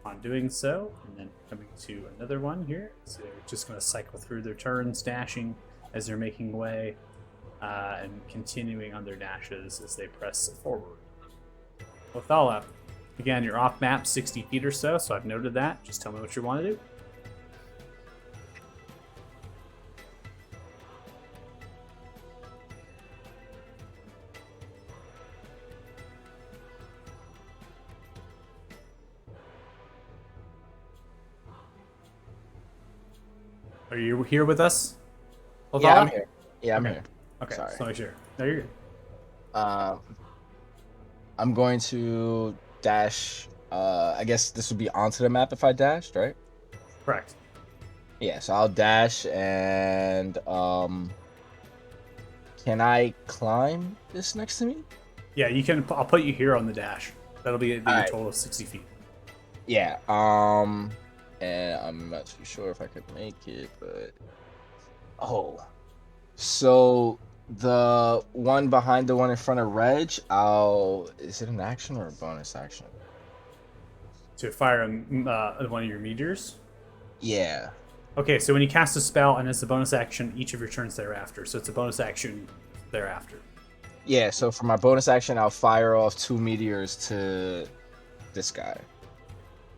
On doing so, and then coming to another one here. So they're just going to cycle through their turns, dashing as they're making way, and continuing on their dashes as they press forward. Othala, again, you're off map 60 feet or so, so I've noted that. Just tell me what you want to do. Are you here with us? Othala? Yeah, I'm here. Yeah, I'm Okay. here. Okay, Sorry. so make sure. No, you're good. I'm going to dash. I guess this would be onto the map if I dashed, right? Correct. Yeah, so I'll dash and can I climb this next to me? Yeah, you can. I'll put you here on the dash. That'll be a Alright. total of 60 feet. Yeah. And I'm not too sure if I could make it, but so the one behind the one in front of Reg, is it an action or a bonus action? To fire one of your meteors. Yeah. Okay, so when you cast a spell and it's a bonus action each of your turns thereafter, so it's a bonus action thereafter. Yeah, so for my bonus action, I'll fire off 2 meteors to this guy.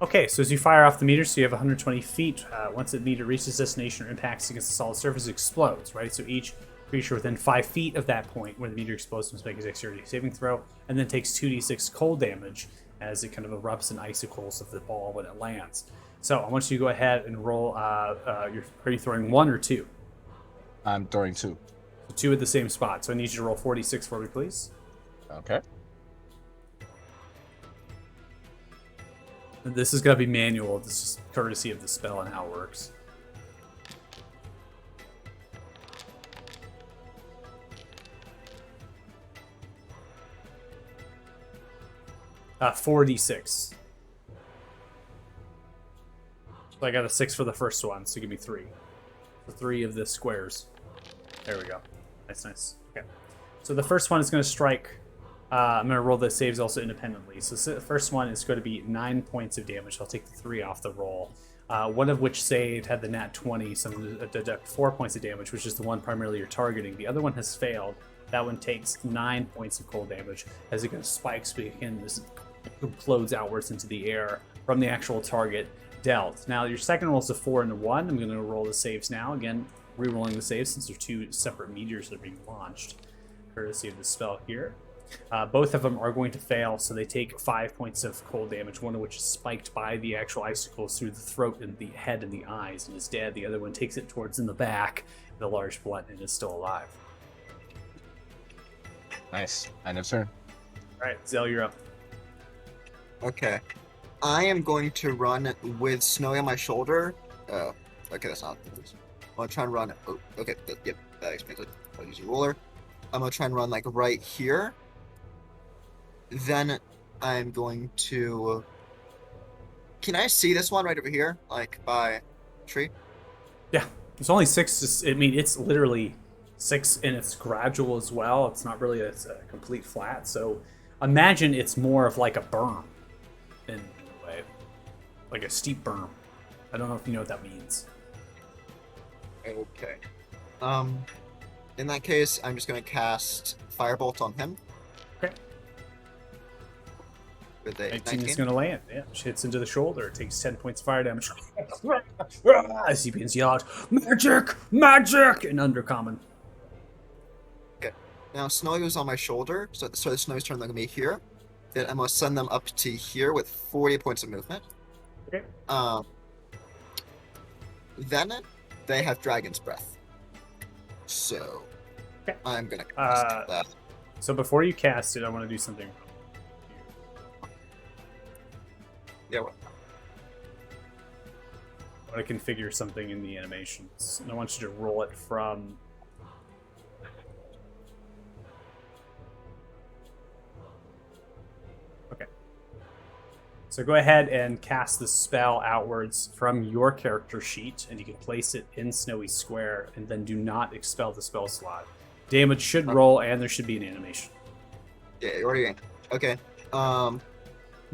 Okay, so as you fire off the meteor, so you have 120 feet. Once the meteor reaches destination or impacts against the solid surface, it explodes, right? So each creature within 5 feet of that point where the meteor explodes must make a dexterity saving throw, and then takes 2d6 cold damage as it kind of erupts in icicles of the ball when it lands. So I want you to go ahead and roll. Are you throwing 1 or 2? I'm throwing 2. So 2 at the same spot. So I need you to roll 46 for me, please. Okay. This is going to be manual. This is courtesy of the spell and how it works. Uh, 4d6. So I got a 6 for the first one, so give me 3. So 3 of the squares. There we go. Nice. Okay. So the first one is going to strike. I'm going to roll the saves also independently. So the first one is going to be 9 points of damage. I'll take the 3 off the roll. One of which saved had the nat 20, so I'm going to deduct 4 points of damage, which is the one primarily you're targeting. The other one has failed. That one takes 9 points of cold damage as it goes spikes, but again, this implodes outwards into the air from the actual target dealt. Now, your second roll is a 4 and a 1. I'm going to roll the saves now. Again, re-rolling the saves since they're 2 separate meteors that are being launched, courtesy of the spell here. Both of them are going to fail, so they take 5 points of cold damage, one of which is spiked by the actual icicles through the throat and the head and the eyes and is dead. The other one takes it towards in the back, the large blunt, and is still alive. Nice. End of turn. All right, Zell, you're up. Okay. I am going to run with Snowy on my shoulder. Oh, okay, that's not. I'll try and run. Oh, okay, yep, that explains it. I'll use a ruler. I'm gonna try and run like right here. Then I'm going to. Can I see this one right over here, like by tree? Yeah, it's only 6. I mean, it's literally 6, and it's gradual as well. It's not really a complete flat. So imagine it's more of like a berm in a way, like a steep berm. I don't know if you know what that means. Okay. In that case, I'm just going to cast Firebolt on him. Okay. With a 19 is 19. going to land. Yeah, she hits into the shoulder. It takes 10 points of fire damage. As he begins yell out, "Magic! Magic!" in Undercommon. Now, Snowy was on my shoulder, so the Snowy's turn, they're going to be here. Then I'm going to send them up to here with 40 points of movement. Okay. Then they have Dragon's Breath. So, Okay. I'm going to cast that. So before you cast it, I want to do something. Yeah, what? I want to configure something in the animations. And I want you to roll it from... Okay. So go ahead and cast the spell outwards from your character sheet, and you can place it in Snowy Square, and then do not expel the spell slot. Damage should roll, and there should be an animation. Yeah, you already. Okay.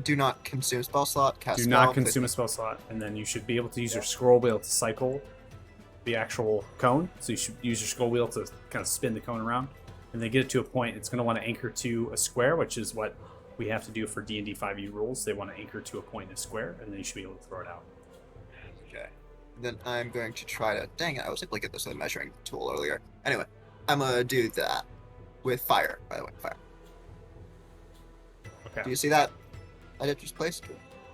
Do not consume spell slot. Cast Do spell, not consume a spell slot, and then you should be able to use your scroll wheel to cycle the actual cone. So you should use your scroll wheel to kind of spin the cone around, and then get it to a point. It's going to want to anchor to a square, which is what we have to do for D&D 5e rules. They want to anchor to a point in a square, and then you should be able to throw it out. Okay. Then I'm going to try to. Dang it! I was able to get this with a measuring tool earlier. Anyway, I'm gonna do that with fire. By the way, fire. Okay. Do you see that? I did just place.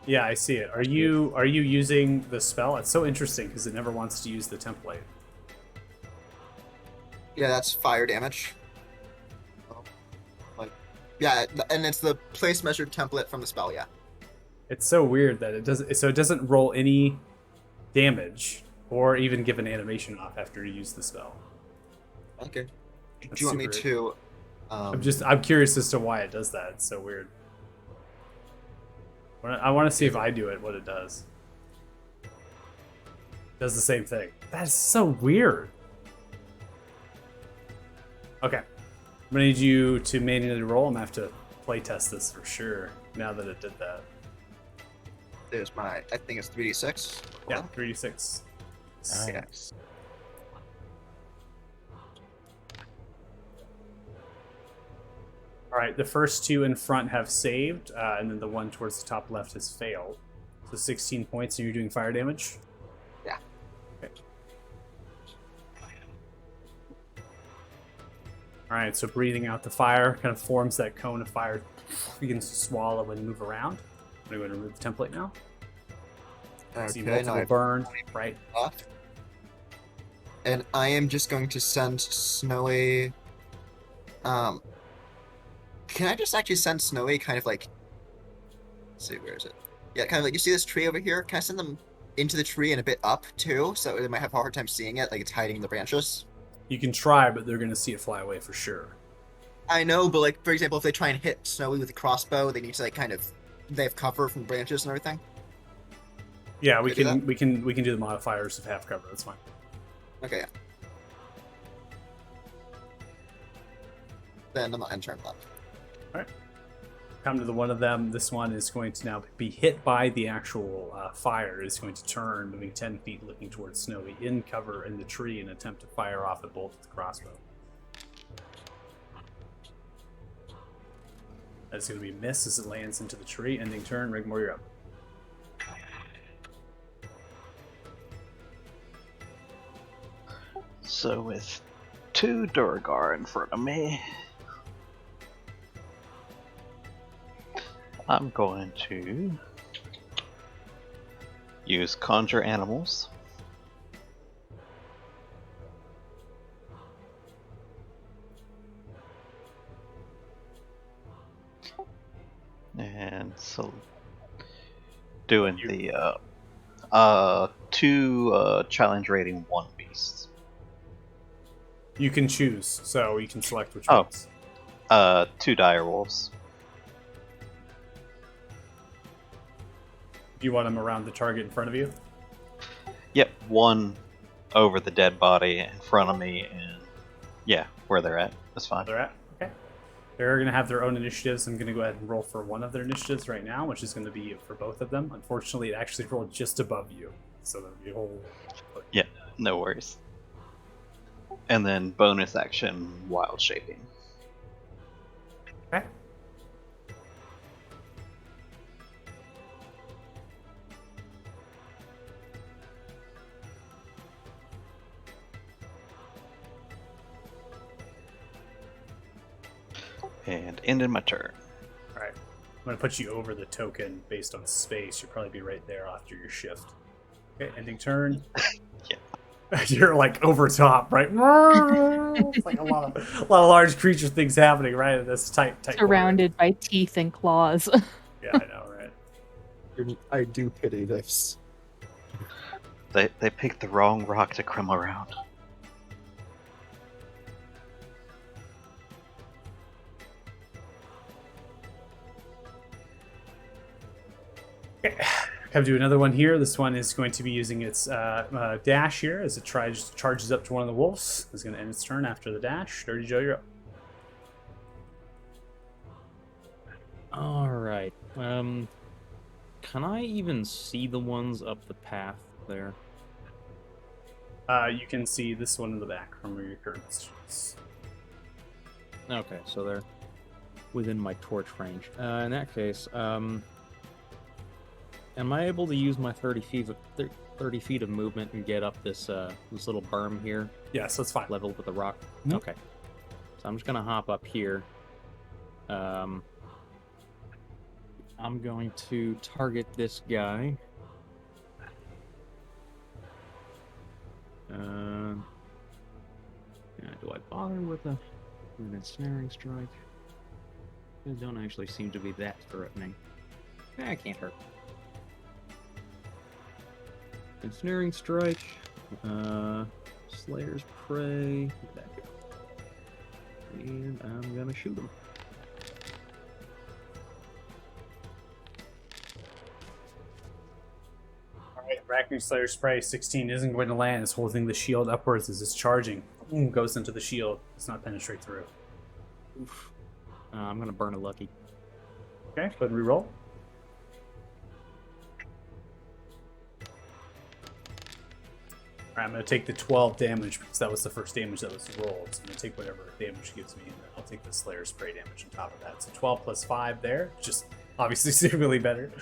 Yeah, I see it. Are you using the spell? It's so interesting because it never wants to use the template. Yeah, that's fire damage. Like, yeah, and it's the place measured template from the spell. Yeah. It's so weird that it doesn't roll any damage or even give an animation off after you use the spell. Okay. That's Do you want me super to? I'm curious as to why it does that. It's so weird. I want to see if I do it, what it does. It does the same thing. That's so weird. Okay. I'm going to need you to manually roll. I'm going to have to play test this for sure now that it did that. There's my. I think it's 3d6. Yeah, 3d6. Yes. All right, the first 2 in front have saved, and then the one towards the top left has failed. So 16 points, and you're doing fire damage? Yeah. Okay. All right, so breathing out the fire kind of forms that cone of fire, begins to swallow and move around. I'm going to remove the template now. See Okay. multiple Now burn, right? left. And I am just going to send Snowy. Can I just actually send Snowy kind of like? Let's see, where is it? Yeah, kind of like you see this tree over here. Can I send them into the tree and a bit up too, so they might have a hard time seeing it, like it's hiding in the branches? You can try, but they're going to see it fly away for sure. I know, but like for example, if they try and hit Snowy with a crossbow, they need to like kind of they have cover from branches and everything. Yeah, we Can I do can do the modifiers of half cover. That's fine. Okay, yeah. Then I'm not entering that. Come to the one of them. This one is going to now be hit by the actual fire. Is going to turn, moving 10 feet, looking towards Snowy, in cover in the tree, and attempt to fire off a bolt with the crossbow. That's going to be a miss as it lands into the tree. Ending turn. Rigmore, you're up. So with 2 Durgar in front of me, I'm going to use Conjure Animals. And so doing the 2 challenge rating 1 beasts. You can choose, so you can select which Oh. ones. 2 dire wolves. Do you want them around the target in front of you? Yep, 1 over the dead body in front of me, and yeah, where they're at. That's fine. They're at? Okay. They're going to have their own initiatives. I'm going to go ahead and roll for one of their initiatives right now, which is going to be for both of them. Unfortunately, it actually rolled just above you. So that'll be a whole... Yeah, no worries. And then bonus action, wild shaping. Okay. And ended my turn. Alright. I'm going to put you over the token based on space. You'll probably be right there after your shift. Okay, ending turn. Yeah. You're like over top, right? It's like a lot of large creature things happening, right? In this tight corner. Surrounded by teeth and claws. Yeah, I know, right? I do pity this. They picked the wrong rock to crim around. Okay. Come to another one here. This one is going to be using its dash here as it charges up to one of the wolves. It's going to end its turn after the dash. Dirty Joe, you're up. All right. Can I even see the ones up the path there? You can see this one in the back from where your current is. Okay, so they're within my torch range. In that case, am I able to use my 30 feet of movement and get up this this little berm here, Yes, that's fine. leveled with the rock? Mhm. Okay. So I'm just gonna hop up here. I'm going to target this guy. Do I bother with an ensnaring strike? They don't actually seem to be that threatening. I can't hurt. Ensnaring strike. Slayer's prey. Where'd that go? And I'm gonna shoot him. Alright, Raccoon Slayer Spray 16 isn't going to land. It's holding the shield upwards as it's charging. Goes into the shield. Does not penetrate through. I'm gonna burn a lucky. Okay, go ahead and reroll. Alright, I'm going to take the 12 damage because that was the first damage that was rolled. So I'm going to take whatever damage it gives me, and then I'll take the Slayer Spray damage on top of that. So 12 plus 5 there, just obviously significantly better.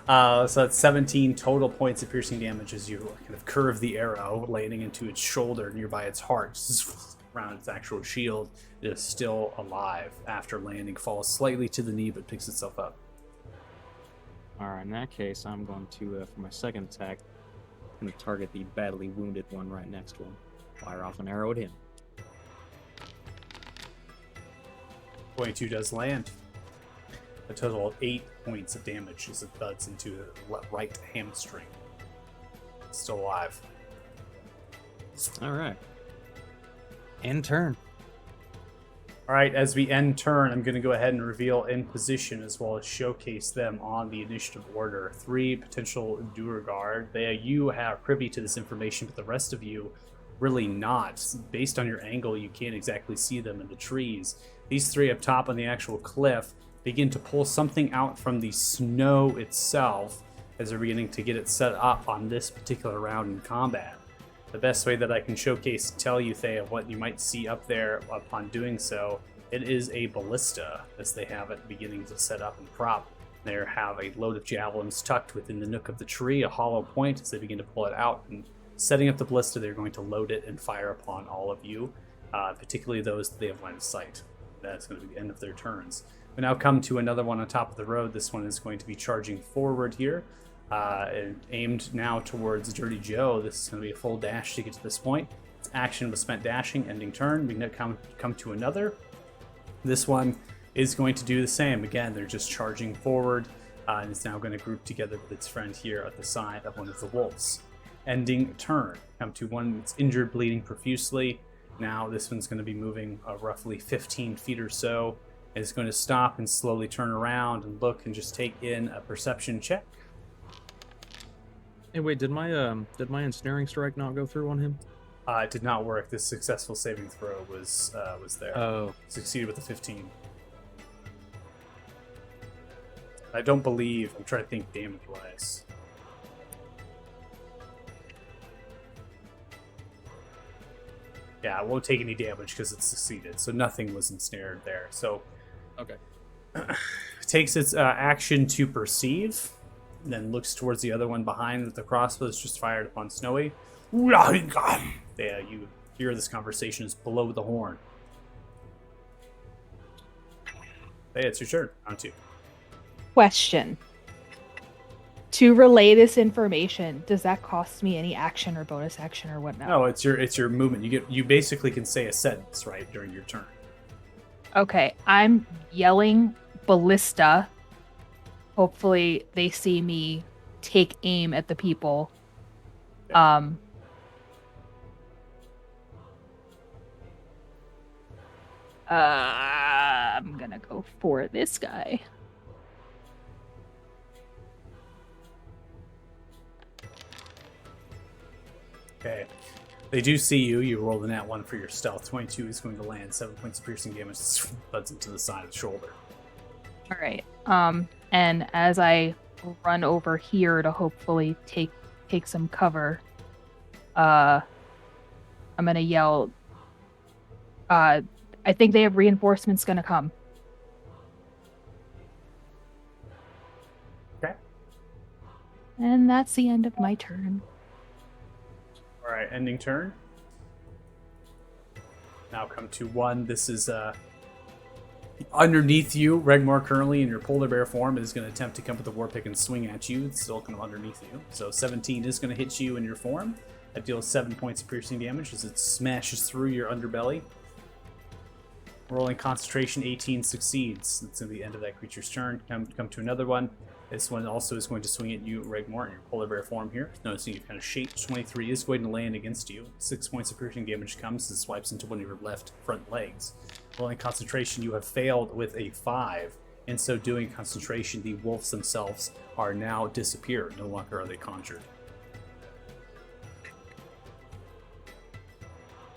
So that's 17 total points of piercing damage as you kind of curve the arrow, landing into its shoulder nearby its heart, just around its actual shield. It is still alive after landing, falls slightly to the knee, but picks itself up. Alright, in that case, I'm going to, for my second attack, I'm going to target the badly wounded one right next to him. Fire off an arrow at him. 22 does land. A total of 8 points of damage as it thuds into the right hamstring. It's still alive. Alright. End turn. All right, as we end turn, I'm going to go ahead and reveal in position as well as showcase them on the initiative order. 3 potential Duergar. You have privy to this information, but the rest of you really not. Based on your angle, you can't exactly see them in the trees. These 3 up top on the actual cliff begin to pull something out from the snow itself as they're beginning to get it set up on this particular round in combat. The best way that I can showcase, tell you, Thea, what you might see up there upon doing so, it is a ballista, as they have it beginning to set up and prop. They have a load of javelins tucked within the nook of the tree, a hollow point, as they begin to pull it out. And setting up the ballista, they're going to load it and fire upon all of you, particularly those that they have line of sight. That's going to be the end of their turns. We now come to another one on top of the road. This one is going to be charging forward here. And aimed now towards Dirty Joe. This is going to be a full dash to get to this point. Its action was spent dashing, ending turn. We now come to another. This one is going to do the same. Again, they're just charging forward, and it's now going to group together with its friend here at the side of one of the wolves. Ending turn. Come to one that's injured, bleeding profusely. Now this one's going to be moving roughly 15 feet or so. It's going to stop and slowly turn around and look and just take in a perception check. Hey, wait, did my ensnaring strike not go through on him? It did not work. The successful saving throw was there. Oh. Succeeded with a 15. I don't believe. I'm trying to think damage-wise. Yeah, it won't take any damage because it succeeded. So nothing was ensnared there. So Okay. takes its action to perceive. And then looks towards the other one behind with the crossbows just fired upon Snowy. Yeah, you hear this conversation is below the horn. Hey, it's your turn. On 2. Question. To relay this information, does that cost me any action or bonus action or whatnot? No, it's your movement. You basically can say a sentence right during your turn. Okay, I'm yelling ballista. Hopefully they see me take aim at the people. I'm gonna go for this guy. Okay. They do see you. You roll the nat 1 for your stealth. 22 is going to land 7 points of piercing damage. Buds into the side of the shoulder. All right. And as I run over here to hopefully take some cover, I'm gonna yell. I think they have reinforcements gonna come. Okay. And that's the end of my turn. All right, ending turn. Now come to 1. This is underneath you. Regmar currently in your polar bear form is going to attempt to come with the war pick and swing at you. It's still kind of underneath you. So 17 is going to hit you in your form. That deals 7 points of piercing damage as it smashes through your underbelly. Rolling concentration, 18 succeeds. That's going to be the end of that creature's turn. Come to another one. This one also is going to swing at you, Regmar, in your polar bear form here. Noticing you kind of shaped. 23 is going to land against you. 6 points of piercing damage comes as it swipes into one of your left front legs. Rolling concentration, you have failed with a 5. In so doing, concentration, the wolves themselves are now disappeared. No longer are they conjured.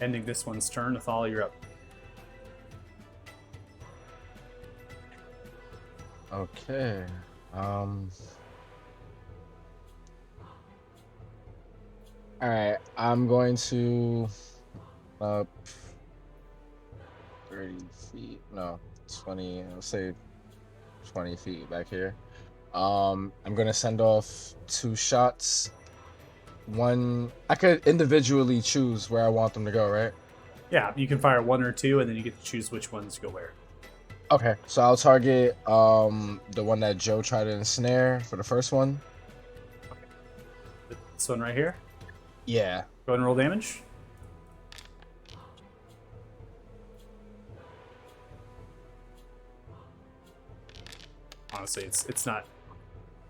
Ending this one's turn. Athala, you're up. Okay. Alright, I'm going to up 30 feet. No, 20, I'll say 20 feet back here. I'm gonna send off 2 shots. One, I could individually choose where I want them to go, right? Yeah, you can fire 1 or 2, and then you get to choose which ones go where. Okay, so I'll target the one that Joe tried to ensnare for the first one. This one right here. Yeah. Go ahead and roll damage. Honestly, it's not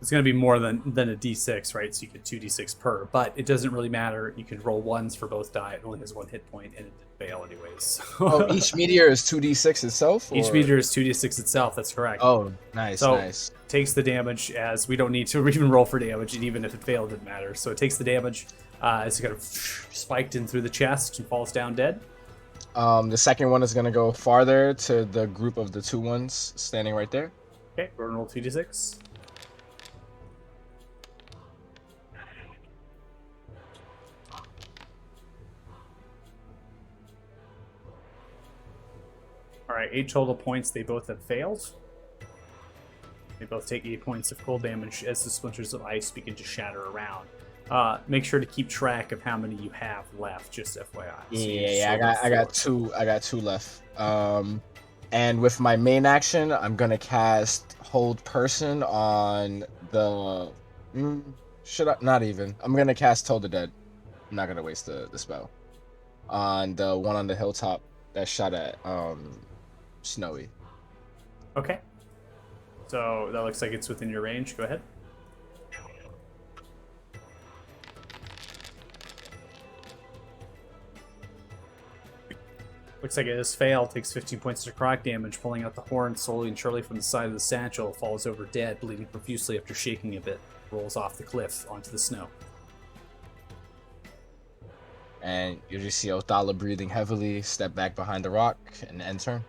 It's going to be more than a d6, right? So you get 2d6 per, but it doesn't really matter. You can roll ones for both die. It only has 1 hit point, and it did fail anyways. Oh, each meteor is 2d6 itself? Each or- meteor is 2d6 itself. That's correct. Oh, nice, So- nice. Takes the damage as we don't need to even roll for damage, and even if it failed, it didn't matter. So it takes the damage as it kind of spiked in through the chest and falls down dead. The second one is gonna go farther to the group of the 2 ones standing right there. Okay, go and roll 2d6. All right, 8 total points. They both have failed. They both take 8 points of cold damage as the splinters of ice begin to shatter around. Make sure to keep track of how many you have left, just FYI. So you Yeah, just I got rolled 4. I got 2 left. And with my main action, I'm gonna cast Hold Person on the. Should I? Not even. I'm gonna cast Toll the Dead. I'm not gonna waste the spell on the one on the hilltop that shot at Snowy. Okay. So that looks like it's within your range. Go ahead. Looks like it has failed. Takes 15 points of necrotic damage, pulling out the horn slowly and surely from the side of the satchel. Falls over dead, bleeding profusely after shaking a bit. Rolls off the cliff onto the snow. And you just see Othala breathing heavily, step back behind the rock, and end turn.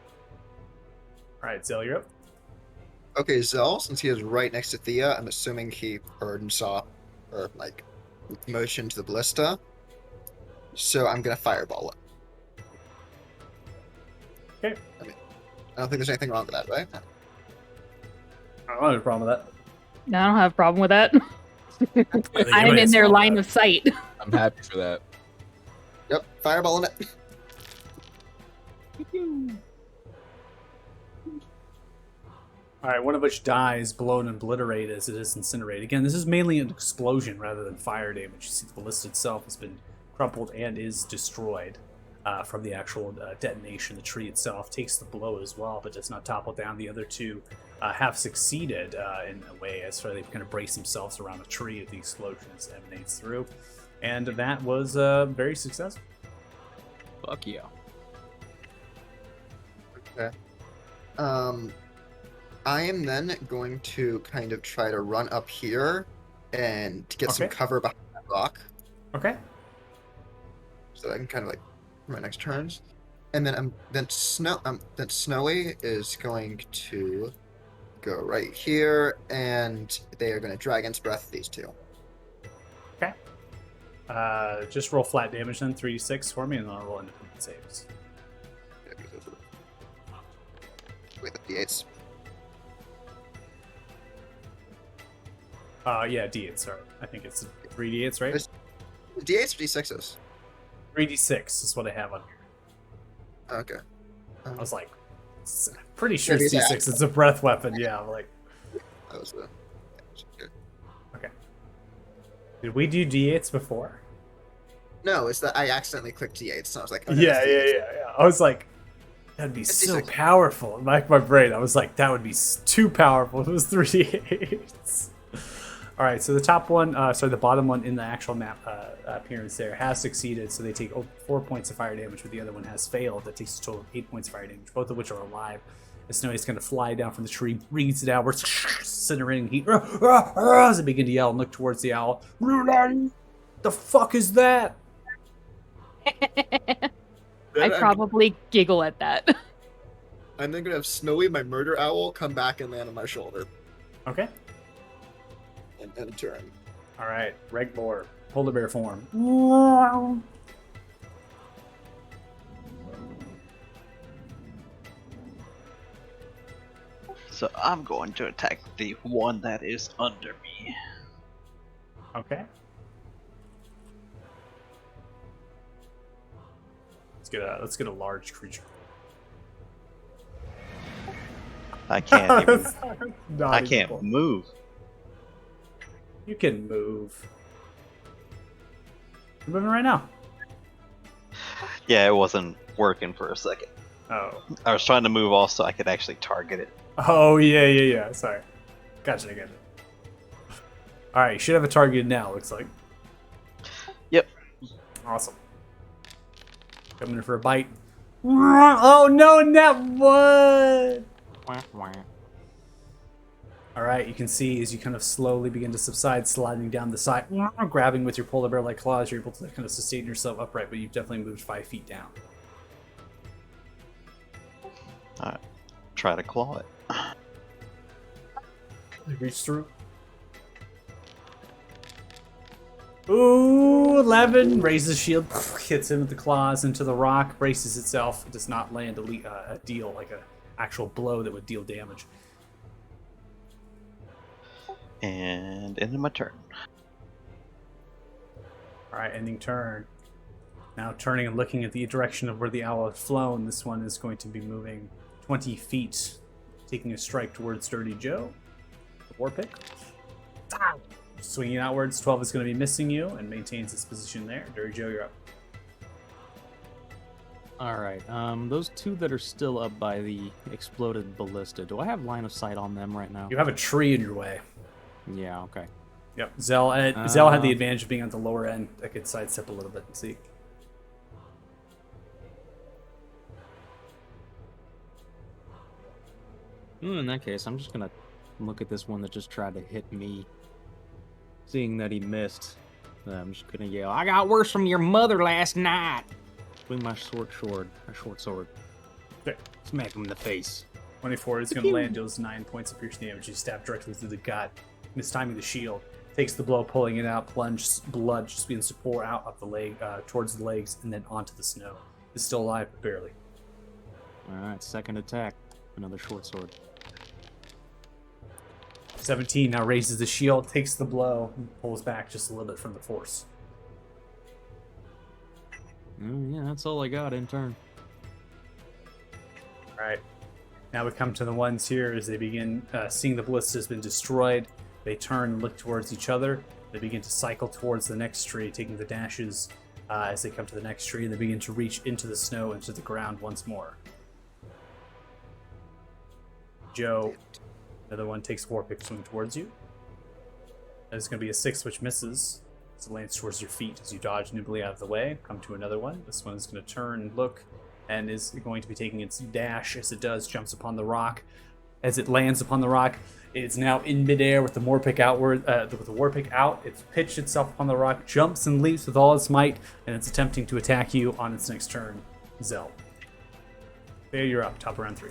All right, Zell, you're up. Okay, Zell, since he is right next to Thea, I'm assuming he heard and saw, or like, motion to the ballista. So I'm gonna fireball it. Okay. I don't think there's anything wrong with that, right? I don't have a problem with that. No, I don't have a problem with that. I think I'm everybody in has their a problem line with of sight. I'm happy for that. Yep, fireballing it. All right, one of which dies, blown and obliterated as it is incinerated. Again, this is mainly an explosion rather than fire damage. You see the ballista itself has been crumpled and is destroyed from the actual detonation. The tree itself takes the blow as well, but does not topple down. The other two have succeeded in a way as they've kind of braced themselves around the tree as the explosion emanates through. And that was very successful. Fuck yeah. Okay. I am then going to kind of try to run up here and get some Okay. cover behind that rock, Okay. so I can kind of like my next turns. And then Snowy is going to go right here, and they are going to Dragon's Breath these two. Okay. Just roll flat damage then, 3d6 for me, and then I'll roll independent saves. Wait, the D8s. Yeah, d8, sorry. I think it's 3d8s, right? There's- D8s or D6s? 3d6 is what I have on here. Okay. I was like, pretty sure Yeah, it's these are d6. It's a breath weapon. Yeah, I'm like, That was the. Okay. did we do d8s before? No, it's that I accidentally clicked D8s, and I was like, oh, no, Yeah. it's D8s. I was like, that'd be It's so D6. powerful. In my brain, I was like, that would be too powerful if it was 3d8s. All right, so the top one, the bottom one in the actual map appearance there has succeeded, so they take 4 points of fire damage, but the other one has failed. That takes a total of 8 points of fire damage, both of which are alive. As Snowy's going to fly down from the tree, breathes it out, we're incinerating heat, as they begin to yell and look towards the owl. The fuck is that? I Then probably giggle at that. I'm then gonna have Snowy, my murder owl, come back and land on my shoulder Okay. and turn. All right, Regmore, polar bear form. So I'm going to attack the one that is under me. Okay. Let's get a large creature. I can't even. Not I even can't close. move. You can move. You're moving right now. Yeah, it wasn't working for a second. Oh. I was trying to move off so I could actually target it. Oh yeah. Sorry. Gotcha. All right, you should have a target now. Looks like. Yep. Awesome. Coming in for a bite. Oh no, net one. Wah, wah. All right, you can see as you kind of slowly begin to subside, sliding down the side, grabbing with your polar bear-like claws, you're able to kind of sustain yourself upright, but you've definitely moved 5 feet down. Alright. Try to claw it. You reach through. Ooh, 11. Raises shield, hits him with the claws into the rock, braces itself, does not land a deal, like an actual blow that would deal damage. And into my turn. Alright, ending turn. Now turning and looking at the direction of where the owl has flown, this one is going to be moving 20 feet, taking a strike towards Dirty Joe. The war pick. Swinging outwards, 12 is going to be missing you and maintains its position there. Dirty Joe, you're up. All right. Those two that are still up by the exploded ballista. Do I have line of sight on them right now? You have a tree in your way. Yeah. Okay. Yep. Zell had the advantage of being on the lower end. I could sidestep a little bit and see. In that case, I'm just gonna look at this one that just tried to hit me. Seeing that he missed, I'm just gonna yell, "I got worse from your mother last night!" Swing my short sword. Okay. Smack him in the face. 24 is going to land, deals 9 points of piercing damage. You stab directly through the gut, mistiming the shield. Takes the blow, pulling it out, plunge, blood just begins to pour out of the leg, towards the legs, and then onto the snow. It's still alive, but barely. Alright, second attack. Another short sword. 17 now raises the shield, takes the blow, and pulls back just a little bit from the force. Yeah, that's all I got in turn. Alright. Now we come to the ones here as they begin seeing the ballista has been destroyed. They turn and look towards each other. They begin to cycle towards the next tree, taking the dashes as they come to the next tree, and they begin to reach into the snow, into the ground once more. Joe, another one takes 4 pick swing towards you. That is going to be a 6, which misses. As it lands towards your feet as you dodge nimbly out of the way. Come to another one. This one is going to turn and look, and is going to be taking its dash. As it does, jumps upon the rock. As it lands upon the rock, it's now in midair with the war pick outward. With the war pick out, it's pitched itself upon the rock, jumps and leaps with all its might, and it's attempting to attack you on its next turn. Zell. There, you're up. Top of round 3.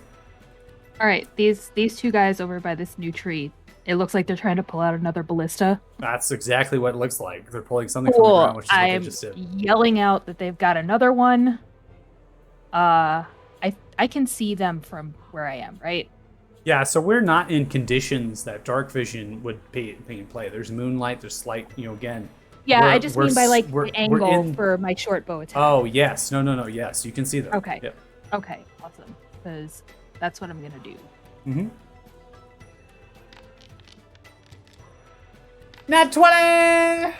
All right, these two guys over by this new tree. It looks like they're trying to pull out another ballista. That's exactly what it looks like. They're pulling something from the ground, which is what they I'm just did. yelling out that they've got another one. I can see them from where I am, right? Yeah, so we're not in conditions that dark vision would be in play. There's moonlight, there's slight, again. Yeah, I just mean by like we're the angle in- for my short bow attack. Oh, yes. No. Yes, you can see them. Okay. Yep. Okay, awesome. Because that's what I'm gonna do. Mm-hmm. Nat 20!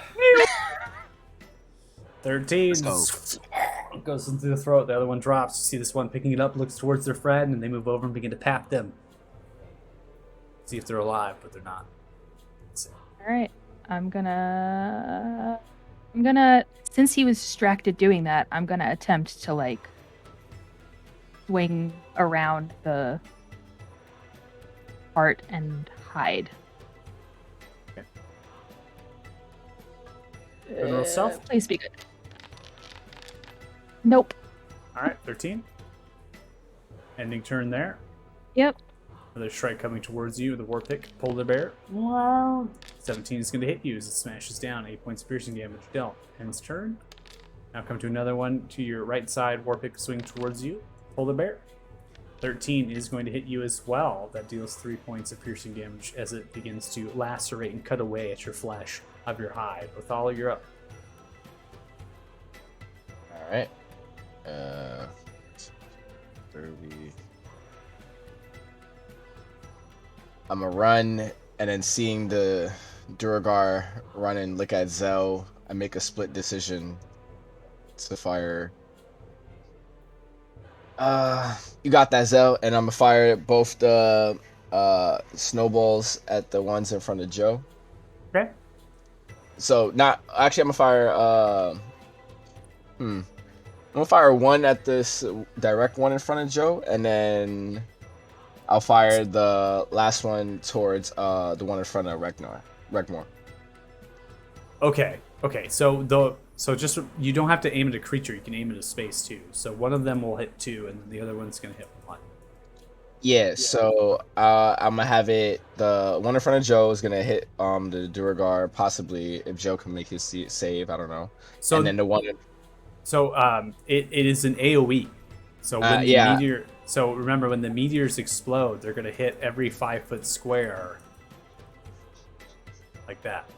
13. Let's Goes into the throat. The other one drops. You see this one picking it up, looks towards their friend, and they move over and begin to pat them. See if they're alive, but they're not. All right, I'm gonna. Since he was distracted doing that, I'm gonna attempt to like swing around the heart and hide. Okay. Roll stealth? Please be good. Nope. All right, 13. Ending turn there. Yep. Another strike coming towards you with a war pick. Polar bear. Wow. 17 is going to hit you as it smashes down. 8 points of piercing damage dealt. Ends turn. Now come to another one to your right side. War pick swing towards you. Polar bear. 13 is going to hit you as well. That deals 3 points of piercing damage as it begins to lacerate and cut away at your flesh of your hide. Othala, you're up. All right. 30. I'm gonna run, and then seeing the Duragar run and look at Zell, I make a split decision to fire. You got that, Zell, and I'm gonna fire both the snowballs at the ones in front of Joe. Okay. So not actually, I'm gonna fire. I'm gonna fire one at this direct one in front of Joe, and then I'll fire the last one towards the one in front of Regmore. Okay. So just you don't have to aim at a creature. You can aim at a space too. So one of them will hit 2, and then the other one's gonna hit 1. Yeah, so I'm gonna have it. The one in front of Joe is gonna hit the Duragar, possibly if Joe can make his save. I don't know. So and then the one. So it is an AOE. So when the yeah. meteor. So remember, when the meteors explode, they're gonna hit every 5-foot square. Like that.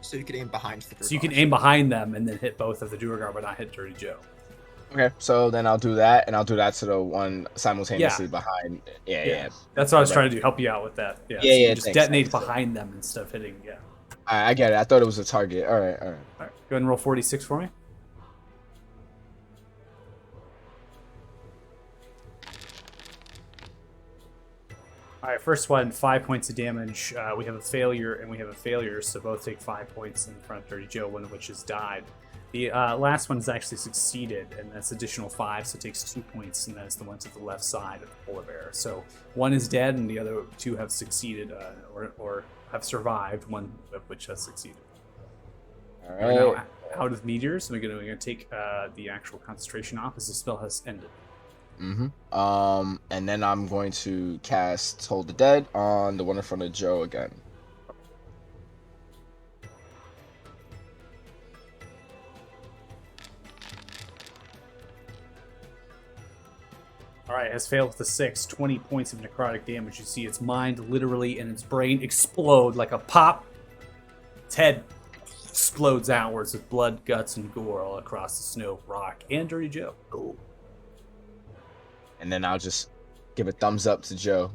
So you can aim behind the So you can aim behind them and then hit both of the Duragar, but not hit Dirty Joe. Okay, so then I'll do that, and I'll do that to the one simultaneously behind. Yeah. That's what I was trying to do. Help you out with that. Yeah. Yeah, so you yeah, just thanks, detonate thanks. behind them instead of hitting. Yeah. I get it. I thought it was a target. All right. All right. Go ahead and roll 46 for me. All right, first one, 5 points of damage. We have a failure and we have a failure, so both take 5 points in front of Dirty Joe, one of which has died. The last one's actually succeeded, and that's additional 5, so it takes 2 points, and that is the one to the left side of the polar bear. So one is dead, and the other 2 have succeeded or have survived, one of which has succeeded. All We're right. now out of meteors, so we're gonna take the actual concentration off as the spell has ended. And then I'm going to cast Toll the Dead on the one in front of Joe again. All right, has failed with a 6, 20 points of necrotic damage. You see its mind literally and its brain explode like a pop. Its head explodes outwards with blood, guts, and gore all across the snow, rock, and Dirty Joe. Cool. And then I'll just give a thumbs up to Joe.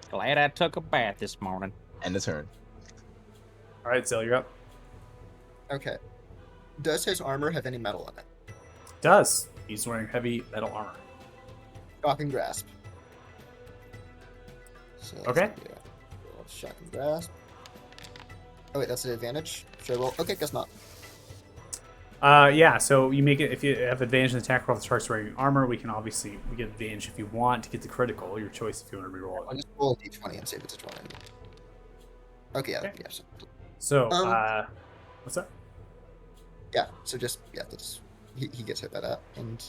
Glad I took a bath this morning. End the turn. All right, Zell, you're up. Okay. Does his armor have any metal in it? Does. He's wearing heavy metal armor. Shocking grasp. So that's Okay. gonna be a shocking grasp. Oh wait, that's an advantage. Should I roll? Okay, guess not. Yeah, so you make it if you have advantage in attack roll if the target's wearing armor. We get advantage if you want to get the critical. Your choice if you want to reroll I'll it. just roll a d20 and see if it's a 20. Okay, yeah, Okay. yeah. So, what's that? That's he gets hit by that, and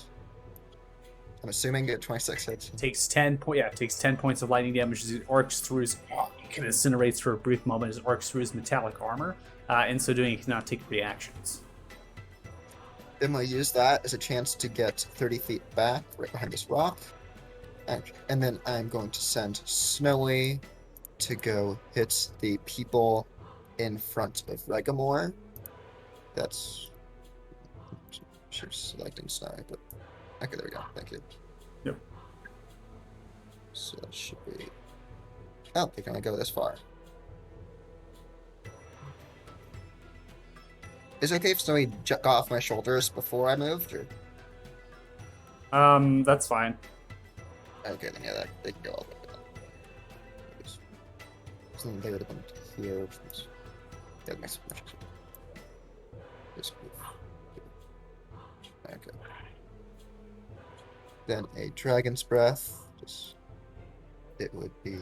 I'm assuming it 26 hits. Takes 10 points of lightning damage as it arcs through his kind of incinerates for a brief moment as it arcs through his metallic armor. In so doing, he cannot take reactions. Then we'll use that as a chance to get 30 feet back, right behind this rock. And then I'm going to send Snowy to go hit the people in front of Regamore. That's... Sure, selecting Snowy, but... Okay, there we go. Thank you. Yep. So that should be... Oh, they can only go this far. Is it okay if Snowy got off my shoulders before I moved, or...? That's fine. Okay, then yeah, they can go all the way down. So then they would have been here, which was... That makes much sense. Just move. Okay. Then a Dragon's Breath. Just... It would be...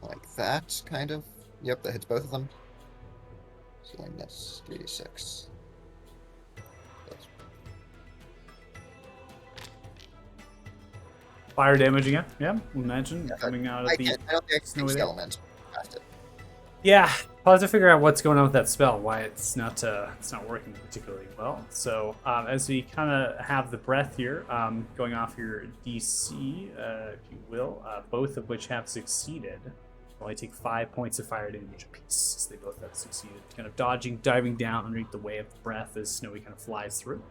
like that, kind of. Yep, that hits both of them. So then that's 3d6. That's... Fire damage again. Yeah, imagine Yeah, coming out of I the don't think I can snowy use there. element. Past it. Yeah, I'll have to figure out what's going on with that spell, why it's not working particularly well. So as we kind of have the breath here, going off your DC, if you will, both of which have succeeded. Only take 5 points of fire damage apiece, as they both have succeeded. Kind of dodging, diving down underneath the way of the breath as Snowy kind of flies through.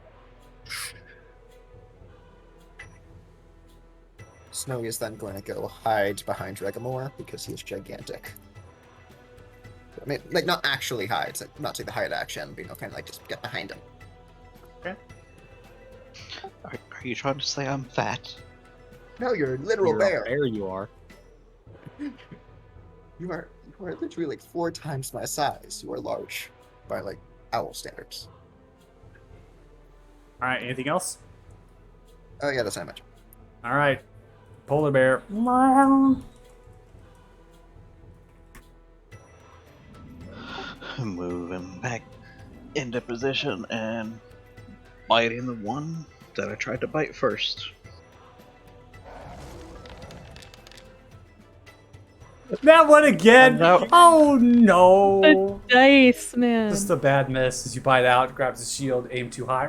Snowy is then going to go hide behind Regamore because he is gigantic. I mean, like, not actually hide, so not take the hide action, but, kind of like just get behind him. Okay. Are you trying to say I'm fat? No, you're a literal You're bear. a bear, you are. You are You are literally like 4 times my size. You are large by like owl standards. All right, anything else? Oh yeah, that's how much. All right, polar bear. Moving back into position and biting the one that I tried to bite first. That one again. No. Oh no. The dice, man. Just a bad miss as you bite out, grabs the shield, aim too high.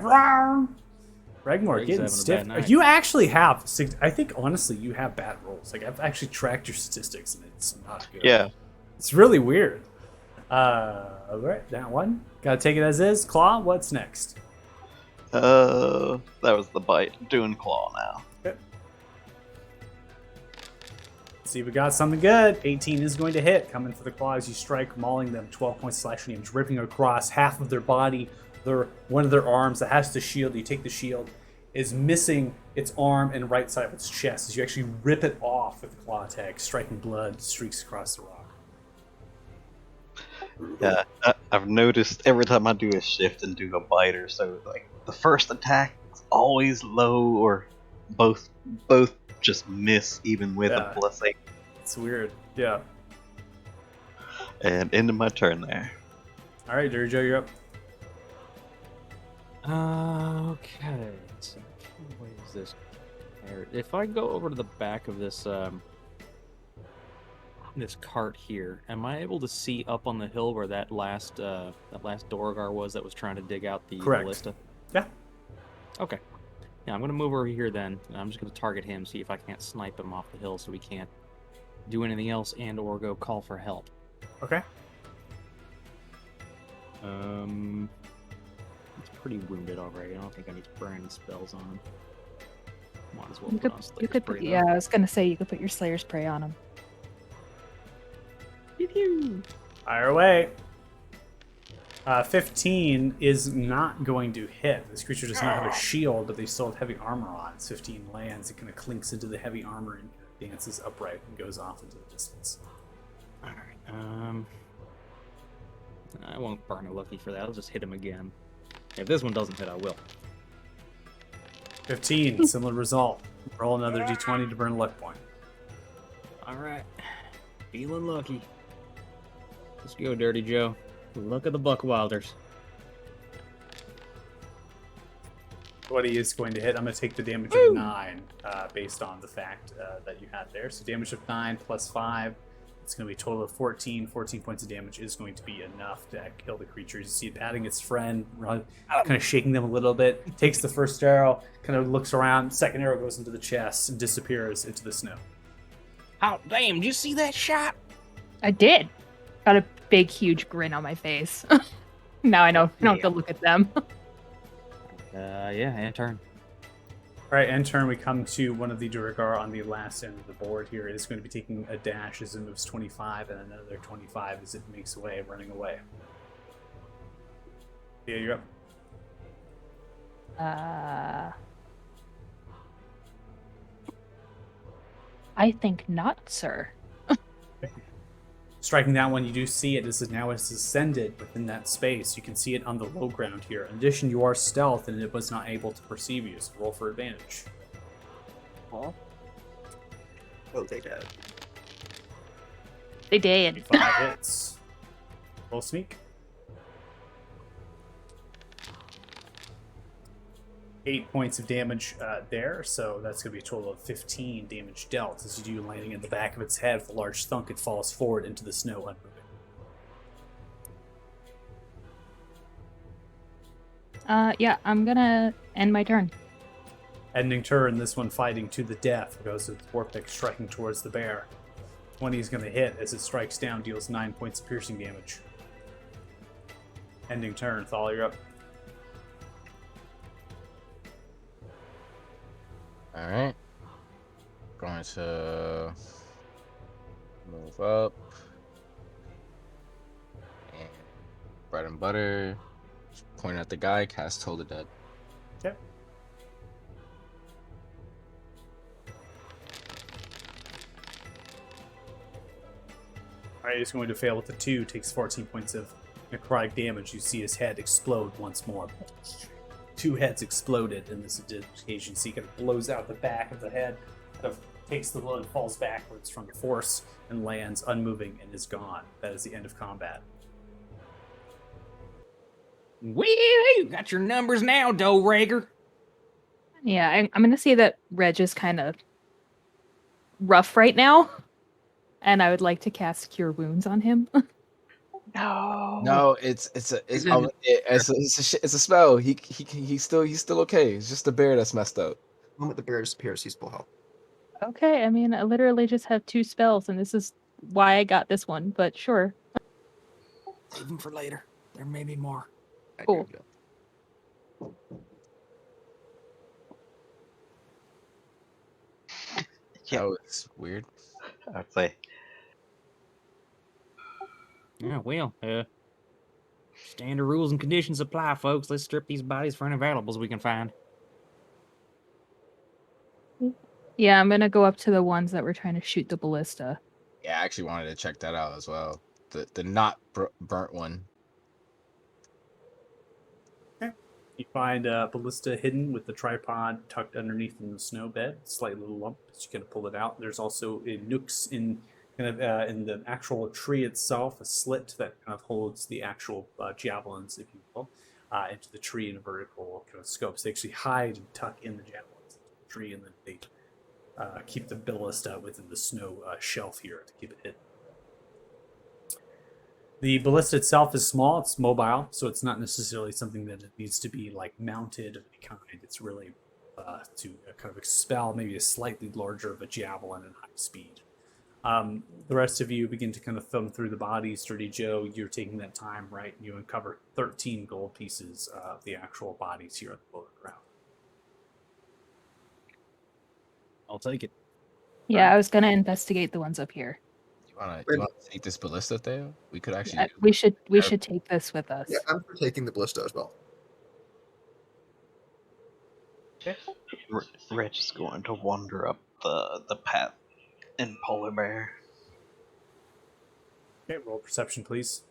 Regmore He's getting having a stiff. bad night. You actually have. I think honestly, you have bad rolls. Like I've actually tracked your statistics, and it's not good. Yeah. It's really weird. All right, that one. Gotta take it as is. Claw. What's next? That was the bite. Doing claw now. See, we got something good. 18 is going to hit. Coming for the claw as you strike, mauling them. 12 points slashing damage, ripping across half of their body. One of their arms that has the shield. You take the shield, is missing its arm and right side of its chest as you actually rip it off with the claw attack, striking blood streaks across the rock. Yeah, I've noticed every time I do a shift and do a bite or so, like the first attack is always low, or both just miss even with Yeah. a blessing. It's weird. Yeah. And into my turn there. All right, Dirty Joe, you're up. Okay. So, what is this? If I go over to the back of this this cart here, am I able to see up on the hill where that last Dorogar was that was trying to dig out the Correct. ballista? Yeah. Okay. Yeah, I'm gonna move over here then. And I'm just gonna target him, see if I can't snipe him off the hill, so we can't do anything else and/or go call for help. Okay. He's pretty wounded already. I don't think I need to burn any spells on him. Might as well You put could, on you Slayer's could, Prey, though. yeah, I was gonna say you could put your Slayer's Prey on him. Pew-pew. Fire away. 15 is not going to hit. This creature does not have a shield, but they still have heavy armor on. It's 15 lands. It kind of clinks into the heavy armor and dances upright and goes off into the distance. All right. I won't burn a lucky for that. I'll just hit him again. If this one doesn't hit, I will. 15, similar result. Roll another d20 to burn a luck point. All right. Feeling lucky. Let's go, Dirty Joe. Look at the Buckwilders. What he is going to hit, I'm going to take the damage of 9 based on the fact that you had there. So damage of 9 plus 5. It's going to be a total of 14. 14 points of damage is going to be enough to kill the creature. You see it patting its friend, kind of shaking them a little bit. Takes the first arrow, kind of looks around. Second arrow goes into the chest and disappears into the snow. Oh, damn, did you see that shot? I did. Got a big, huge grin on my face. Now I know I don't have to look at them. Yeah, and turn. All right, in turn, we come to one of the Duragar on the last end of the board here. It is going to be taking a dash as it moves 25 and another 25 as it makes away, running away. Yeah, you're up. I think not, sir. Striking that one, you do see it. This is now it's ascended within that space. You can see it on the low ground here. In addition, you are stealth, and it was not able to perceive you. So roll for advantage. Oh, they did. They did. 5 hits. Roll sneak. 8 points of damage there, so that's going to be a total of 15 damage dealt. As you do, landing in the back of its head with a large thunk, it falls forward into the snow, unmoving. Yeah, I'm gonna end my turn. Ending turn, this one fighting to the death, goes with Warpick striking towards the bear. 20 is going to hit as it strikes down, deals 9 points of piercing damage. Ending turn, Thal, you're up. Alright. Going to move up. And bread and butter. Just point at the guy, cast Toll the Dead. Okay. All right, he's going to fail with a 2. Takes 14 points of necrotic damage. You see his head explode once more. 2 heads exploded in this occasion. So he kind of blows out the back of the head, kind of takes the blood, falls backwards from the force, and lands unmoving and is gone. That is the end of combat. Wee! Got your numbers now, Doe Rager. Yeah, I'm gonna say that Reg is kind of rough right now, and I would like to cast Cure Wounds on him. No, it's a He's in- it's a spell. He's still okay. It's just the bear that's messed up. The moment the bear disappears, he's full health. Okay, I mean, I literally just have 2 spells, and this is why I got this one. But sure. Save them for later. There may be more. I Cool. agree with Yeah. That was weird. I'd say Yeah, well, standard rules and conditions apply, folks. Let's strip these bodies for any valuables we can find. Yeah, I'm gonna go up to the ones that were trying to shoot the ballista. Yeah, I actually wanted to check that out as well. The not burnt one. You find a ballista hidden with the tripod tucked underneath in the snow bed. Slight little lump, but you can pull it out. There's also nooks in kind of in the actual tree itself, a slit that kind of holds the actual javelins, if you will, into the tree in a vertical kind of scope. So they actually hide and tuck in the javelins into the tree, and then they keep the ballista within the snow shelf here to keep it hidden. The ballista itself is small, it's mobile, so it's not necessarily something that it needs to be like mounted of any kind. It's really to kind of expel maybe a slightly larger of a javelin at high speed. The rest of you begin to kind of thumb through the bodies. Sturdy Joe, you're taking that time, right? You uncover 13 gold pieces of the actual bodies here at the lower ground. I'll take it. Yeah, I was gonna investigate the ones up here. You wanna take this ballista, Theo? We could actually. We should take this with us. Yeah, I'm for taking the ballista as well. Reg is going to wander up the path in Polar Bear. Okay, roll perception, please.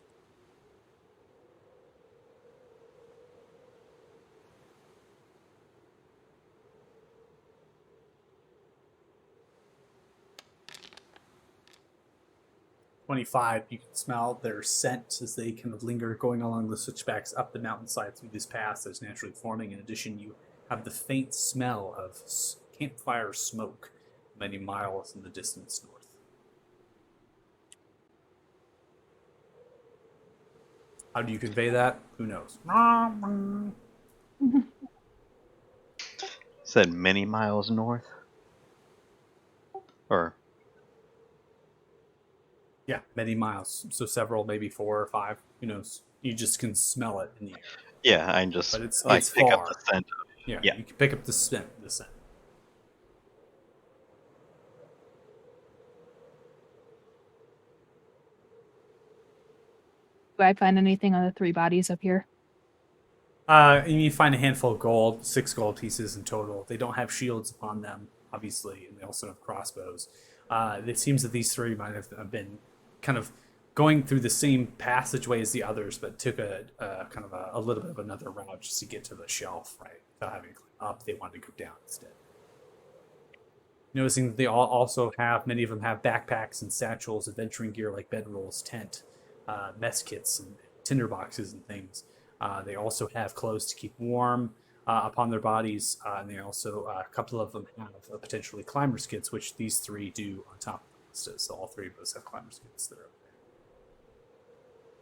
"25, you can smell their scent as they kind of linger going along the switchbacks up the mountainside through this pass that's naturally forming. In addition, you have the faint smell of campfire smoke many miles in the distance north. How do you convey that? Who knows? Said many miles north? Or Yeah, many miles. So several, maybe 4 or 5. Who knows? You just can smell it in the air. yeah, I just But it's pick far. up the scent. Yeah, Yeah. you can pick up the scent. Do I find anything on the 3 bodies up here? And you find a handful of gold, 6 gold pieces in total. They don't have shields upon them, obviously, and they also have crossbows. It seems that these 3 might have been kind of going through the same passageway as the others, but took a kind of a little bit of another route just to get to the shelf, right? Without having to climb up, they wanted to go down instead. Noticing that they all also have, many of them have backpacks and satchels, adventuring gear like bedrolls, tent, mess kits, and tinder boxes and things. They also have clothes to keep warm upon their bodies, and they also, a couple of them have potentially climber's kits, which these 3 do on top of the so all 3 of us have climber's kits that are up there.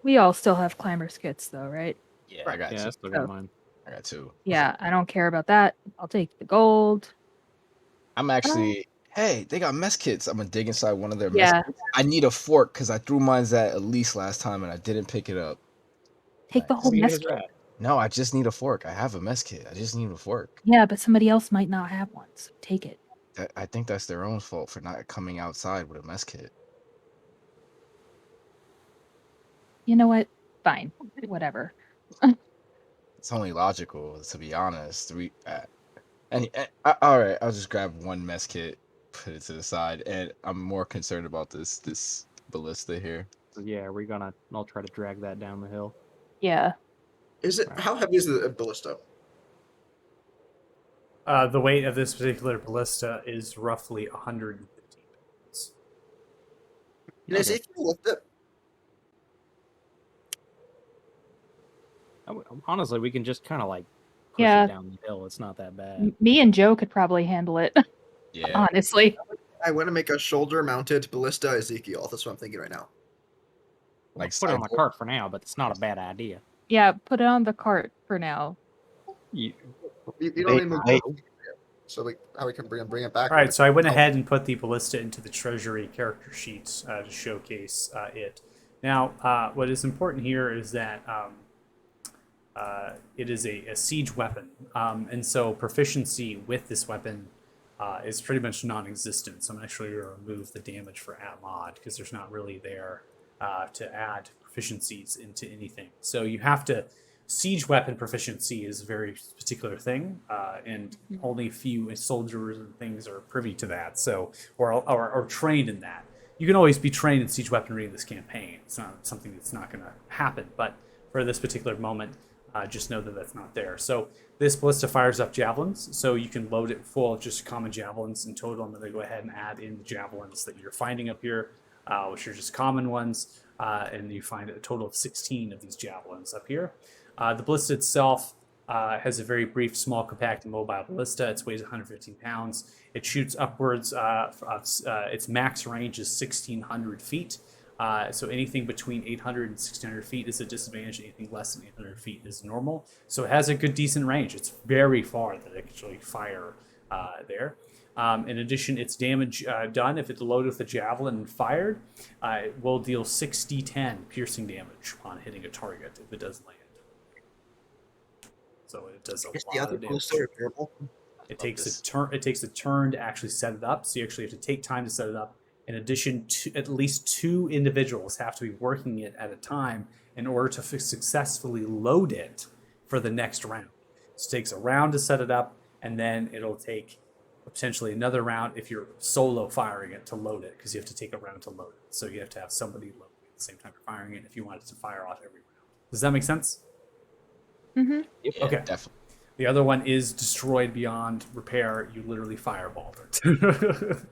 We all still have climber's kits, though, right? Yeah, I got Yeah, I two. still got Oh. mine. I got 2. Yeah, I don't care about that. I'll take the gold. I'm actually. Hey, they got mess kits. I'm gonna dig inside one of their Yeah. mess kits. I need a fork because I threw mine at least last time and I didn't pick it up. Take the whole Sweet mess as kit. that. No, I just need a fork. I have a mess kit. I just need a fork. Yeah, but somebody else might not have one, so take it. I think that's their own fault for not coming outside with a mess kit. You know what? Fine. Whatever. It's only logical, to be honest. All right, I'll just grab one mess kit, put it to the side, and I'm more concerned about this ballista here. Yeah, we're gonna. I'll try to drag that down the hill. Yeah. Is it how heavy is the ballista? The weight of this particular ballista is roughly 115 pounds. Can Ezekiel lift it? Honestly, we can just kind of like push Yeah. it down the hill. It's not that bad. Me and Joe could probably handle it. Yeah. Honestly. I want to make a shoulder-mounted ballista Ezekiel. That's what I'm thinking right now. Like Put it on the cyborg. cart for now, but it's not a bad idea. Yeah, put it on the cart for now. You don't even move Wait. so like how we can bring it back. All right, so I went ahead and put the ballista into the treasury character sheets to showcase it. Now, what is important here is that it is a siege weapon, and so proficiency with this weapon is pretty much non-existent. So I'm actually going to remove the damage for at mod because there's not really there to add proficiencies into anything. So you have to. Siege weapon proficiency is a very particular thing, and only a few soldiers and things are privy to that. So, or trained in that. You can always be trained in siege weaponry in this campaign. It's not something that's not going to happen, but for this particular moment, just know that that's not there. So this ballista fires up javelins, so you can load it full of just common javelins in total. I'm going to go ahead and add in the javelins that you're finding up here, which are just common ones, and you find a total of 16 of these javelins up here. The ballista itself has a very brief, small, compact, and mobile ballista. It weighs 115 pounds. It shoots upwards. Its max range is 1,600 feet. So anything between 800 and 1,600 feet is a disadvantage. Anything less than 800 feet is normal. So it has a good, decent range. It's very far that it can actually fire there. In addition, its damage done, if it's loaded with a javelin and fired, it will deal 6d10 piercing damage on hitting a target if it does land. So it does a Is the lot other of damage. ballista repairable? It takes a turn. It takes a turn to actually set it up. So you actually have to take time to set it up. In addition, to at least 2 individuals have to be working it at a time in order to successfully load it for the next round. So it takes a round to set it up, and then it'll take potentially another round if you're solo firing it to load it, because you have to take a round to load it. So you have to have somebody load it at the same time you're firing it if you want it to fire off every round. Does that make sense? Mm-hmm. Yeah, Okay. definitely. The other one is destroyed beyond repair. You literally fireballed it.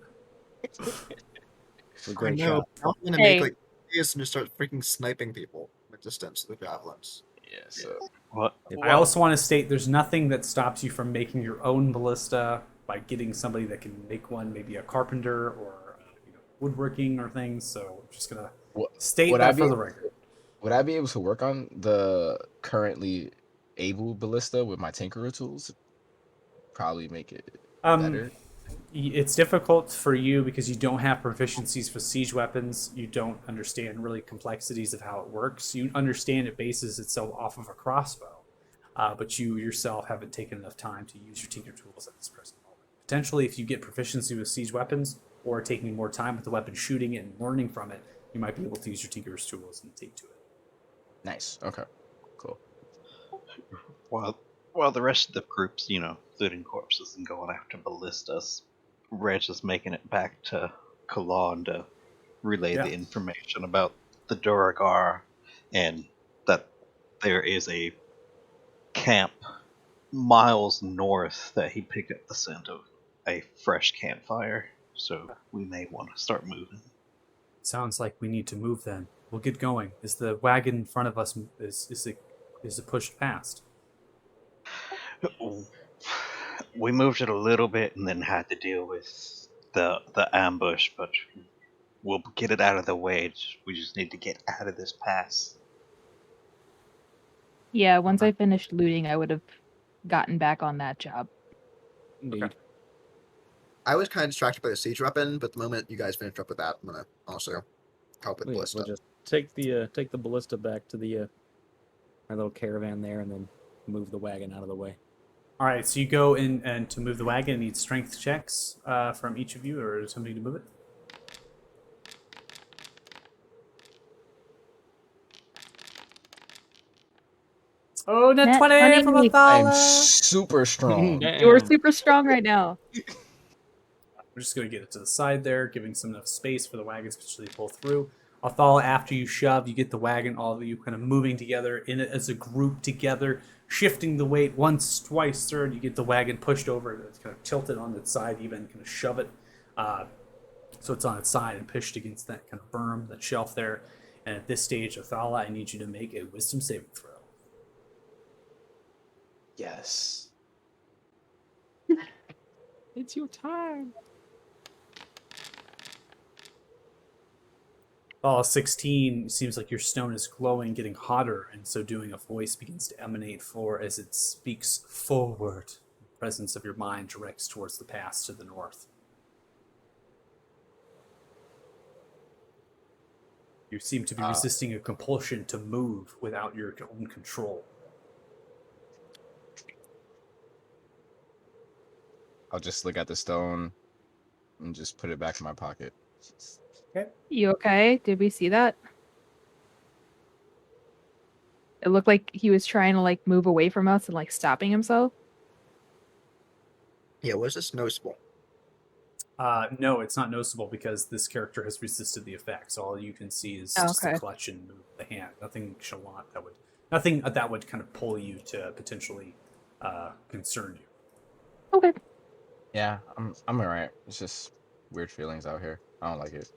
It's a I great know. shot. I'm gonna Hey. make like this and just start freaking sniping people from a distance with javelins. Yeah. So What? I also want to state there's nothing that stops you from making your own ballista by getting somebody that can make one, maybe a carpenter or woodworking or things. So I'm just gonna What- state would I that be- for the record. would I be able to work on the currently able ballista with my tinkerer tools? Probably make it better. It's difficult for you because you don't have proficiencies for siege weapons. You don't understand really complexities of how it works. You understand it bases itself off of a crossbow, but you yourself haven't taken enough time to use your tinker tools at this present moment. Potentially, if you get proficiency with siege weapons or taking more time with the weapon, shooting it and learning from it, you might be able to use your tinker's tools and take to it. Nice. Okay. Cool. While the rest of the group's, looting corpses and going after ballistas, Reg is making it back to Kalan to relay Yeah. the information about the Duragar and that there is a camp miles north that he picked up the scent of a fresh campfire. So we may want to start moving. Sounds like we need to move then. We'll get going. Is the wagon in front of us is it pushed past? We moved it a little bit and then had to deal with the ambush, but we'll get it out of the way. We just need to get out of this pass. Yeah, once I finished looting, I would have gotten back on that job. Indeed. I was kind of distracted by the siege weapon, but the moment you guys finished up with that, I'm gonna also help with Yeah, ballista. we'll just take the ballista back to the our little caravan there, and then move the wagon out of the way. All right, so you go in, and to move the wagon, need strength checks from each of you, or somebody to move it. Oh, Nat net 20 from 20. I'm Athala! super strong. You're super strong right now. We're just going to get it to the side there, giving some enough space for the wagons to actually pull through. Athala, after you shove, you get the wagon, all of you kind of moving together in it as a group together, shifting the weight once, twice, third. You get the wagon pushed over, it's kind of tilted on its side, even kind of shove it. So it's on its side and pushed against that kind of berm, that shelf there. And at this stage, Athala, I need you to make a wisdom saving throw. Yes. It's your time. 16, seems like your stone is glowing, getting hotter, and so doing a voice begins to emanate for as it speaks forward. The presence of your mind directs towards the pass to the north. You seem to be resisting a compulsion to move without your own control. I'll just look at the stone and just put it back in my pocket. You okay? Did we see that? It looked like he was trying to like move away from us and like stopping himself. Yeah, was this noticeable? No, it's not noticeable because this character has resisted the effects. All you can see is just the clutch and move of the hand. Nothing chalant nothing that would kind of pull you to potentially concern you. Okay. Yeah, I'm alright. It's just weird feelings out here. I don't like it.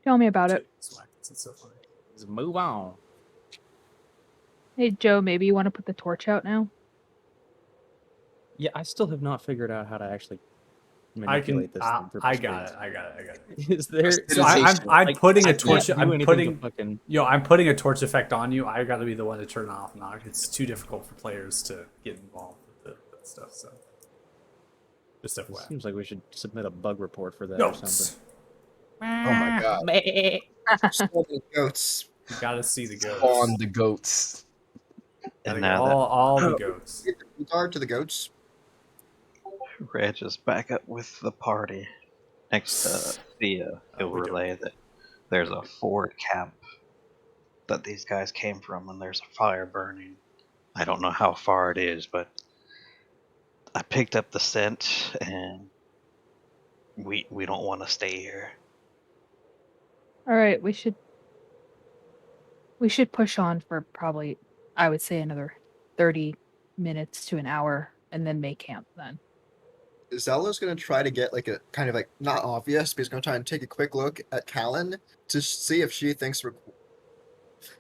Tell me about it. It's so funny. Let's move on. Hey Joe, maybe you want to put the torch out now? Yeah, I still have not figured out how to actually I can. manipulate this thing for I got persuasion. it. I got it. Is there? So I'm like, putting I a can't torch. do I'm anything putting. to fucking. I'm putting a torch effect on you. I got to be the one to turn it off now. It's too difficult for players to get involved with that stuff. So, just FYI. Seems like we should submit a bug report for that or Goats. something. Oh my god. Spawn goats. You got to see the goats. Spawn the goats. Gotta And get now all the goats. Get the regard to the goats. that Reg is back up with the party next to Thea, he'll we don't. relay that there's a Ford camp that these guys came from, and there's a fire burning. I don't know how far it is, but I picked up the scent, and we don't want to stay here. All right, we should push on for probably, I would say, another 30 minutes to an hour, and then make camp then. Zella's gonna try to get like a kind of like not obvious, but he's gonna try and take a quick look at Callan to see if she thinks we're cool.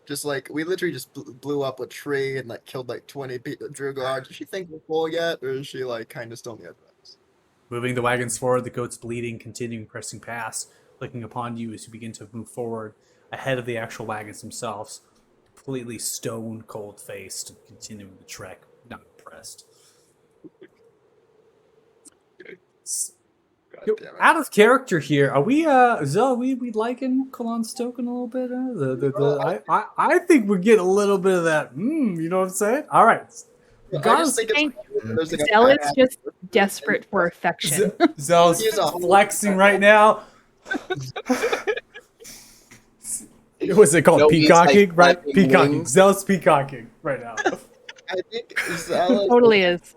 Just like we literally just blew up a tree and like killed like 20 people. Drew guard. Does she think we're cool yet, or is she like kind of still in the advice? Moving the wagons forward, the goats bleeding, continuing pressing past, looking upon you as you begin to move forward ahead of the actual wagons themselves, completely stone cold faced, continuing the trek, not impressed. God Yo, damn it. out of character here, are we Zell, we liking Kalon Stoken a little bit? I think we're getting a little bit of that, you know what I'm saying? All right. I Guys, just think it's there's like a Zealot's badass- just desperate for affection. Zell's He's a- flexing right now. What's it called? No, he's, Peacocking, like, right? flapping Peacocking. wings. Zell's peacocking right now. I think Zella Totally is.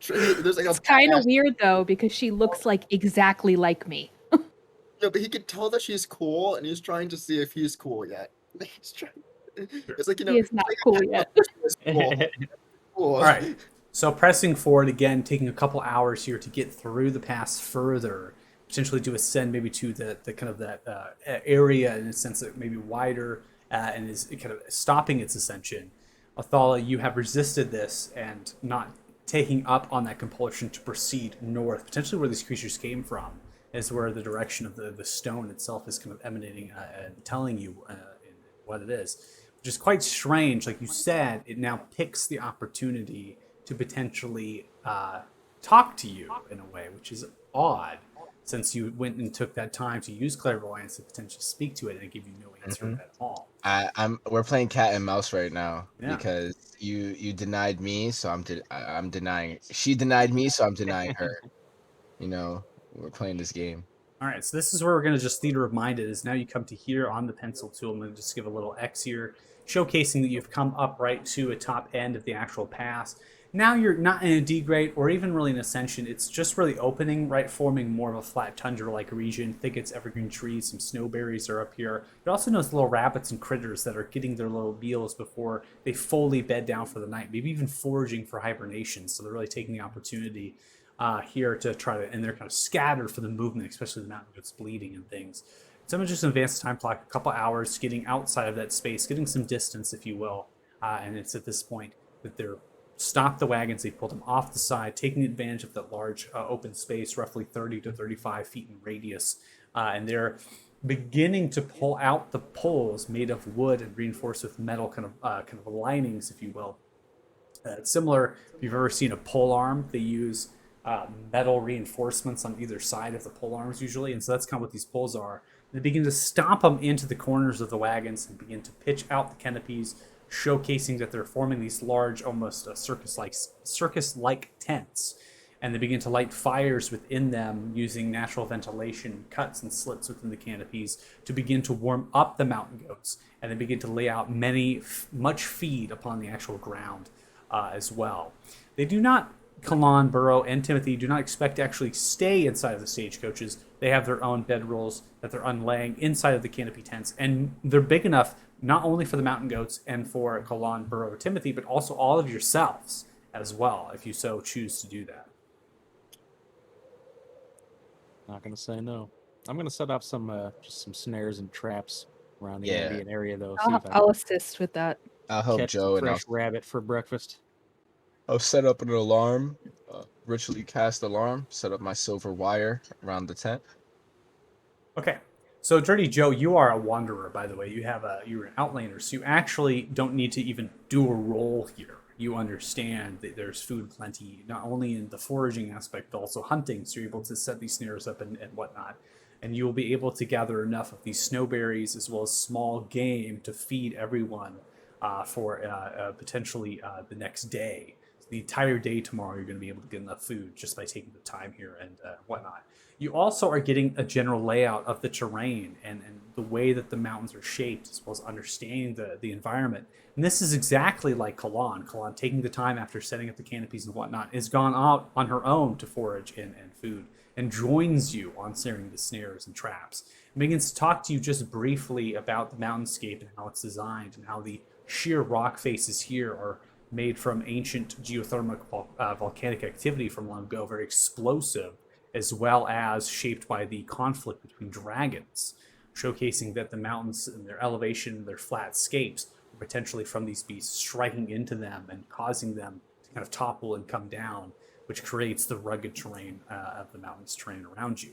There's like It's a kind of badass- weird though because she looks like exactly like me. No, but he can tell that she's cool, and he's trying to see if he's cool yet. He's trying. It's like, you know, He is not it's cool like, yet. He's cool. Cool. All right. So pressing forward again, taking a couple hours here to get through the pass further, potentially to ascend maybe to the kind of that area in a sense that maybe wider and is kind of stopping its ascension. Athala, you have resisted this and not taking up on that compulsion to proceed north, potentially where these creatures came from, is where the direction of the stone itself is kind of emanating and telling you what it is, which is quite strange. Like you said, it now picks the opportunity to potentially talk to you in a way, which is odd, since you went and took that time to use clairvoyance to potentially speak to it and give you no answer at all. We're playing cat and mouse right now Yeah. because you denied me, so I'm denying. She denied me, so I'm denying her. You know, we're playing this game. All right, so this is where we're going to just theater of mind it is. Now you come to here on the pencil tool. I'm going to just give a little X here. showcasing that you've come up right to a top end of the actual pass. Now you're not in a degrade or even really an ascension. It's just really opening, right, forming more of a flat tundra-like region. Thickets, evergreen trees, some snowberries are up here. It also knows little rabbits and critters that are getting their little meals before they fully bed down for the night, maybe even foraging for hibernation. So they're really taking the opportunity here to try to, and they're kind of scattered for the movement, especially the mountain goats bleeding and things. So I'm going to just advance the time clock a couple hours, getting outside of that space, getting some distance, if you will. And it's at this point that they're stopped the wagons. They pulled them off the side, taking advantage of that large open space, roughly 30 to 35 feet in radius. And they're beginning to pull out the poles made of wood and reinforced with metal kind of linings, if you will. It's similar, if you've ever seen a pole arm, they use metal reinforcements on either side of the pole arms usually. And so that's kind of what these poles are. They begin to stomp them into the corners of the wagons and begin to pitch out the canopies, showcasing that they're forming these large, almost circus-like tents. And they begin to light fires within them using natural ventilation, cuts and slits within the canopies to begin to warm up the mountain goats. And they begin to lay out much feed upon the actual ground as well. They do not, Kalan, Burrow, and Timothy, do not expect to actually stay inside of the stagecoaches. They have their own bedrolls that they're unlaying inside of the canopy tents. And they're big enough not only for the mountain goats and for Kalan, Burrow, or Timothy, but also all of yourselves as well, if you so choose to do that. Not gonna say no. I'm gonna set up some just some snares and traps around the Yeah. ambient area though. See if I I'll assist with that. I'll can help catch Joe, some and fresh rabbit for breakfast. I'll set up an alarm, ritually cast alarm, set up my silver wire around the tent. Okay. So, Dirty Joe, you are a wanderer, by the way. You're an outlander, so you actually don't need to even do a roll here. You understand that there's food plenty, not only in the foraging aspect, but also hunting. So you're able to set these snares up and whatnot. And you will be able to gather enough of these snowberries as well as small game to feed everyone for potentially the next day. So the entire day tomorrow, you're going to be able to get enough food just by taking the time here and whatnot. You also are getting a general layout of the terrain and the way that the mountains are shaped, as well as understanding the environment. And this is exactly like Kalan. Kalan, taking the time after setting up the canopies and whatnot, has gone out on her own to forage and food, and joins you on snaring the snares and traps. And begins to talk to you just briefly about the mountainscape and how it's designed, and how the sheer rock faces here are made from ancient geothermal volcanic activity from long ago, very explosive, as well as shaped by the conflict between dragons, showcasing that the mountains and their elevation, their flat scapes, are potentially from these beasts striking into them and causing them to kind of topple and come down, which creates the rugged terrain of the mountains terrain around you.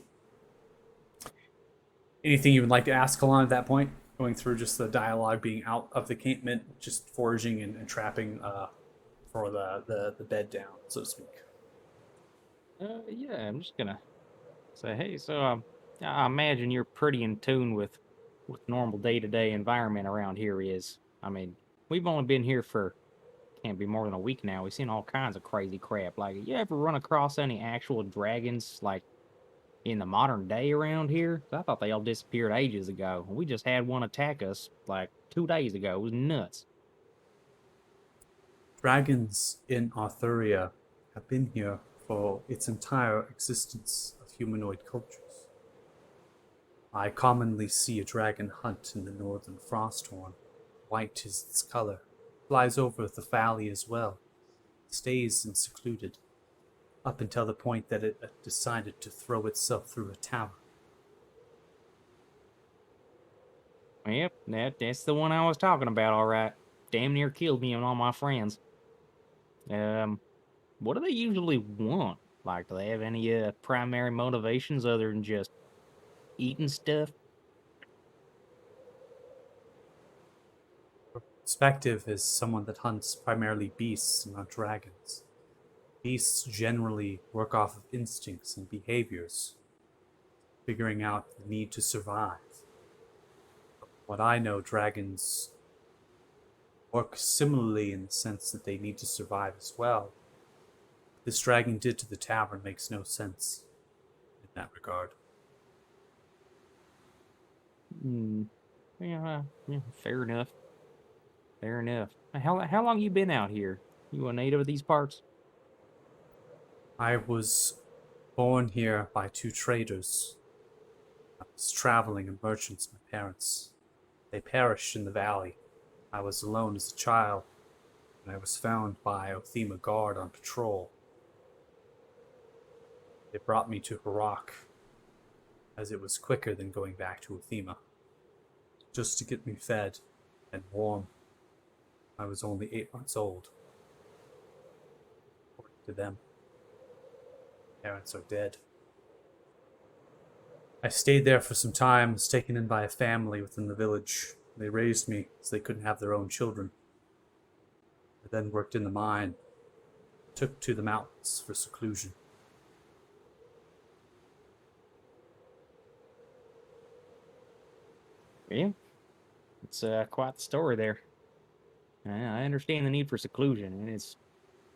Anything you would like to ask Kalan at that point? Going through just the dialogue, being out of the campment, just foraging and trapping for the bed down, so to speak. Yeah, I'm just gonna say, hey, so I imagine you're pretty in tune with what normal day-to-day environment around here is. I mean, we've only been here for can't be more than a week now. We've seen all kinds of crazy crap. Like, you ever run across any actual dragons like in the modern day around here? 'Cause I thought they all disappeared ages ago. We just had one attack us like 2 days ago. It was nuts. Dragons in Arthuria have been here for its entire existence of humanoid cultures. I commonly see a dragon hunt in the northern Frosthorn. White is its color. Flies over the valley as well. Stays and secluded, up until the point that it decided to throw itself through a tower. Yep, that's the one I was talking about, all right. Damn near killed me and all my friends. What do they usually want? Like, do they have any primary motivations other than just eating stuff? Perspective is someone that hunts primarily beasts and not dragons. Beasts generally work off of instincts and behaviors, figuring out the need to survive. What I know, dragons work similarly in the sense that they need to survive as well. This dragon did to the tavern makes no sense in that regard. Yeah, fair enough. Fair enough. How long you been out here? You a native of these parts? I was born here by two traders. I was traveling and merchants, my parents. They perished in the valley. I was alone as a child, and I was found by Othema Guard on patrol. They brought me to Harak, as it was quicker than going back to Othema, just to get me fed and warm. I was only 8 months old. According to them, parents are dead. I stayed there for some time, was taken in by a family within the village. They raised me as they couldn't have their own children. I then worked in the mine, took to the mountains for seclusion. Yeah, it's quite the story there. I understand the need for seclusion, and it's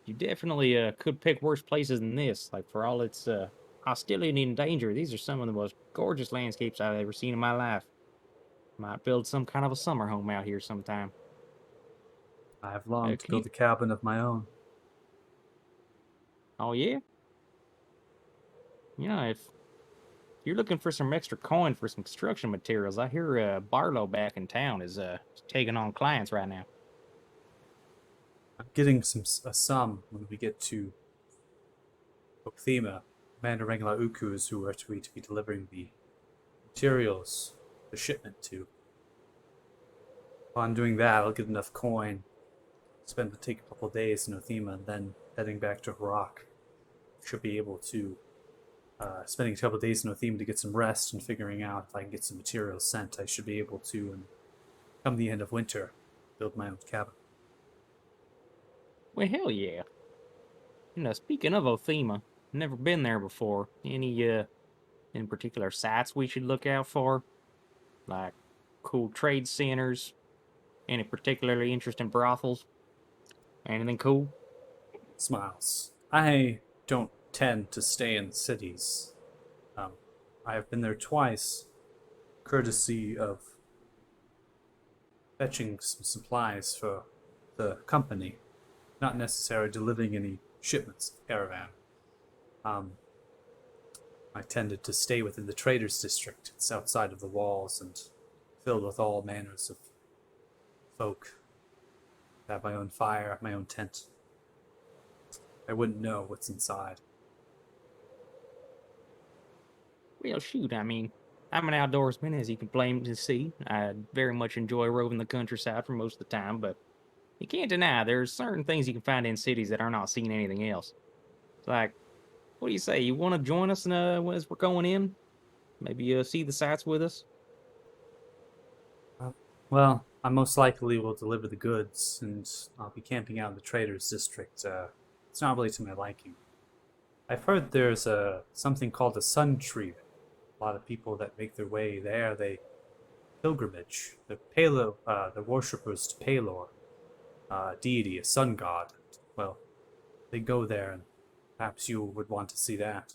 you definitely could pick worse places than this. Like for all its hostility and danger, these are some of the most gorgeous landscapes I've ever seen in my life. Might build some kind of a summer home out here sometime. I have longed to can you- build a cabin of my own. Oh yeah. You know, if you're looking for some extra coin for some construction materials, I hear Barlow back in town is taking on clients right now. I'm getting a sum when we get to Othema. Commander Rengla Uku is who are to be delivering the materials, the shipment to. Upon doing that, I'll get enough coin, take a couple of days in Othema, and then heading back to Harak. Should be able to, spending a couple of days in Othema to get some rest and figuring out if I can get some materials sent, I should be able to, and come the end of winter, build my own cabin. Well, hell yeah. You know, speaking of Othema, never been there before. Any in particular sites we should look out for? Like cool trade centers? Any particularly interesting brothels? Anything cool? Smiles. I don't tend to stay in cities. I have been there twice, courtesy of fetching some supplies for the company, not necessarily delivering any shipments of caravan. I tended to stay within the traders' district. It's outside of the walls and filled with all manners of folk. I have my own fire, my own tent. I wouldn't know what's inside. Well, shoot, I mean, I'm an outdoorsman, as you can plainly see. I very much enjoy roving the countryside for most of the time, but you can't deny there's certain things you can find in cities that are not seeing anything else. Like, what do you say? You want to join us as we're going in? Maybe see the sights with us? Well, I most likely will deliver the goods, and I'll be camping out in the traders' district. It's not really to my liking. I've heard there's something called a sun tree. A lot of people that make their way there, they pilgrimage. They're worshippers to Palor, deity, a sun god. Well, they go there, and perhaps you would want to see that.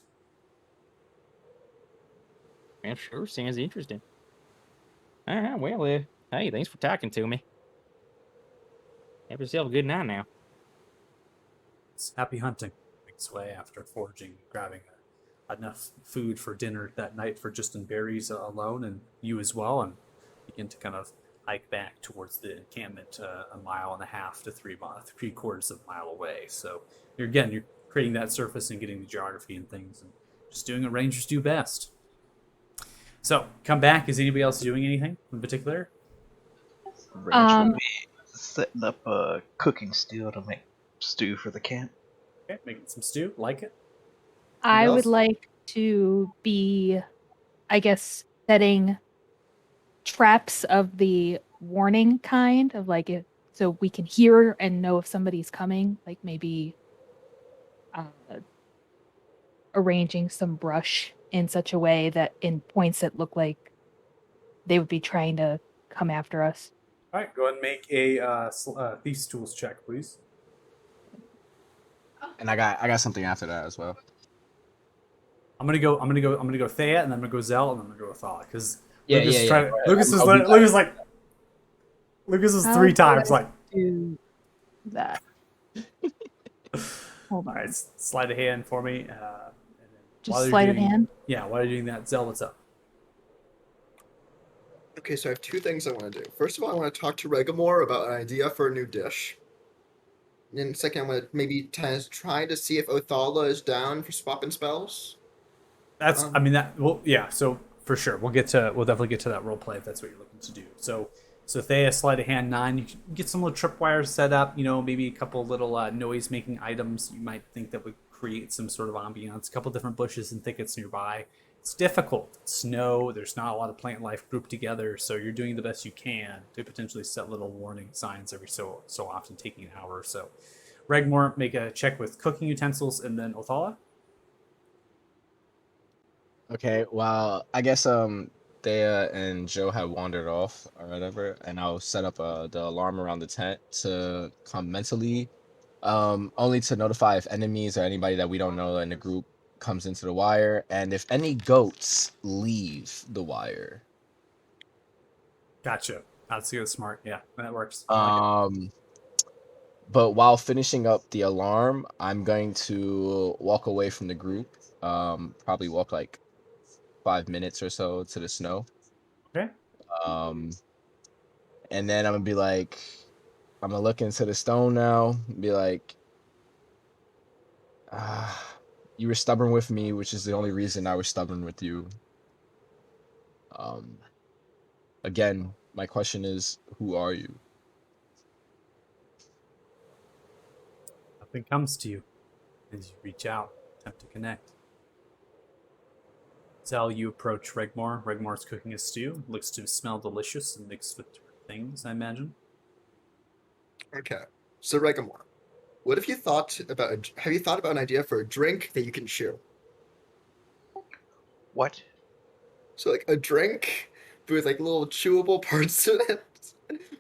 Yeah, sure, sounds interesting. All right, well, hey, thanks for talking to me. Have yourself a good night now. It's happy hunting. Makes way after foraging, grabbing enough food for dinner that night for Justin Berries alone, and you as well, and begin to kind of hike back towards the encampment, 1.5 to 3/4 of a mile away. So you're creating that surface and getting the geography and things, and just doing what rangers do best. So come back. Is anybody else doing anything in particular? Ranch will be setting up a cooking steel to make stew for the camp. Okay, making some stew. Like it. I else? would like to be, I guess, setting traps of the warning kind of like it, so we can hear and know if somebody's coming. Like maybe arranging some brush in such a way that in points that look like they would be trying to come after us. All right, go ahead and make a thieves' tools check, please. And I got something after that as well. I'm gonna go Thea, and then I'm gonna go Zell, and then I'm gonna go Athala, because Yeah, Lucas yeah, is yeah. trying. Right. Lucas is I'll be Lucas is Oh, three times good. like do that. Hold All on. right, slide a hand for me. And then Just while you're sleight of doing- hand? Yeah, while you're doing that, Zell, what's up? Okay, so I have two things I want to do. First of all, I want to talk to Regamore about an idea for a new dish. And second, I want to maybe try to see if Othala is down for swapping spells. That's, I mean, that, well, yeah, so for sure. We'll definitely get to that role play if that's what you're looking to do. So Thea, sleight of hand 9. You can get some little tripwires set up, maybe a couple little noise making items you might think that would create some sort of ambiance, a couple different bushes and thickets nearby. It's difficult. It's snow. There's not a lot of plant life grouped together, so you're doing the best you can to potentially set little warning signs every so often, taking an hour or so. Regmore, make a check with cooking utensils, and then Othala. Okay, well, I guess Thea and Joe have wandered off or whatever, and I'll set up the alarm around the tent to come mentally, only to notify if enemies or anybody that we don't know in the group comes into the wire, and if any goats leave the wire. Gotcha. That's good, smart. Yeah, that works. I like it. But while finishing up the alarm, I'm going to walk away from the group. Probably walk like 5 minutes or so to the snow. Okay. And then I'm gonna be like, I'm gonna look into the stone now and be like, you were stubborn with me, which is the only reason I was stubborn with you. Again, my question is, who are you? Nothing comes to you as you reach out, attempt to connect. Zell, you approach Regmore. Regmore's cooking a stew. Looks to smell delicious and mixed with different things, I imagine. Okay, so Regamore, what have you thought about? Have you thought about an idea for a drink that you can chew? What? So like a drink with like little chewable parts in it.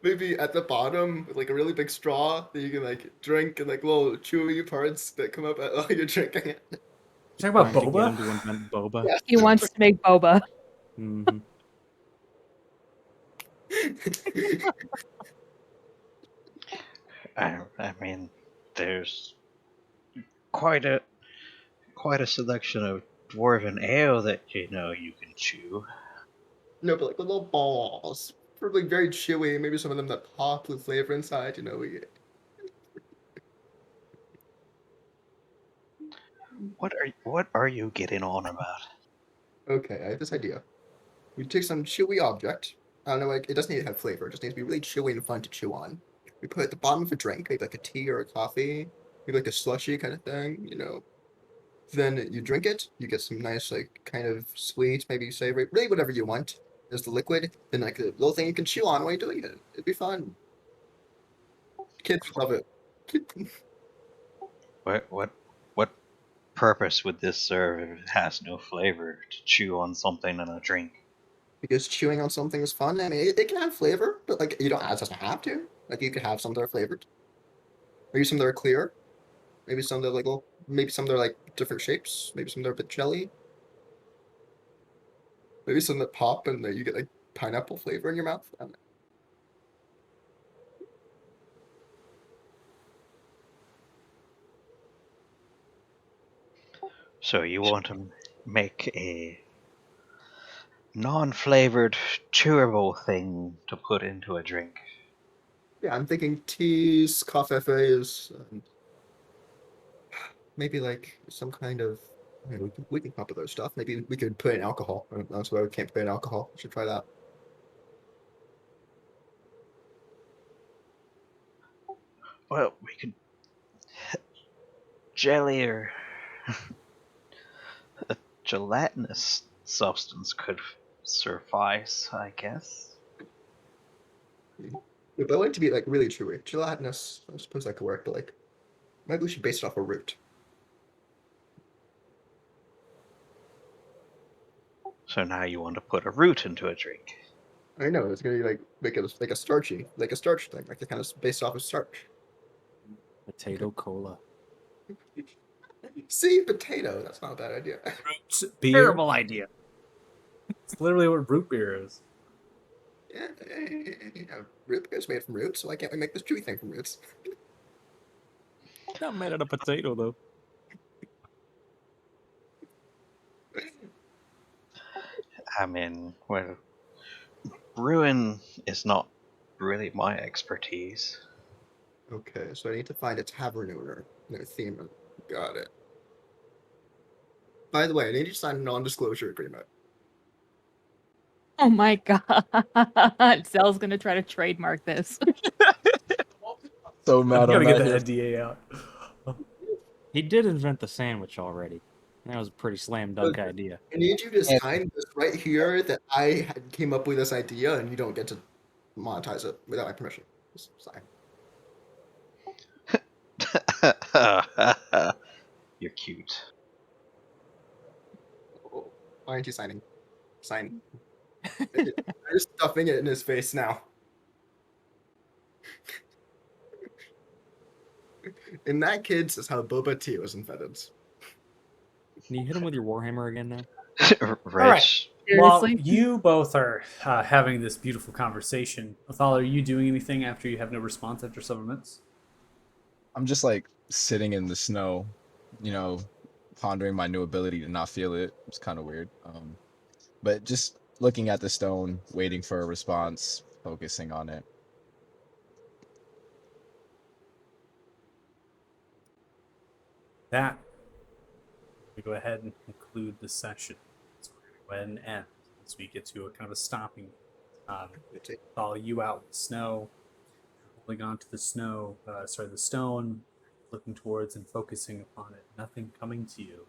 Maybe at the bottom with like a really big straw that you can like drink and like little chewy parts that come up while you're drinking it. You talking about Trying to get him boba? to invent boba. Yeah. He wants to make boba. hmm I mean, there's quite a selection of dwarven ale that you can chew. No, but like with little balls. Probably very chewy, maybe some of them that pop with flavor inside, What are you getting on about? Okay, I have this idea. We take some chewy object. I don't know, like it doesn't need to have flavor, it just needs to be really chewy and fun to chew on. We put it at the bottom of a drink, maybe like a tea or a coffee, maybe like a slushy kind of thing. Then you drink it, you get some nice, like, kind of sweet, maybe savory, really whatever you want. There's the liquid, then like a little thing you can chew on while you're doing it. It'd be fun. Kids love it. What purpose would this serve if it has no flavor to chew on something in a drink? Because chewing on something is fun. I mean, it can have flavor, but like you don't. It doesn't have to. Like you could have some that are flavored. Maybe some that are clear. Maybe some that are like little. Maybe some that are like different shapes. Maybe some that are a bit jelly. Maybe some that pop and that you get like pineapple flavor in your mouth. I don't know. So you want to make a non-flavored, chewable thing to put into a drink? Yeah, I'm thinking teas, coffees, and maybe like some kind of. I mean, we can come up with those stuff. Maybe we could put in alcohol. That's why we can't put in alcohol. We should try that. Well, we could jelly or a gelatinous substance could suffice, I guess. Yeah, but I want it to be like really chewy. Gelatinous, I suppose that could work, but like maybe we should base it off a root. So now you want to put a root into a drink. I know it's gonna be like make it like a starch thing, like the kind of based off of starch. Potato cola. See, potato. That's not a bad idea. Beer. Terrible idea. It's literally what root beer is. Root beer is made from roots, so why can't we make this chewy thing from roots? Not made out of potato though. I mean, well, brewing is not really my expertise. Okay, so I need to find a tavern owner. No theme. Got it. By the way, I need you to sign a non-disclosure agreement. Oh my god. Zell's gonna try to trademark this. So mad Gotta I'm get not the here. NDA out. He did invent the sandwich already. That was a pretty slam dunk idea. I need you to And- sign this right here that I came up with this idea, and you don't get to monetize it without my permission. Just sign. You're cute. Oh, why aren't you signing? Sign. I'm just stuffing it in his face now. And that, kids, is how boba tea was invented. Can you hit him with your warhammer again now? Rich. While Seriously? you both are having this beautiful conversation, Othal, are you doing anything after you have no response after several minutes? I'm just like sitting in the snow, pondering my new ability to not feel it. It's kind of weird. But just looking at the stone, waiting for a response, focusing on it. That, we go ahead and conclude the session. So we're going to go ahead and end as we get to a kind of a stopping. Follow you out in the snow, holding on to the snow, the stone, looking towards and focusing upon it. Nothing coming to you.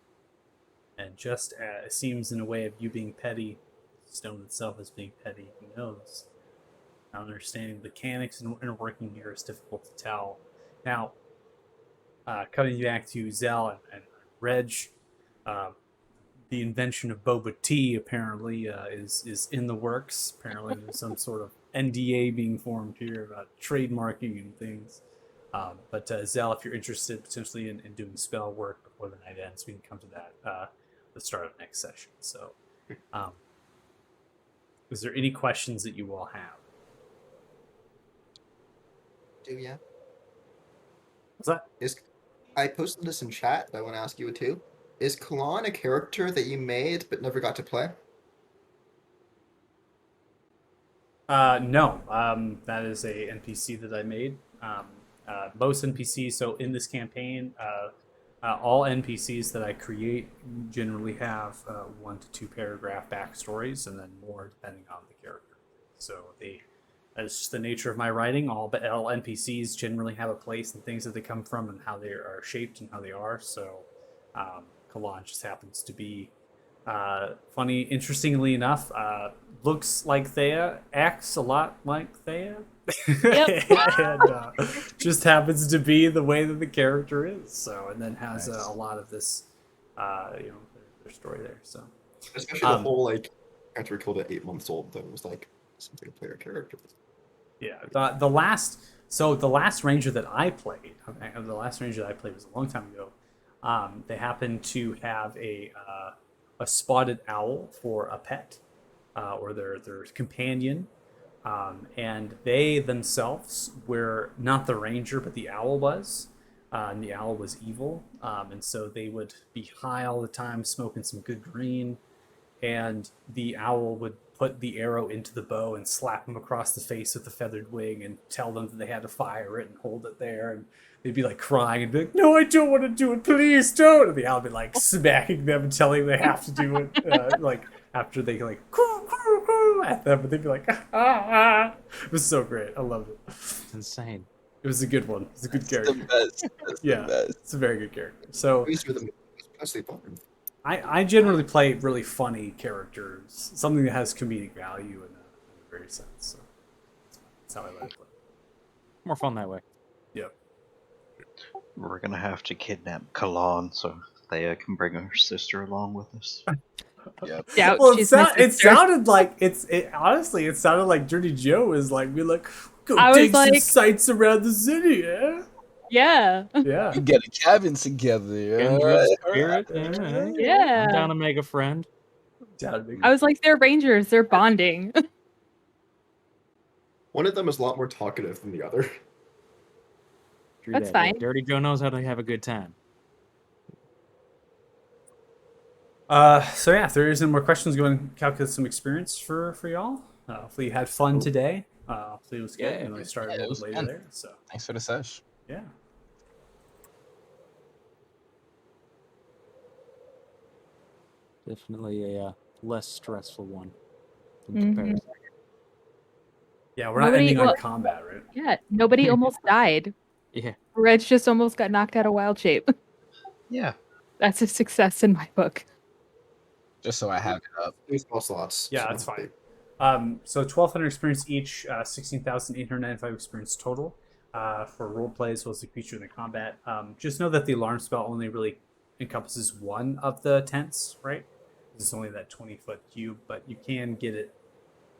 And just as it seems in a way of you being petty, the stone itself is being petty. Who knows? Now understanding the mechanics and inner working here is difficult to tell. Now, coming back to Zell and Reg, the invention of boba tea apparently is in the works. Apparently, there's some sort of NDA being formed here about trademarking and things. But Zell, if you're interested potentially in doing spell work before the night ends, we can come to that at the start of next session. So, is there any questions that you all have? Do ya? What's that? I posted this in chat, but I want to ask you too. Is Kalan a character that you made but never got to play? No. That is a NPC that I made. Most NPCs, so in this campaign, all NPCs that I create generally have 1 to 2 paragraph backstories, and then more depending on the character. So that's just the nature of my writing. All NPCs generally have a place and things that they come from and how they are shaped and how they are. So Kalan just happens to be funny. Interestingly enough, looks like Thea, acts a lot like Thea. Yep. And just happens to be the way that the character is. So, and then has Nice. a lot of this, their story there. So, Especially the whole character killed at 8 months old thing was like something to play your character. yeah, the last ranger that I played, the last ranger that I played was a long time ago. They happened to have a spotted owl for a pet, or their companion. And they themselves were not the ranger, but the owl was. And the owl was evil. And so they would be high all the time, smoking some good green. And the owl would put the arrow into the bow and slap them across the face with the feathered wing and tell them that they had to fire it and hold it there. And they'd be like crying and be like, "No, I don't want to do it. Please don't." And the owl would be like smacking them and telling them they have to do it. Like after they like at them, but they'd be like, ah. It was so great. I loved it. It's insane. It was a good one. It's a good The character. best. That's Yeah. the best. It's a very good character. So These were the mostly fun. I generally play really funny characters, something that has comedic value in a very sense. So that's how I like to play. More fun that way. Yep. We're gonna have to kidnap Kalan so Thea can bring her sister along with us. Yep. Doubt Well, she's my it sister. sounded like honestly, it sounded like Dirty Joe was like, "We like go I was take some like- sights around the city." Yeah. Yeah. Yeah. We get a cabin together. Kindred alright, spirit. alright. Yeah. I'm down to make a friend. Down to I was like, they're rangers. They're bonding. One of them is a lot more talkative than the other. True That's that, yeah. fine. Dirty Joe knows how to have a good time. So yeah, if there isn't more questions, go and calculate some experience for y'all. Hopefully you had fun today. Hopefully it was good. Yeah, You know, we started yeah, a it little was bit later fun. there. So Thanks for the sesh. yeah. Definitely a less stressful one in Mhm. comparison. Yeah, we're not Nobody- ending well- on combat, right? Yeah, nobody almost died. Yeah. Reg just almost got knocked out of wild shape. Yeah. That's a success in my book. Just so I have it up. These small slots. Yeah, so that's they- fine. So 1,200 experience each, 16,895 experience total for role play as well as the creature in the combat. Just know that the alarm spell only really encompasses one of the tents, right? It's only that 20-foot cube, but you can get it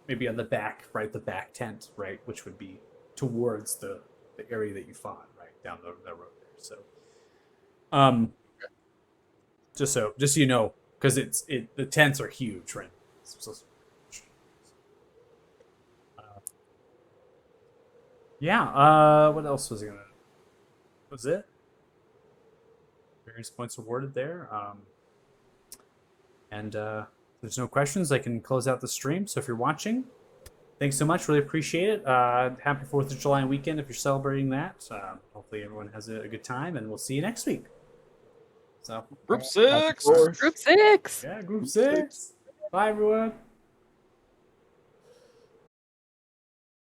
maybe on the back, right? The back tent, right? Which would be towards the area that you fought, right? Down the road there. So, just so you know, because the tents are huge, right? So, yeah. What else was I gonna? Was it? Various points awarded there. And if there's no questions, I can close out the stream. So if you're watching, thanks so much. Really appreciate it. Happy 4th of July weekend if you're celebrating that. Hopefully everyone has a good time, and we'll see you next week. So Group 6! Group 6! yeah, Group 6. Bye, everyone.